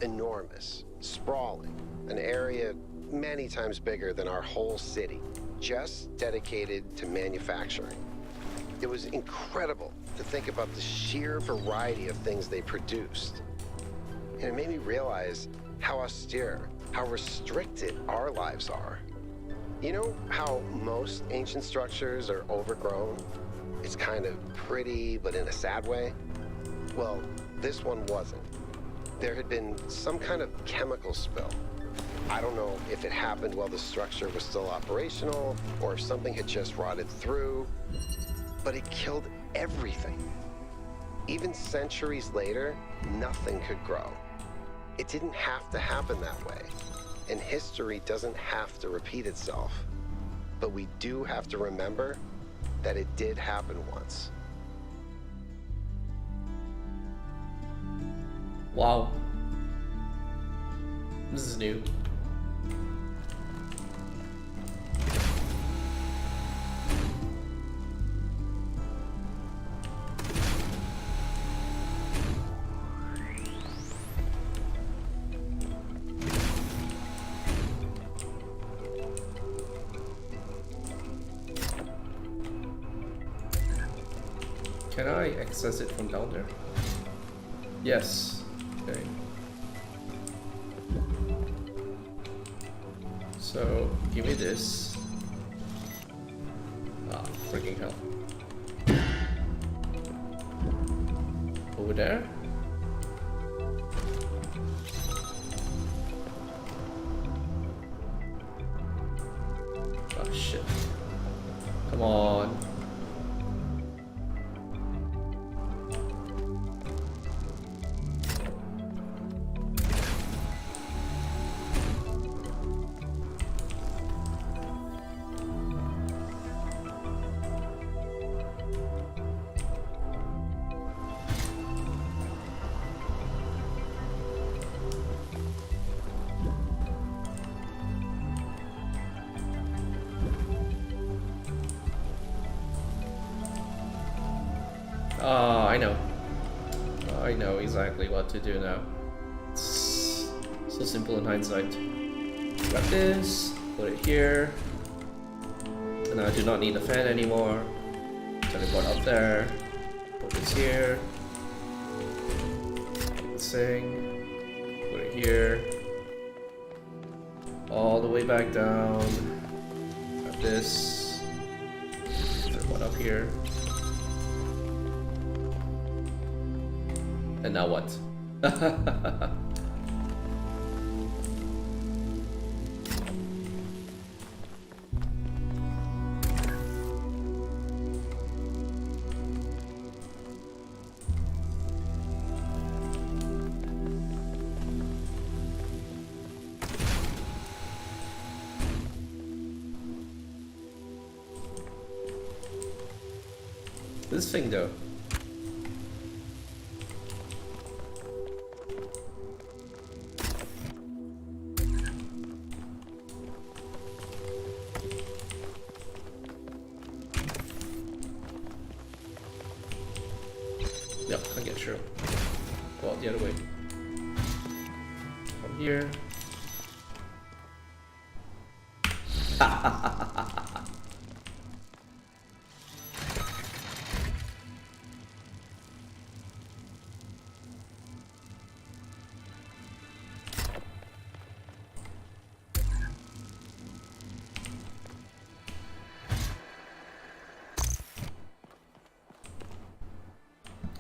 enormous, sprawling, an area many times bigger than our whole city, just dedicated to manufacturing. It was incredible to think about the sheer variety of things they produced. And it made me realize how austere, how restricted our lives are. You know how most ancient structures are overgrown? It's kind of pretty, but in a sad way. Well, this one wasn't. There had been some kind of chemical spill. I don't know if it happened while the structure was still operational or if something had just rotted through, but it killed everything. Even centuries later, nothing could grow. It didn't have to happen that way, and history doesn't have to repeat itself. But we do have to remember that it did happen once. Wow. This is new. Can I access it from down there? Yes. Okay. So, give me this. Ah, freaking hell. Over there? Oh shit. Come on. I know exactly what to do now. It's so simple in hindsight. Grab this, put it here, and I do not need the fan anymore. Teleport up there, put this here, this thing, put it here, all the way back down. Grab this, teleport up here. And now what? This thing though. Yep, can't get through. Go out the other way. From here.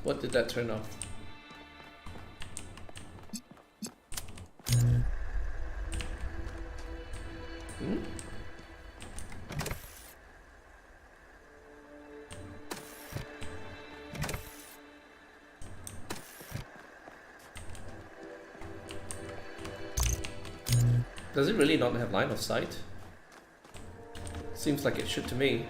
What did that turn off? Hmm? Does it really not have line of sight? Seems like it should to me.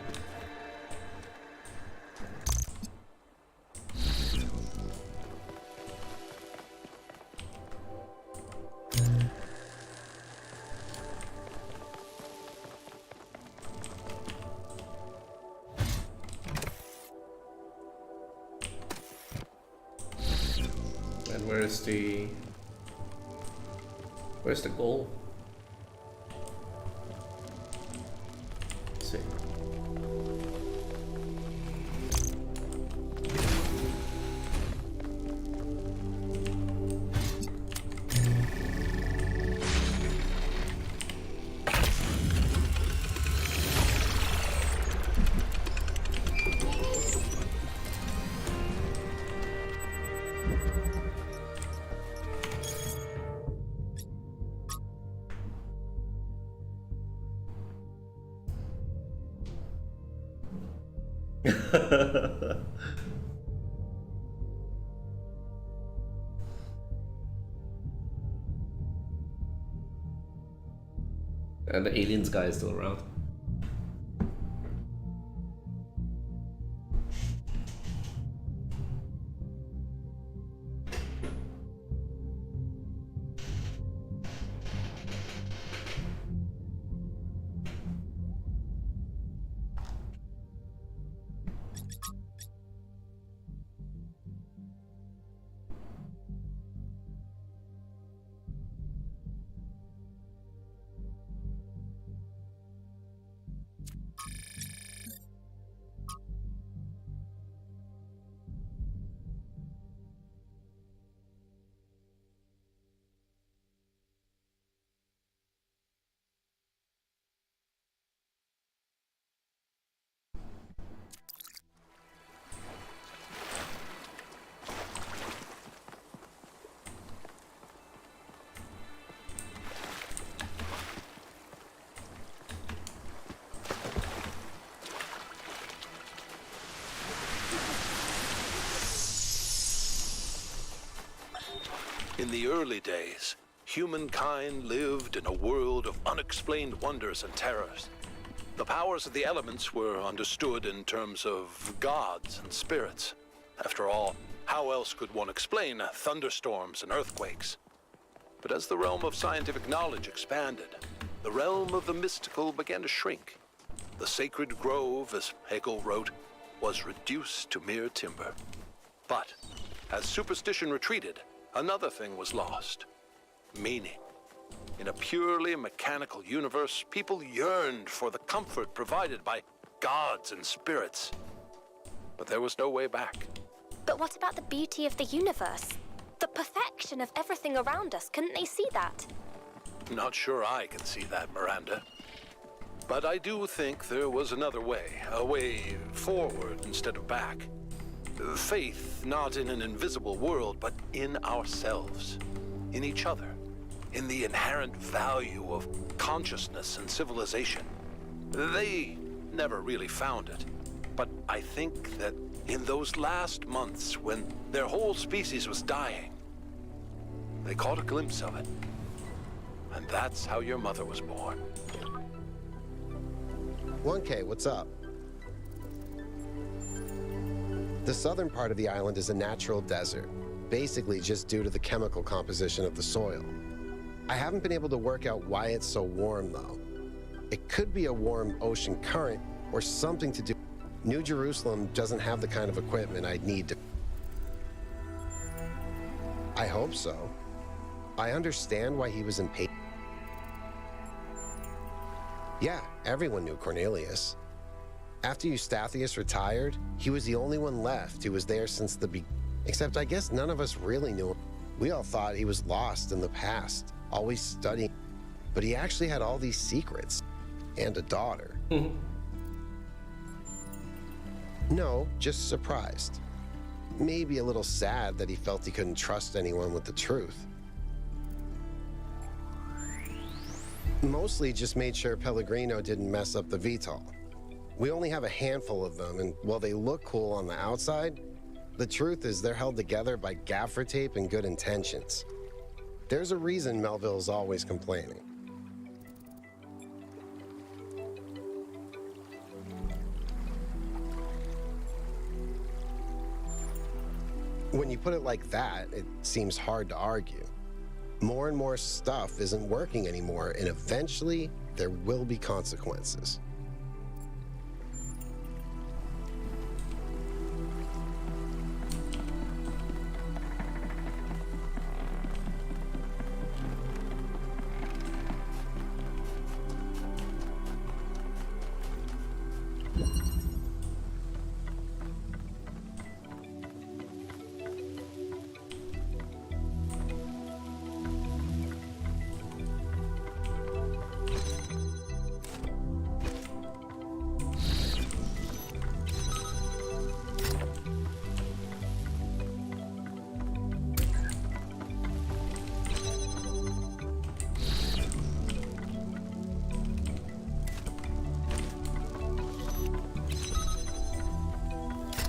And where's the goal? Let's see. And the aliens guy is still around. In the early days, humankind lived in a world of unexplained wonders and terrors. The powers of the elements were understood in terms of gods and spirits. After all, how else could one explain thunderstorms and earthquakes? But as the realm of scientific knowledge expanded, the realm of the mystical began to shrink. The sacred grove, as Hegel wrote, was reduced to mere timber. But as superstition retreated, another thing was lost: meaning. In a purely mechanical universe, people yearned for the comfort provided by gods and spirits. But there was no way back. But what about the beauty of the universe? The perfection of everything around us. Couldn't they see that? Not sure I can see that, Miranda. But I do think there was another way, a way forward instead of back. Faith not in an invisible world, but in ourselves, in each other, in the inherent value of consciousness and civilization. They never really found it, but I think that in those last months when their whole species was dying, they caught a glimpse of it. And that's how your mother was born. 1K, what's up? The southern part of the island is a natural desert, basically just due to the chemical composition of the soil. I haven't been able to work out why it's so warm, though. It could be a warm ocean current or something to do. New Jerusalem doesn't have the kind of equipment I'd need to. I hope so. I understand why he was impatient. Yeah, everyone knew Cornelius. After Eustathius retired, he was the only one left who was there since the beginning. Except I guess none of us really knew him. We all thought he was lost in the past, always studying. But he actually had all these secrets. And a daughter. No, just surprised. Maybe a little sad that he felt he couldn't trust anyone with the truth. Mostly just made sure Pellegrino didn't mess up the VTOL. We only have a handful of them, and while they look cool on the outside, the truth is they're held together by gaffer tape and good intentions. There's a reason Melville's always complaining. When you put it like that, it seems hard to argue. More and more stuff isn't working anymore, and eventually there will be consequences.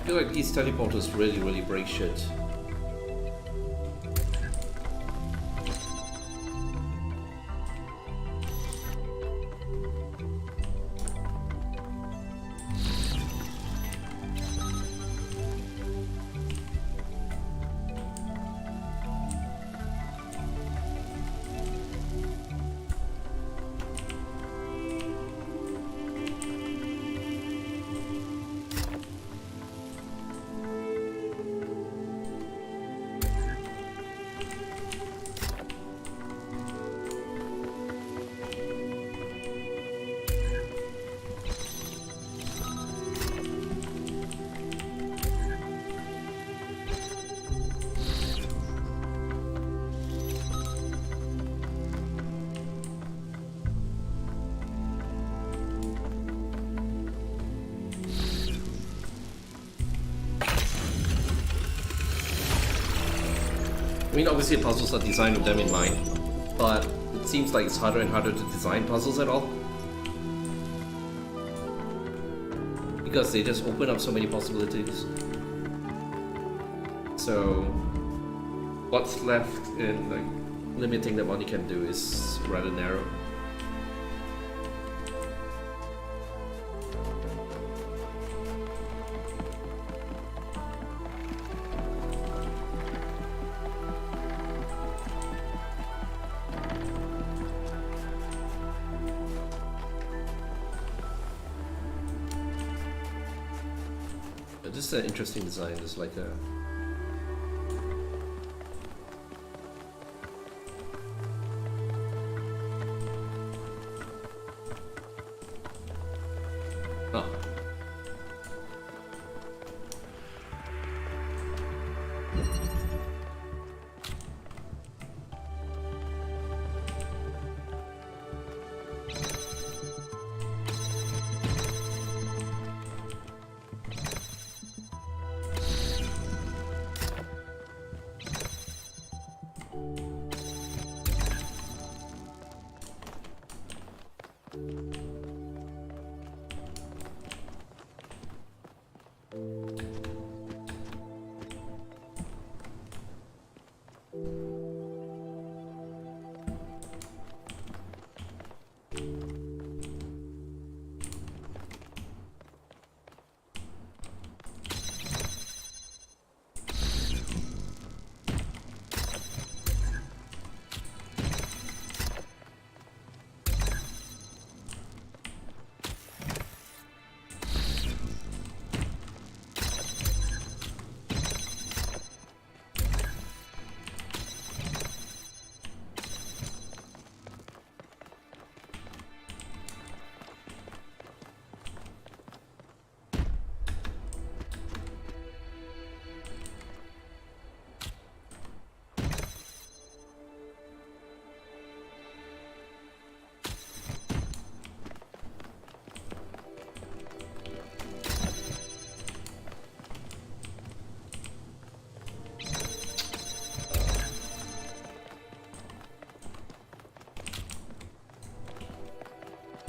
I feel like these teleporters really break shit. I mean, obviously puzzles are designed with them in mind, but it seems like it's harder and harder to design puzzles at all. Because they just open up so many possibilities. So, what's left in like limiting that one you can do is rather narrow. This is an interesting design. It's like a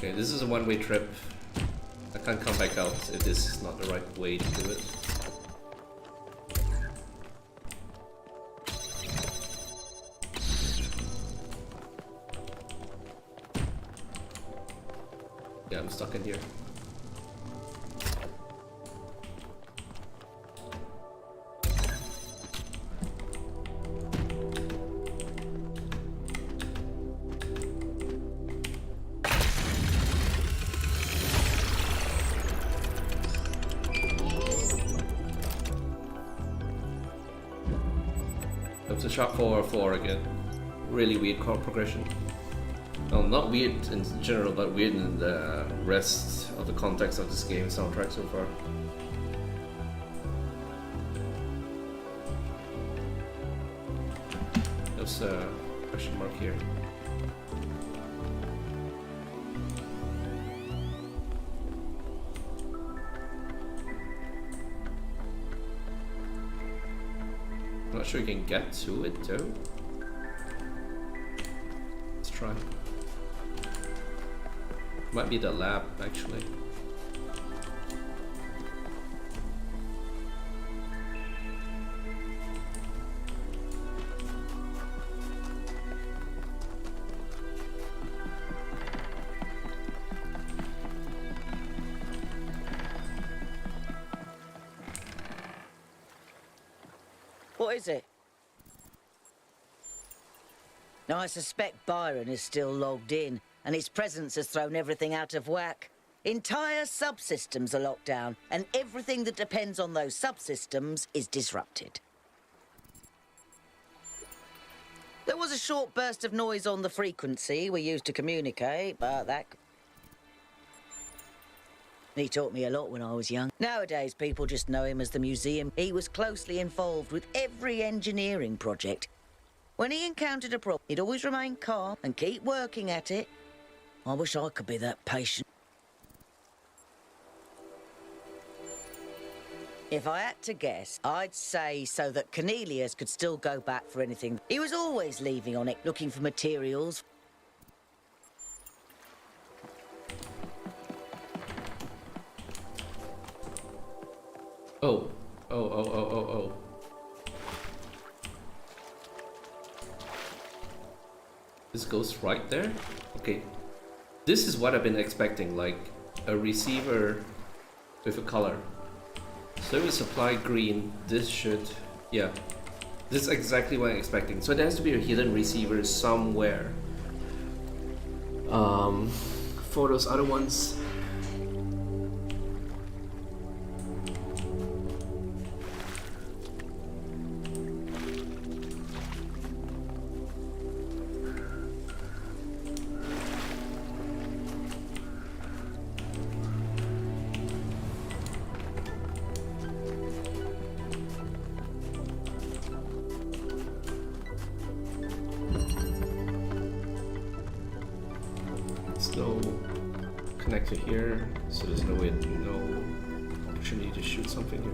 Okay, this is a one-way trip. I can't come back out if this is not the right way to do it. Yeah, I'm stuck in here. It's a sharp 4 again. Really weird chord progression. Well, not weird in general, but weird in the rest of the context of this game soundtrack so far. There's a question mark here. I'm not sure you can get to it though. Let's try. Might be the lab actually. What is it? Now, I suspect Byron is still logged in, and his presence has thrown everything out of whack. Entire subsystems are locked down, and everything that depends on those subsystems is disrupted. There was a short burst of noise on the frequency we used to communicate, but that... He taught me a lot when I was young. Nowadays, people just know him as the museum. He was closely involved with every engineering project. When he encountered a problem, he'd always remain calm and keep working at it. I wish I could be that patient. If I had to guess, I'd say so that Cornelius could still go back for anything. He was always leaving on it, looking for materials. Oh. This goes right there? Okay. This is what I've been expecting, like a receiver with a color. Service supply green, this should... yeah. This is exactly what I'm expecting. So there has to be a hidden receiver somewhere. For those other ones... no connector here, so there's no opportunity to shoot something here.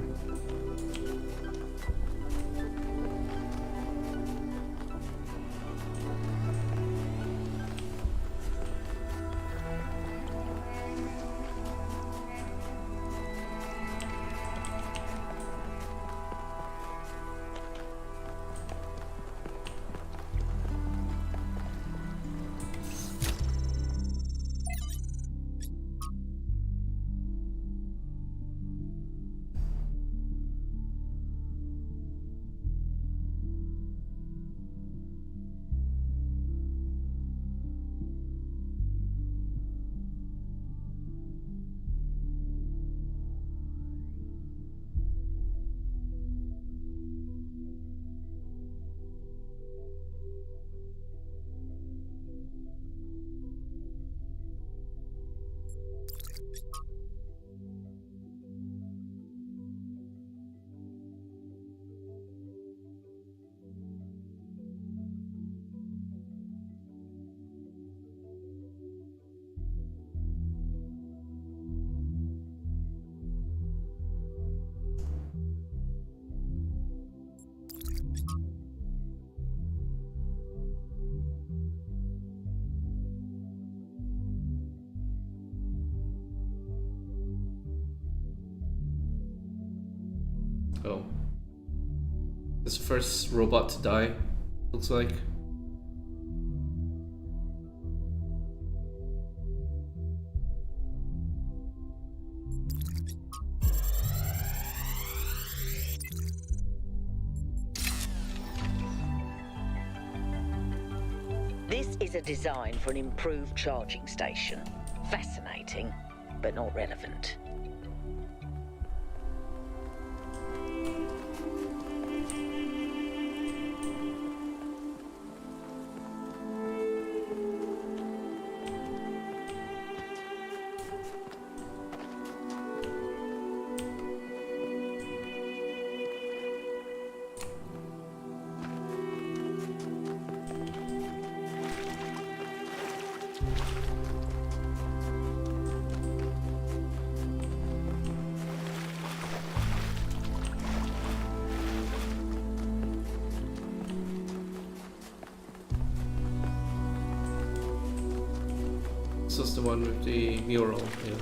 Oh. This first robot to die, looks like. This is a design for an improved charging station. Fascinating, but not relevant. This is the one with the mural. Yeah.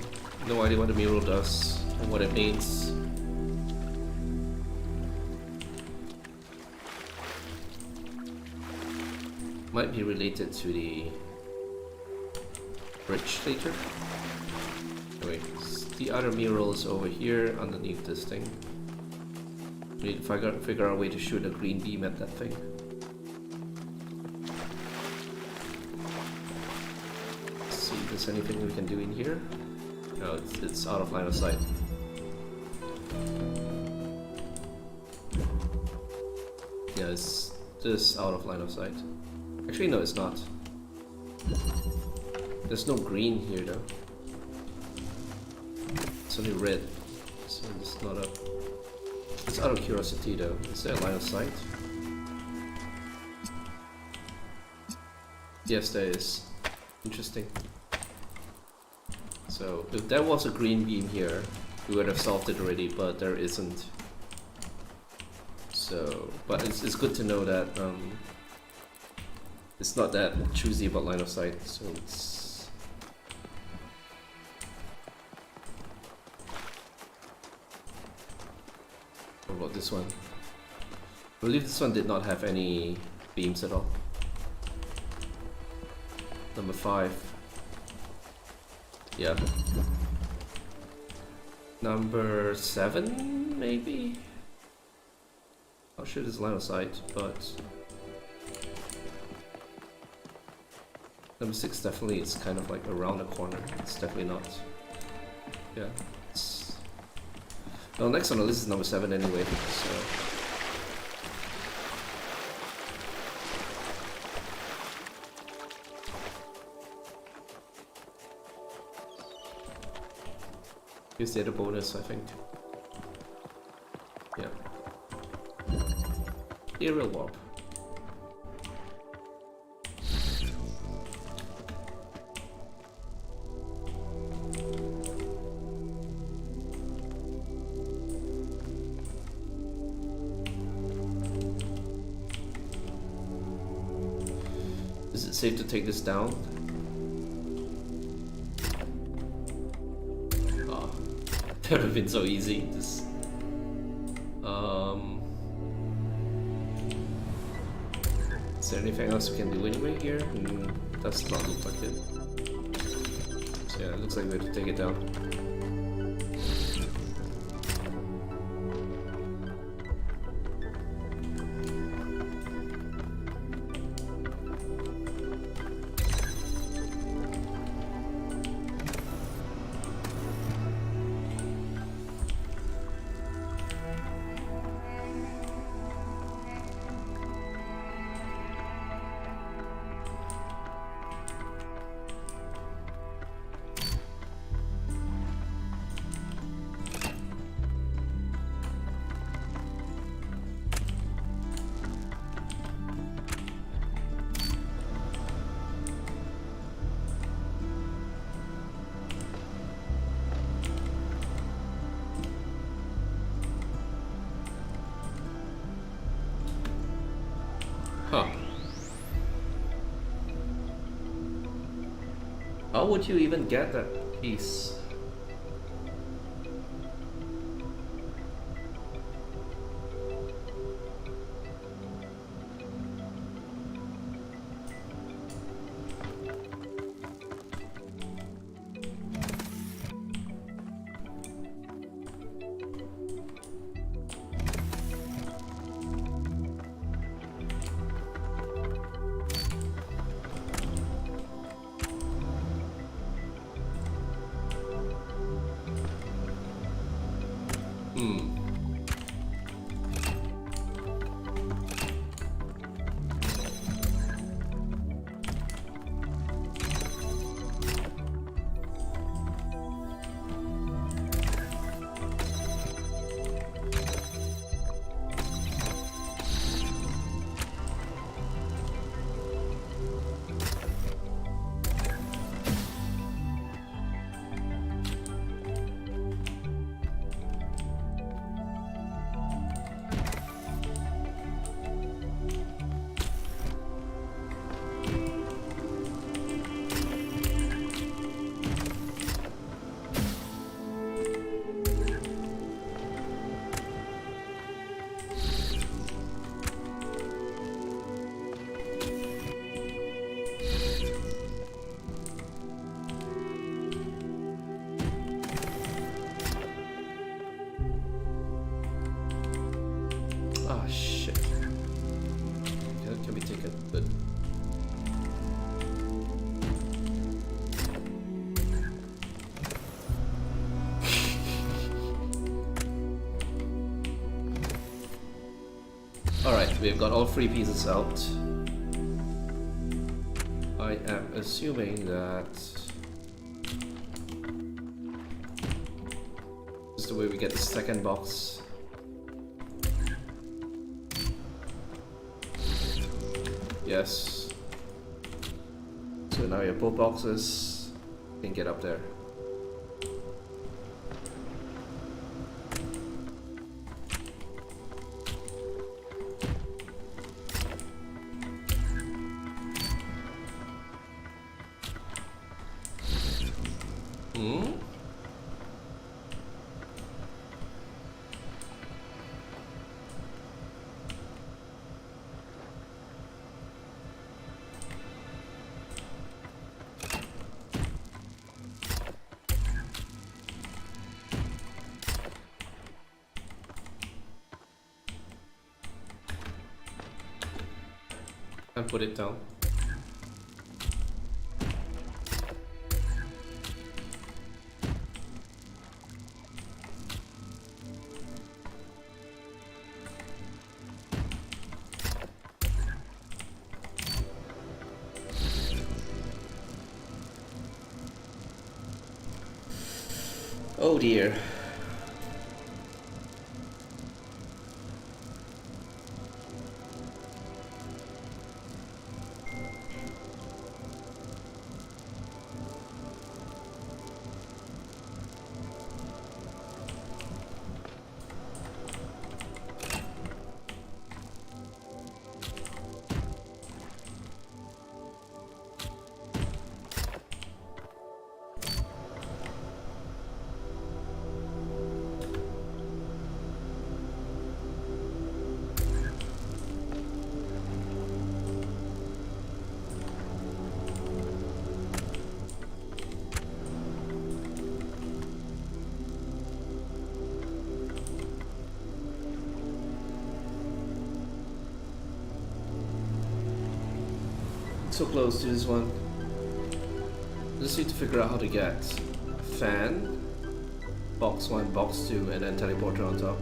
No idea what the mural does and what it means. Might be related to the bridge later. Anyway, the other mural is over here underneath this thing. We need to figure out a way to shoot a green beam at that thing. Is anything we can do in here? No, it's out of line of sight. Yeah, it's just out of line of sight. Actually, no, it's not. There's no green here though. It's only red, so it's not a. It's out of curiosity though. Is there a line of sight? Yes, there is. Interesting. So if there was a green beam here, we would have solved it already, but there isn't. So, but it's good to know that it's not that choosy about line of sight. So it's what about this one? I believe this one did not have any beams at all. Number 5. Yeah. Number 7, maybe? Not sure there's line of sight, but number 6 definitely is kind of like around the corner. It's definitely not. Yeah. It's... Well, next on the list is number 7 anyway, so. Here's the other bonus, I think. Yeah. Aerial warp. Is it safe to take this down? That would have been so easy. Just, is there anything else we can do anyway here? Does not look like it. So yeah, it looks like we have to take it down. Huh. How would you even get that piece? can be taken, but alright, we've got all 3 pieces out. I am assuming that this is the way we get the second box. Yes. So now you have both boxes. You can get up there. And put it down. Oh dear. So close to this one. Just need to figure out how to get fan, box 1, box 2, and then teleporter on top.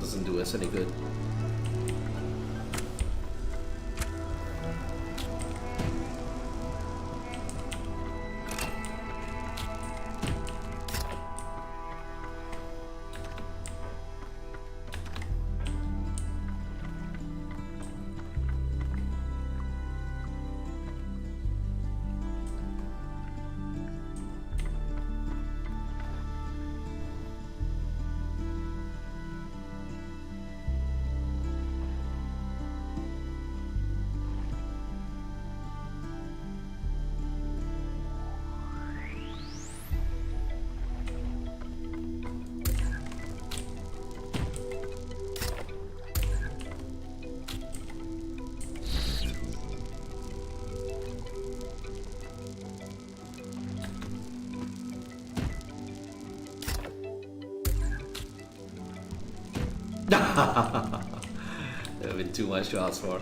Doesn't do us any good. That would have been too much to ask for.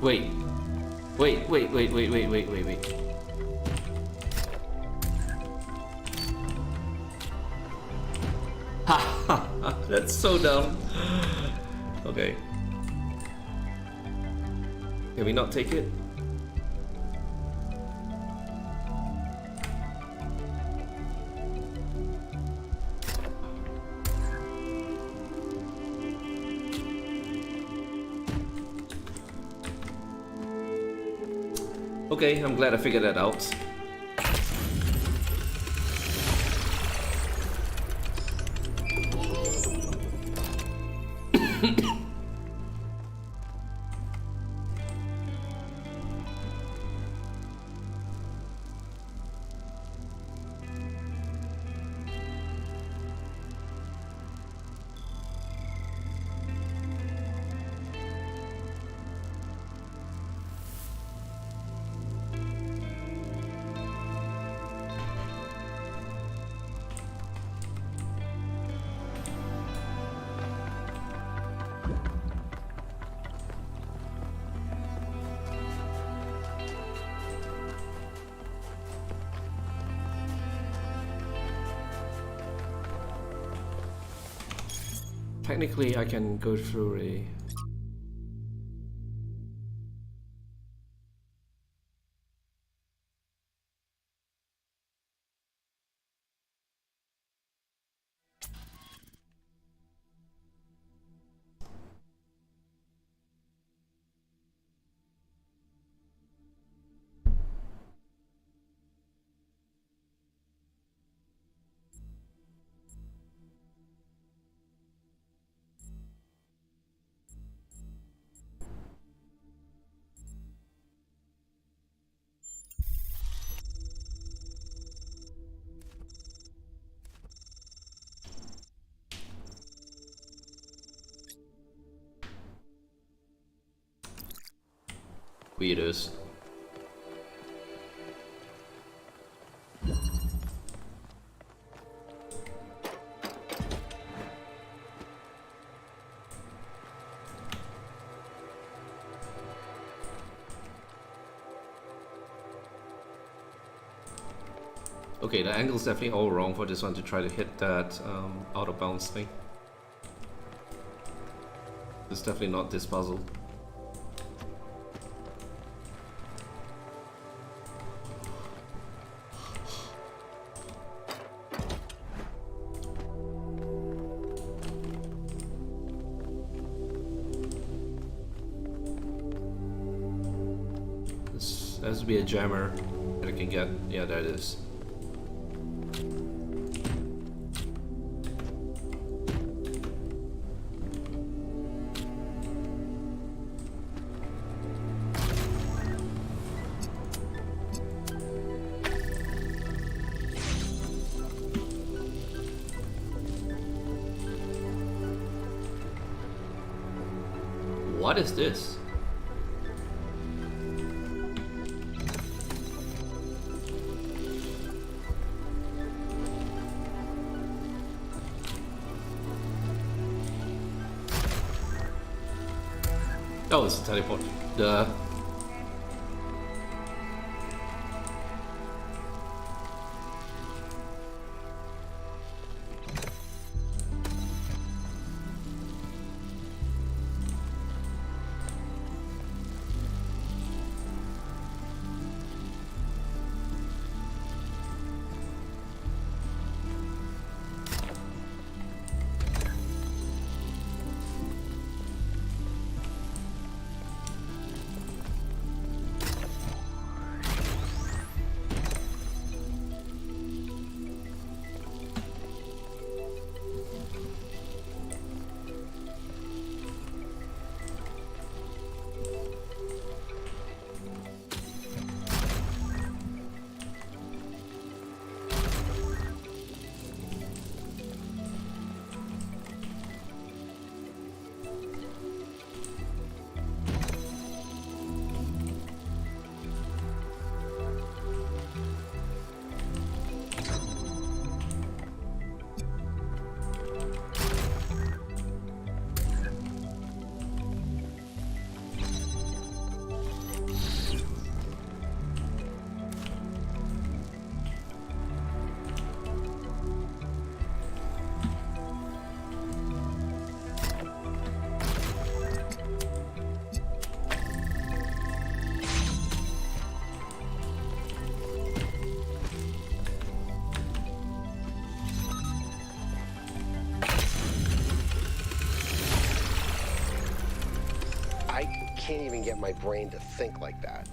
Wait. Ha! That's so dumb. Okay. Can we not take it? Okay, I'm glad I figured that out. Technically, I can go through a... Weirdos. Okay, the angle's definitely all wrong for this one to try to hit that out of bounds thing. It's definitely not this puzzle. This has to be a jammer that I can get. Yeah, there it is. What is this? Oh, it's a teleport. Duh. Can't even get my brain to think like that.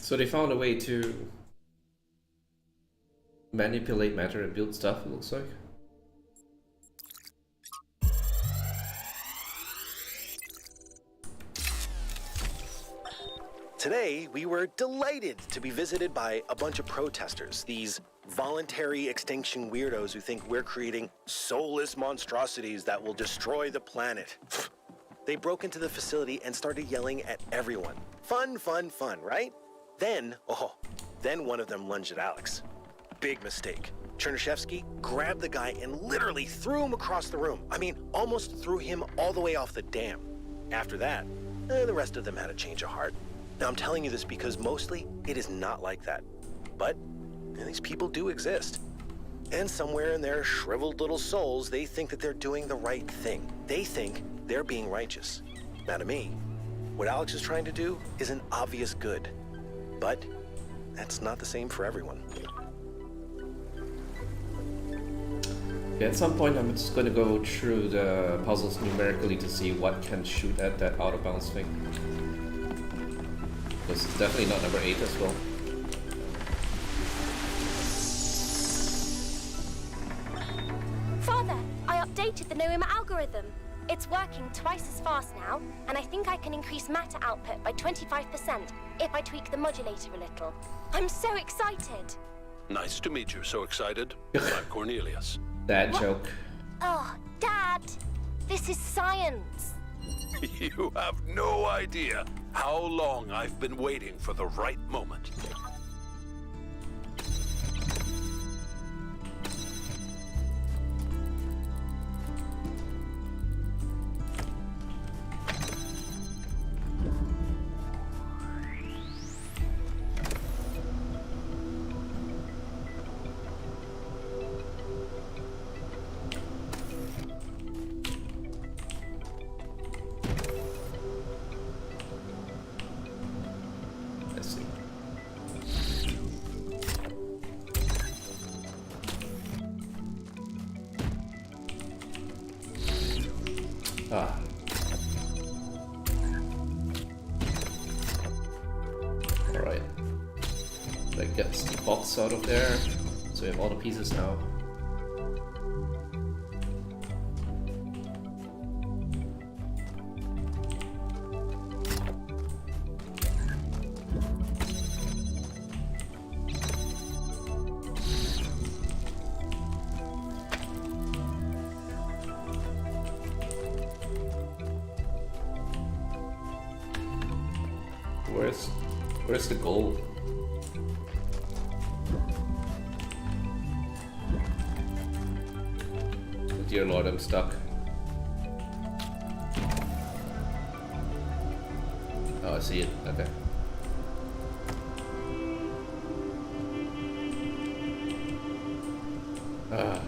So they found a way to manipulate matter and build stuff, it looks like. Today, we were delighted to be visited by a bunch of protesters, these voluntary extinction weirdos who think we're creating soulless monstrosities that will destroy the planet. They broke into the facility and started yelling at everyone. Fun, fun, fun, right? Then one of them lunged at Alex. Big mistake. Chernyshevsky grabbed the guy and literally threw him across the room. I mean, almost threw him all the way off the dam. After that, the rest of them had a change of heart. Now, I'm telling you this because mostly it is not like that. But these people do exist. And somewhere in their shriveled little souls, they think that they're doing the right thing. They think they're being righteous. Now, to me, what Alex is trying to do is an obvious good. But that's not the same for everyone. Yeah, at some point I'm just going to go through the puzzles numerically to see what can shoot at that out of bounds thing. Because it's definitely not number 8 as well. Father, I updated the Noema algorithm. It's working twice as fast now, and I think I can increase matter output by 25% if I tweak the modulator a little. I'm so excited. Nice to meet you. So excited. I'm Cornelius. That joke. Oh, Dad, this is science. You have no idea how long I've been waiting for the right moment. Ah. Alright. That gets the box out of there. So we have all the pieces now. Where's the goal? Oh, dear Lord, I'm stuck. Oh, I see it. Okay. Ah.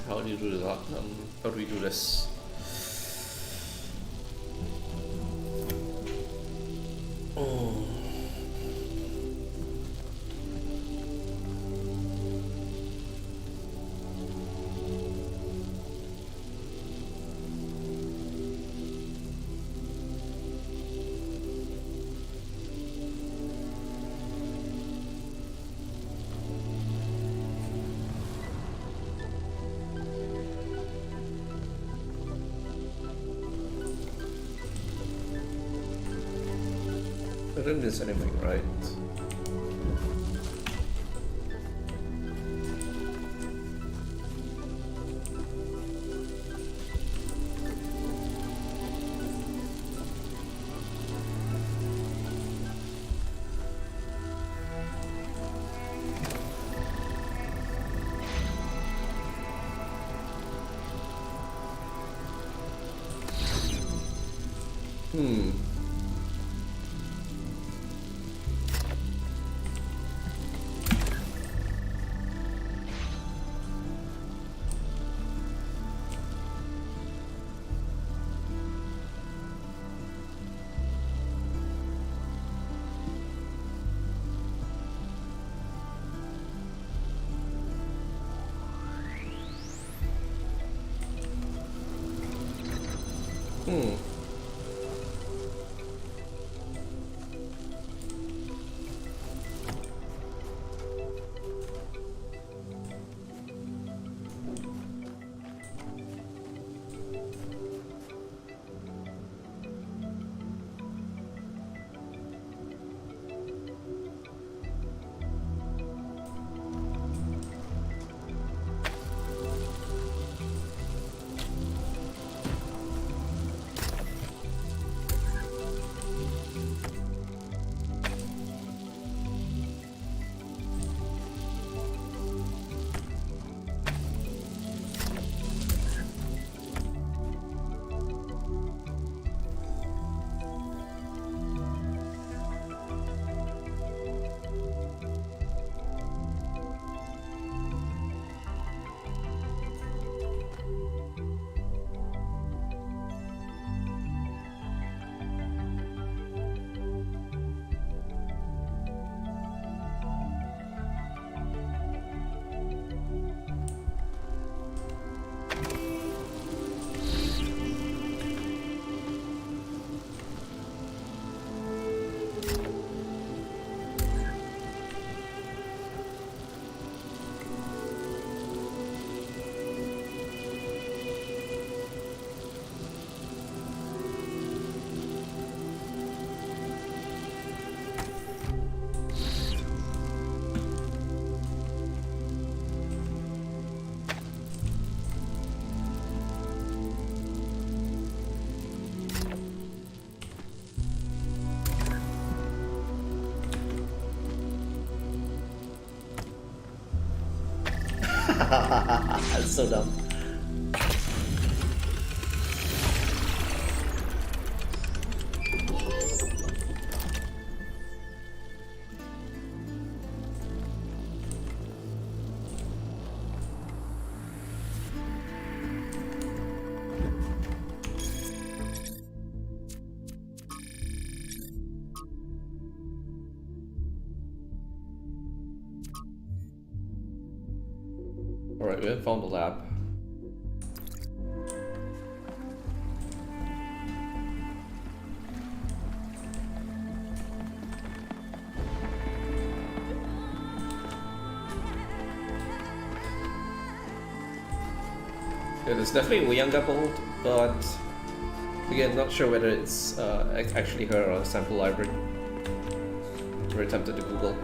How do you do that? How do we do this? Oh. I didn't miss anything, right? That's so dumb. Alright, we have found the lab. Yeah, there's definitely a younger build, but again, not sure whether it's actually her or a sample library. Very tempted to Google.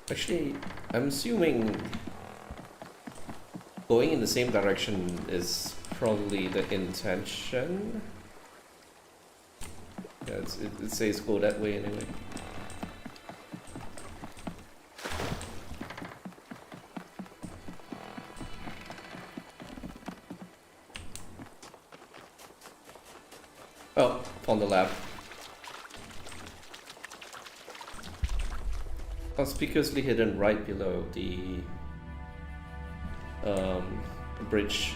Actually, I'm assuming going in the same direction is probably the intention. Yeah, it says go that way anyway. Oh, found the lab. Conspicuously hidden right below the bridge.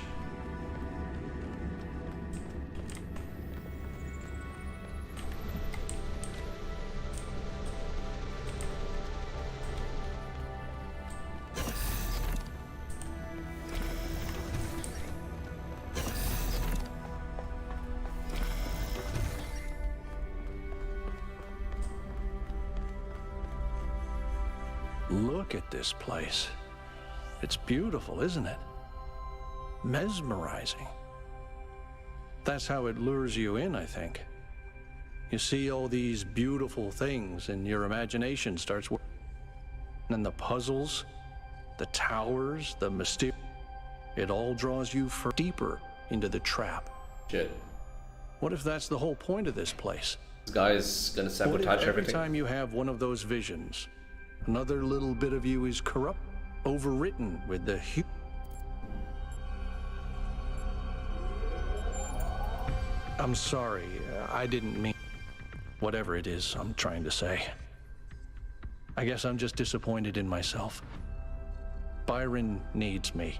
Look at this place. It's beautiful, isn't it? Mesmerizing. That's how it lures you in, I think. You see all these beautiful things and your imagination starts working. And the puzzles, the towers, the mysterious, it all draws you deeper into the trap. Shit. What if that's the whole point of this place? This guy's gonna sabotage what if every everything. time you have one of those visions, another little bit of you is corrupt, overwritten with the I'm sorry, I didn't mean whatever it is I'm trying to say. I guess I'm just disappointed in myself. Byron needs me.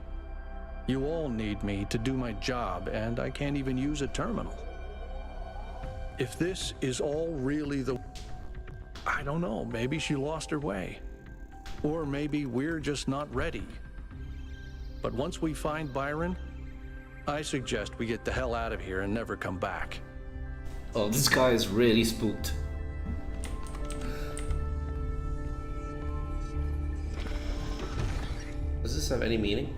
You all need me to do my job, and I can't even use a terminal. If this is all really I don't know, maybe she lost her way. Or maybe we're just not ready. But once we find Byron, I suggest we get the hell out of here and never come back. Oh, this guy is really spooked. Does this have any meaning?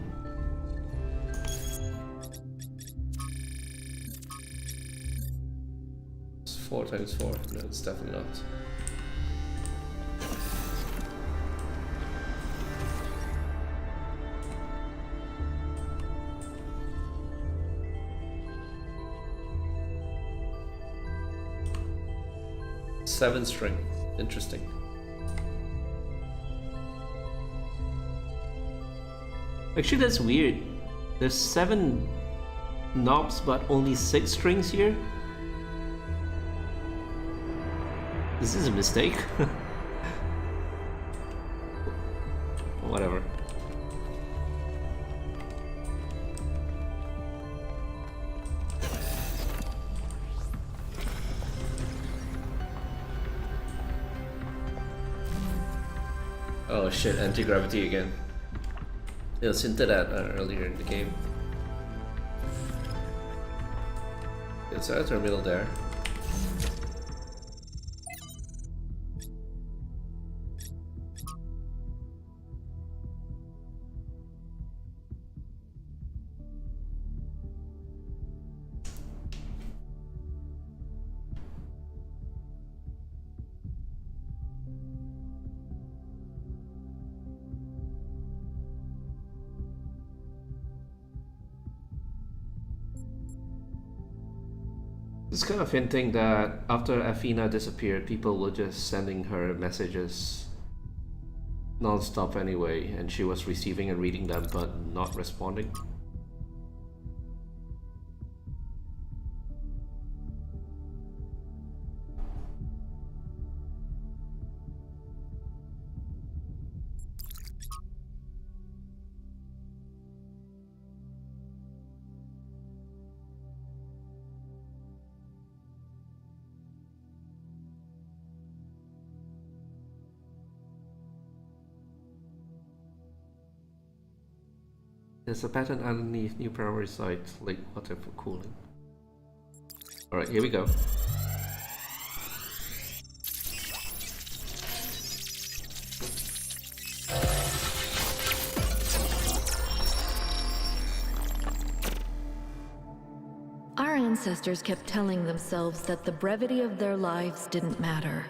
It's 4 times 4. No, it's definitely not. Seven string. Interesting. Actually, that's weird. There's 7 knobs, but only 6 strings here. This is a mistake. Whatever. Oh shit, anti-gravity again. It was hinted at earlier in the game. It's a terminal there. It's kind of hinting that after Athena disappeared, people were just sending her messages non-stop anyway, and she was receiving and reading them but not responding. There's a pattern underneath new primary site, like water for cooling. Alright, here we go. Our ancestors kept telling themselves that the brevity of their lives didn't matter.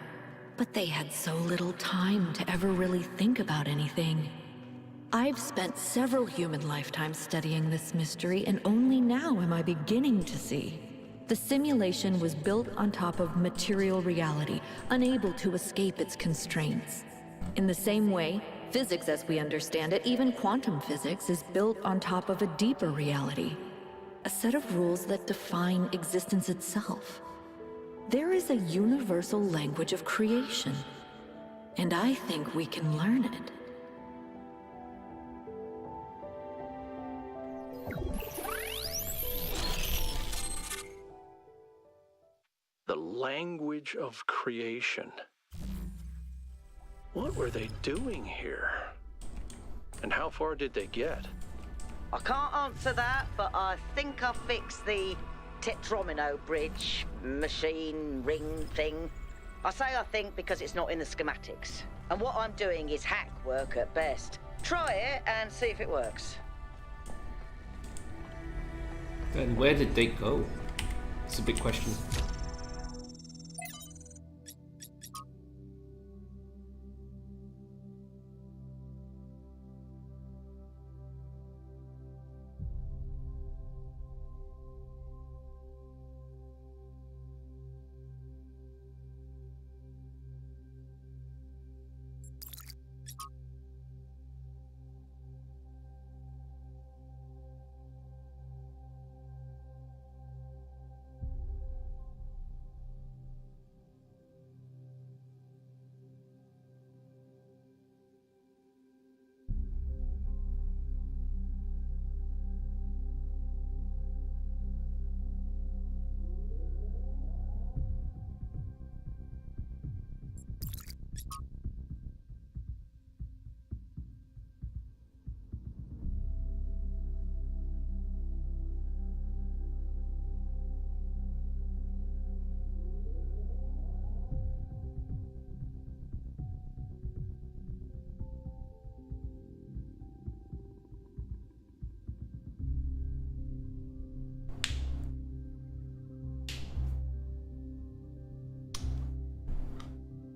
But they had so little time to ever really think about anything. I've spent several human lifetimes studying this mystery, and only now am I beginning to see. The simulation was built on top of material reality, unable to escape its constraints. In the same way, physics as we understand it, even quantum physics, is built on top of a deeper reality. A set of rules that define existence itself. There is a universal language of creation, and I think we can learn it. The language of creation. What were they doing here? And how far did they get? I can't answer that, but I think I fixed the tetromino bridge, machine, ring thing. I say I think because it's not in the schematics. And what I'm doing is hack work at best. Try it and see if it works. And where did they go? It's a big question.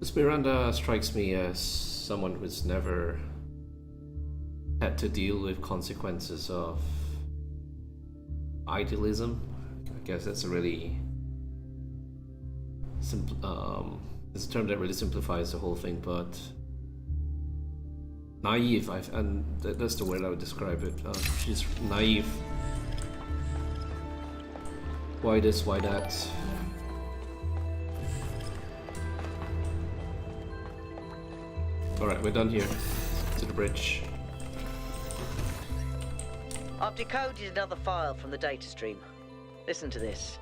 This Miranda strikes me as someone who's never had to deal with consequences of idealism. I guess that's a really it's a term that really simplifies the whole thing, but naive, and that's the word I would describe it. She's naive. Why this, why that? Alright, we're done here. To the bridge. I've decoded another file from the data stream. Listen to this.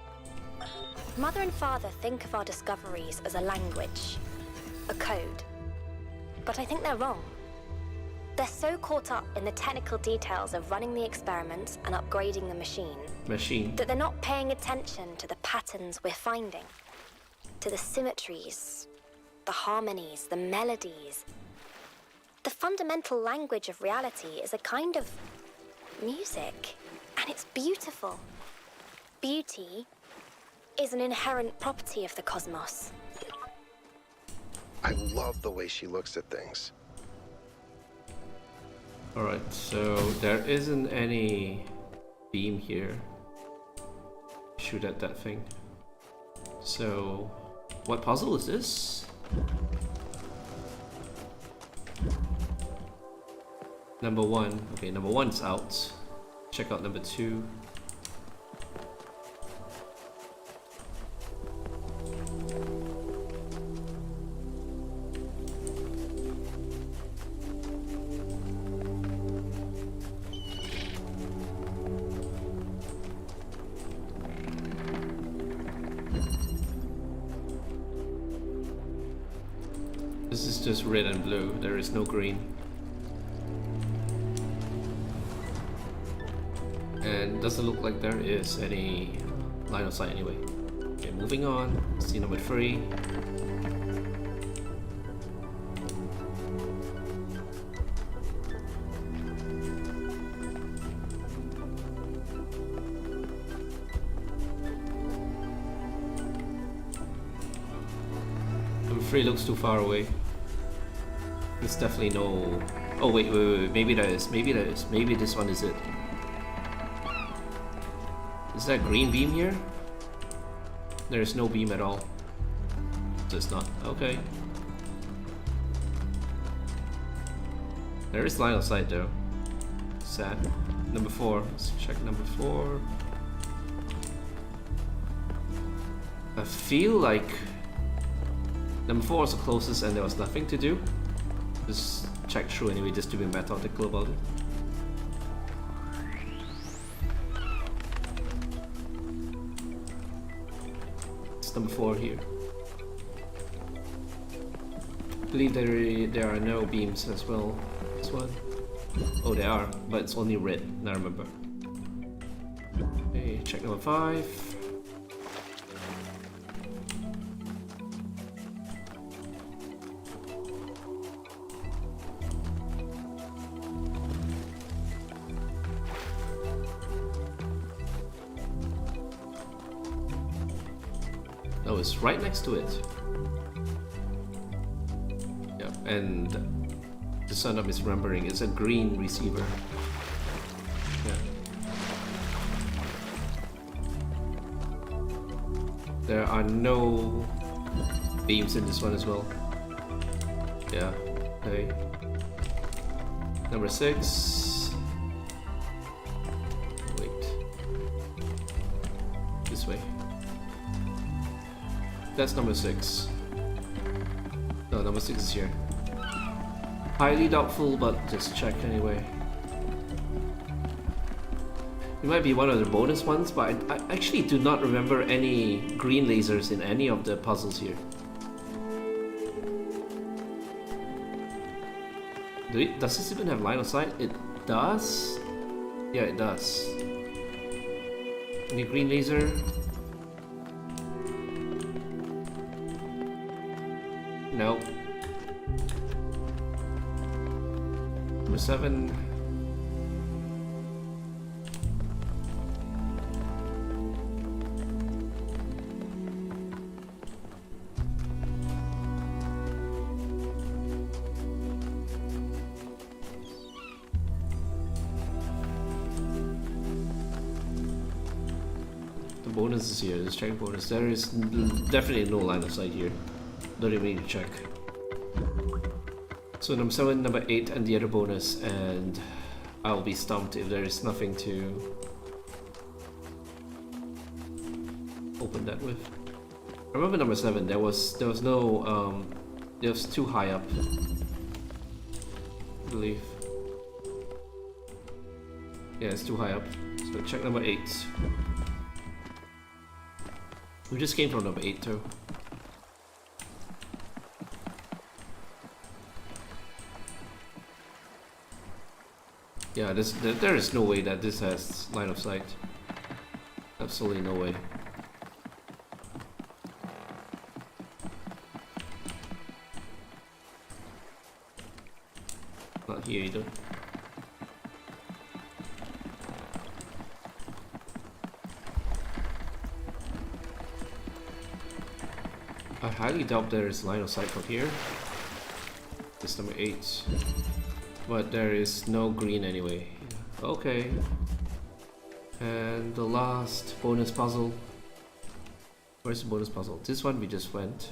Mother and Father think of our discoveries as a language, a code. But I think they're wrong. They're so caught up in the technical details of running the experiments and upgrading the machine that they're not paying attention to the patterns we're finding, to the symmetries, the harmonies, the melodies. The fundamental language of reality is a kind of music, and it's beautiful. Beauty is an inherent property of the cosmos. I love the way she looks at things. Alright, so there isn't any beam here. Shoot at that thing. So, what puzzle is this? Number one. Okay, number one's out. Check out number two. This is just red and blue. There is no green. And doesn't look like there is any line of sight anyway. Okay, moving on. Scene number 3. Number 3 looks too far away. There's definitely no... Oh wait, maybe there is. Maybe there is. Maybe this one is it. Is that green beam here? There's no beam at all. Just not. Okay. There is line of sight though. Sad. Number 4. Let's check number 4. I feel like number 4 was the closest and there was nothing to do. Just check through anyway, just to be methodical about it. It's number 4 here. I believe there are no beams as well. This one. Oh, there are, but it's only red. Now remember. Okay, check number 5. Oh, it's right next to it. Yeah, and the son of misremembering is a green receiver. Yeah. There are no beams in this one as well. Yeah, okay. Number 6. Wait. This way. That's number 6. No, number 6 is here. Highly doubtful, but just check anyway. It might be one of the bonus ones, but I actually do not remember any green lasers in any of the puzzles here. Does this even have line of sight? It does? Yeah, it does. Any green laser? No. Number 7. The bonus is here. Let's check bonus. There is definitely no line of sight here. Don't even need to check. So number 7, number 8, and the other bonus, and I'll be stumped if there is nothing to open that with. I remember number 7. There was no it was too high up, I believe. Yeah, it's too high up. So check number 8. We just came from number 8 too. Yeah, there is no way that this has line of sight. Absolutely no way. Not here either. I highly doubt there is line of sight from here. This number 8. But there is no green anyway. Okay. And the last bonus puzzle. Where's the bonus puzzle? This one we just went.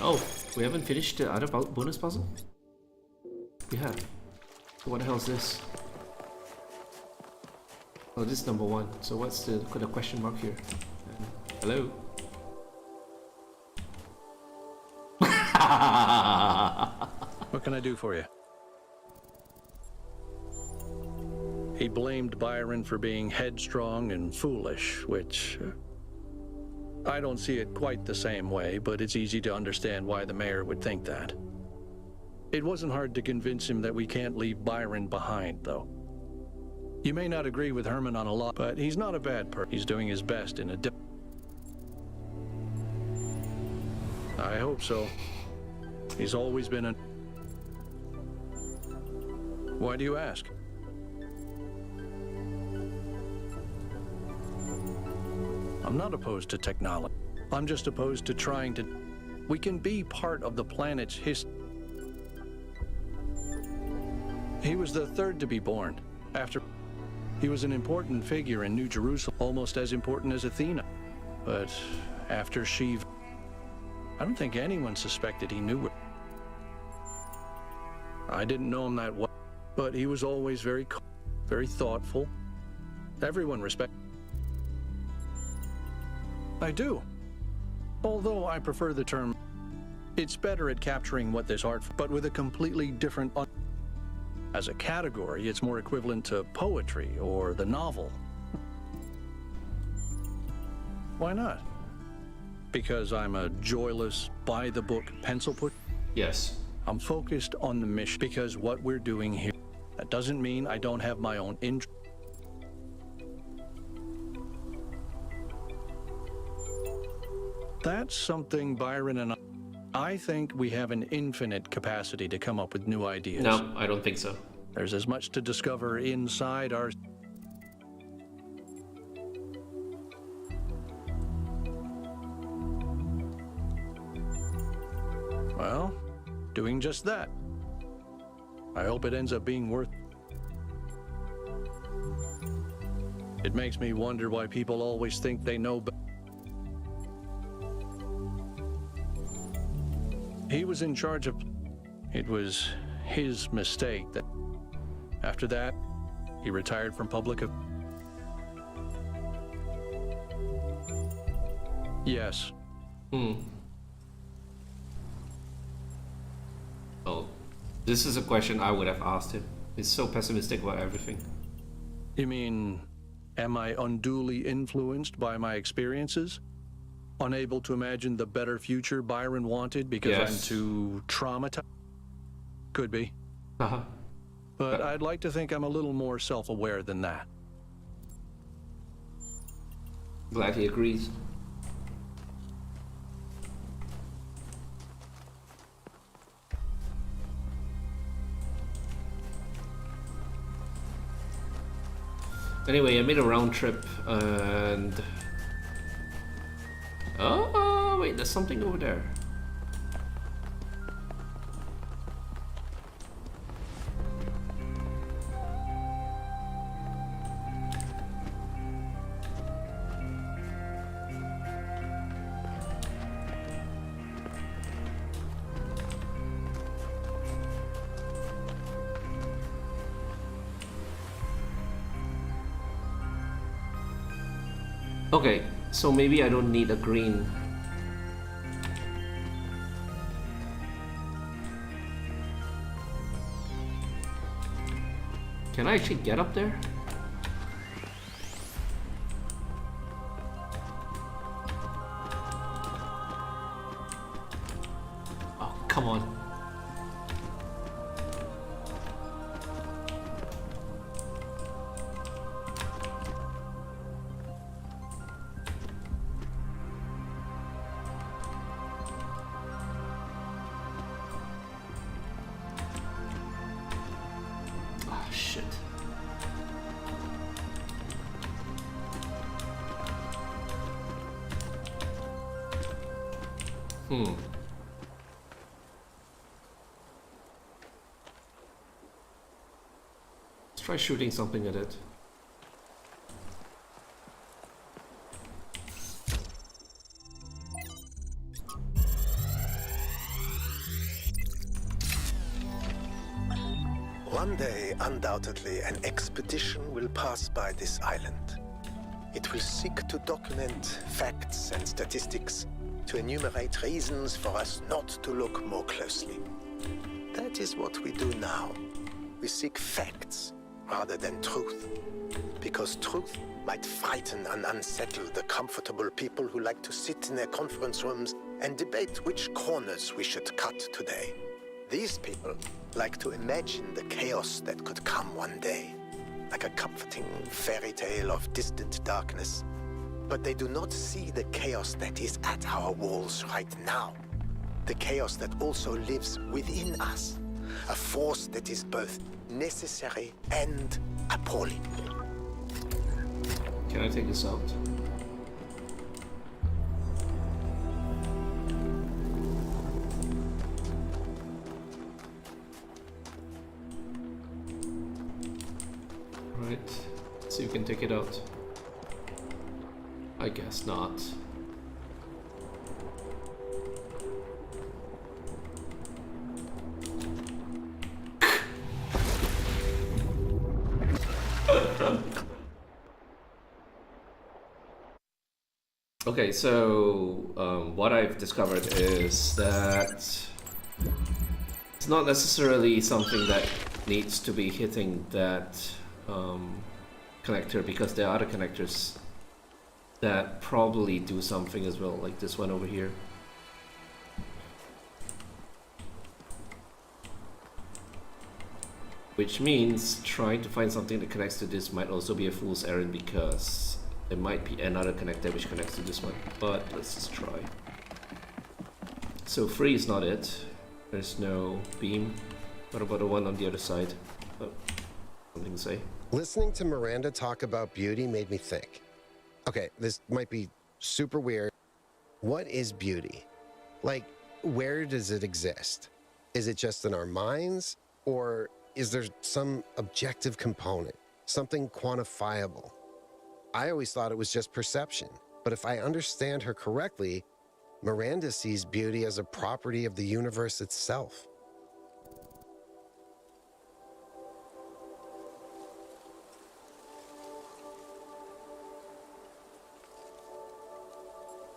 Oh, we haven't finished the other bonus puzzle? We have. So what the hell is this? Oh, this is number 1. So what's the question mark here? Hello? What can I do for you? He blamed Byron for being headstrong and foolish, which I don't see it quite the same way, but it's easy to understand why the mayor would think that. It wasn't hard to convince him that we can't leave Byron behind, though. You may not agree with Herman on a lot, but he's not a bad person. He's doing his best in a I hope so. He's always been a... Why do you ask? I'm not opposed to technology. I'm just opposed to trying to... We can be part of the planet's history. He was the 3rd to be born. After... He was an important figure in New Jerusalem, almost as important as Athena. But after Shiva, I don't think anyone suspected he knew her. I didn't know him that well, but he was always very thoughtful. Everyone respect. I do. Although I prefer the term, it's better at capturing what this art, but with a completely different. As a category, it's more equivalent to poetry or the novel. Why not? Because I'm a joyless, by-the-book pencil push? Yes. I'm focused on the mission because what we're doing here, that doesn't mean I don't have my own interest. That's something Byron and I think we have an infinite capacity to come up with new ideas. No, I don't think so. There's as much to discover inside our... Well, doing just that. I hope it ends up being worth... It makes me wonder why people always think they know better. He was in charge of... It was his mistake that... After that, he retired from public... Yes. Well, this is a question I would have asked him. He's so pessimistic about everything. You mean, am I unduly influenced by my experiences? Unable to imagine the better future Byron wanted because I'm too traumatized? Could be. But I'd like to think I'm a little more self-aware than that. Glad he agrees. Anyway, I made a round trip and... Oh, wait, there's something over there. Okay, so maybe I don't need a green. Can I actually get up there? Oh, come on. Let's try shooting something at it. One day, undoubtedly, an expedition will pass by this island. It will seek to document facts and statistics, to enumerate reasons for us not to look more closely. That is what we do now. We seek facts rather than truth, because truth might frighten and unsettle the comfortable people who like to sit in their conference rooms and debate which corners we should cut today. These people like to imagine the chaos that could come one day, like a comforting fairy tale of distant darkness. But they do not see the chaos that is at our walls right now. The chaos that also lives within us. A force that is both necessary and appalling. Can I take this out? Right, let's see if we can take it out. I guess not. Okay, so what I've discovered is that it's not necessarily something that needs to be hitting that connector, because there are other connectors that probably do something as well, like this one over here. Which means trying to find something that connects to this might also be a fool's errand, because there might be another connector which connects to this one. But let's just try. So 3 is not it. There's no beam. What about the one on the other side? Oh, something to say. Listening to Miranda talk about beauty made me think. Okay, this might be super weird. What is beauty? Like, where does it exist? Is it just in our minds? Or is there some objective component, something quantifiable? I always thought it was just perception, but if I understand her correctly, Miranda sees beauty as a property of the universe itself.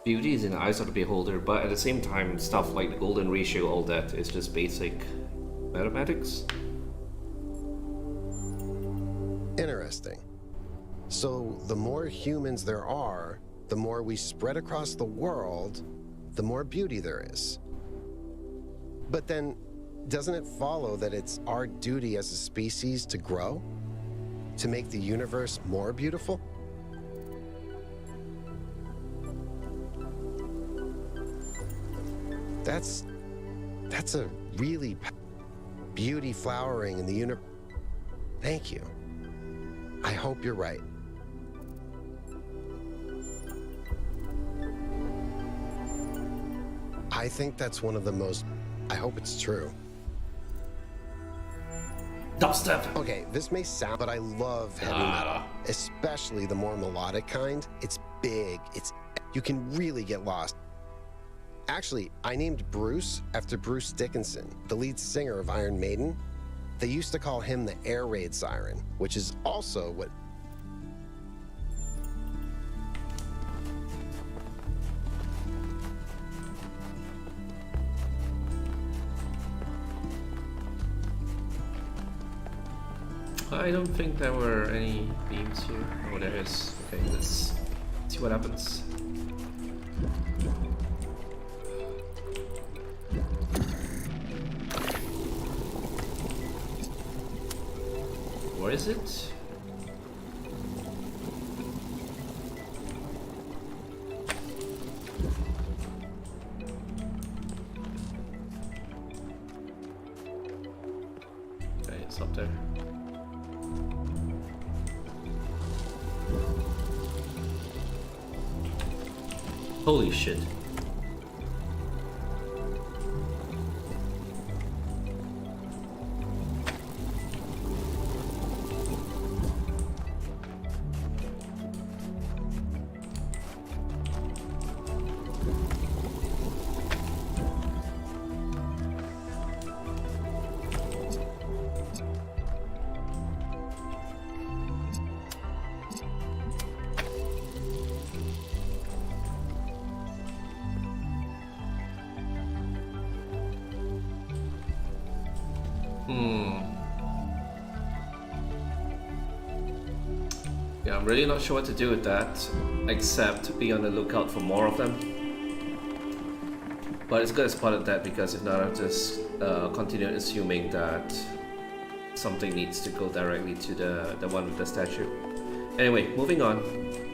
Beauty is in the eyes of the beholder, but at the same time, stuff like the golden ratio, all that is just basic mathematics. Interesting. So the more humans there are, the more we spread across the world, the more beauty there is. But then, doesn't it follow that it's our duty as a species to grow? To make the universe more beautiful? That's a really beauty flowering in the universe. Thank you. I hope you're right. I think that's one of the most... I hope it's true. Dubstep! Okay, this may sound... but I love heavy metal. Especially the more melodic kind. It's big. You can really get lost. Actually, I named Bruce after Bruce Dickinson, the lead singer of Iron Maiden. They used to call him the air raid siren, which is also what... I don't think there were any beams here. Oh, there is. Okay, let's see what happens. Where is it? Okay, it's up there. Holy shit. Yeah, I'm really not sure what to do with that, except be on the lookout for more of them. But it's good I spotted that, because if not, I'll just continue assuming that something needs to go directly to the one with the statue. Anyway, moving on.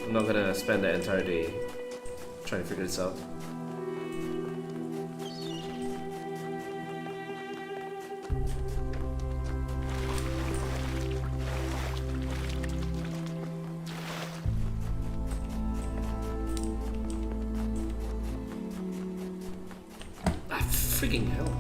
I'm not gonna spend the entire day trying to figure this out. Freaking hell.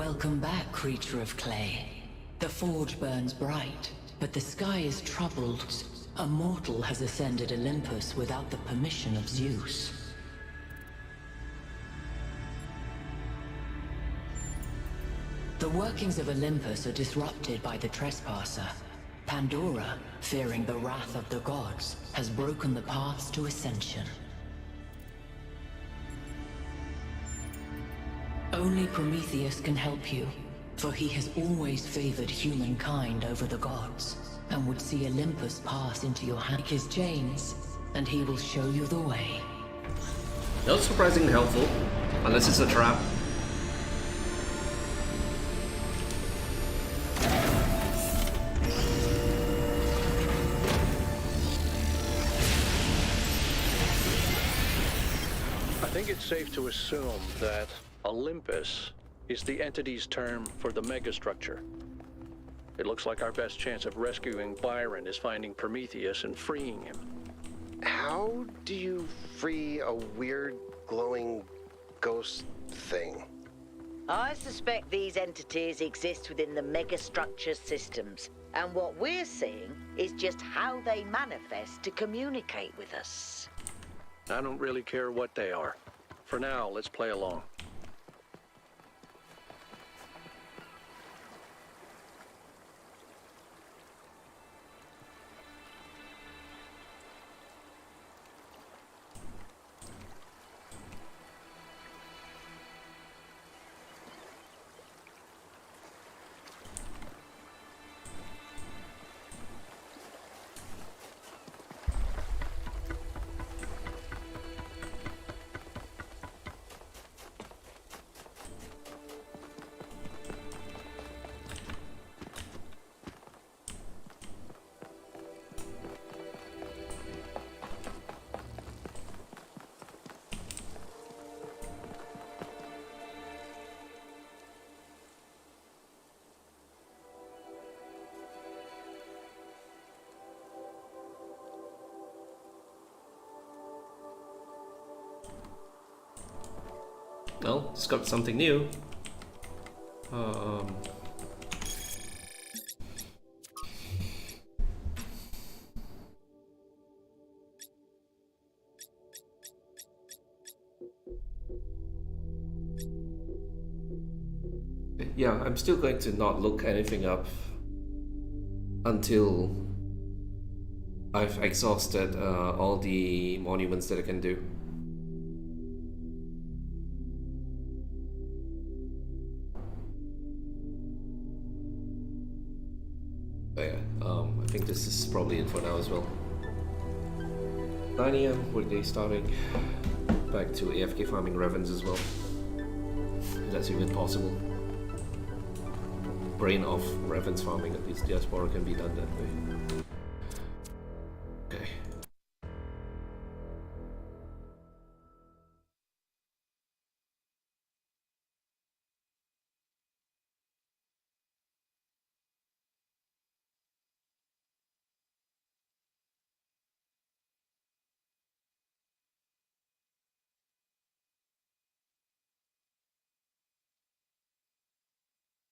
Welcome back, creature of clay. The forge burns bright, but the sky is troubled. A mortal has ascended Olympus without the permission of Zeus. The workings of Olympus are disrupted by the trespasser. Pandora, fearing the wrath of the gods, has broken the paths to ascension. Only Prometheus can help you, for he has always favored humankind over the gods, and would see Olympus pass into your hand. Take his chains, and he will show you the way. That was surprisingly helpful, unless it's a trap. I think it's safe to assume that Olympus is the entity's term for the Megastructure. It looks like our best chance of rescuing Byron is finding Prometheus and freeing him. How do you free a weird, glowing ghost thing? I suspect these entities exist within the Megastructure systems, and what we're seeing is just how they manifest to communicate with us. I don't really care what they are. For now, let's play along. Well, it's got something new. Yeah, I'm still going to not look anything up until I've exhausted all the monuments that I can do. But yeah, I think this is probably it for now as well. 9 AM, workday starting. Back to AFK farming Ravens as well. If that's even possible. Brain off Ravens farming, at least diaspora can be done that way.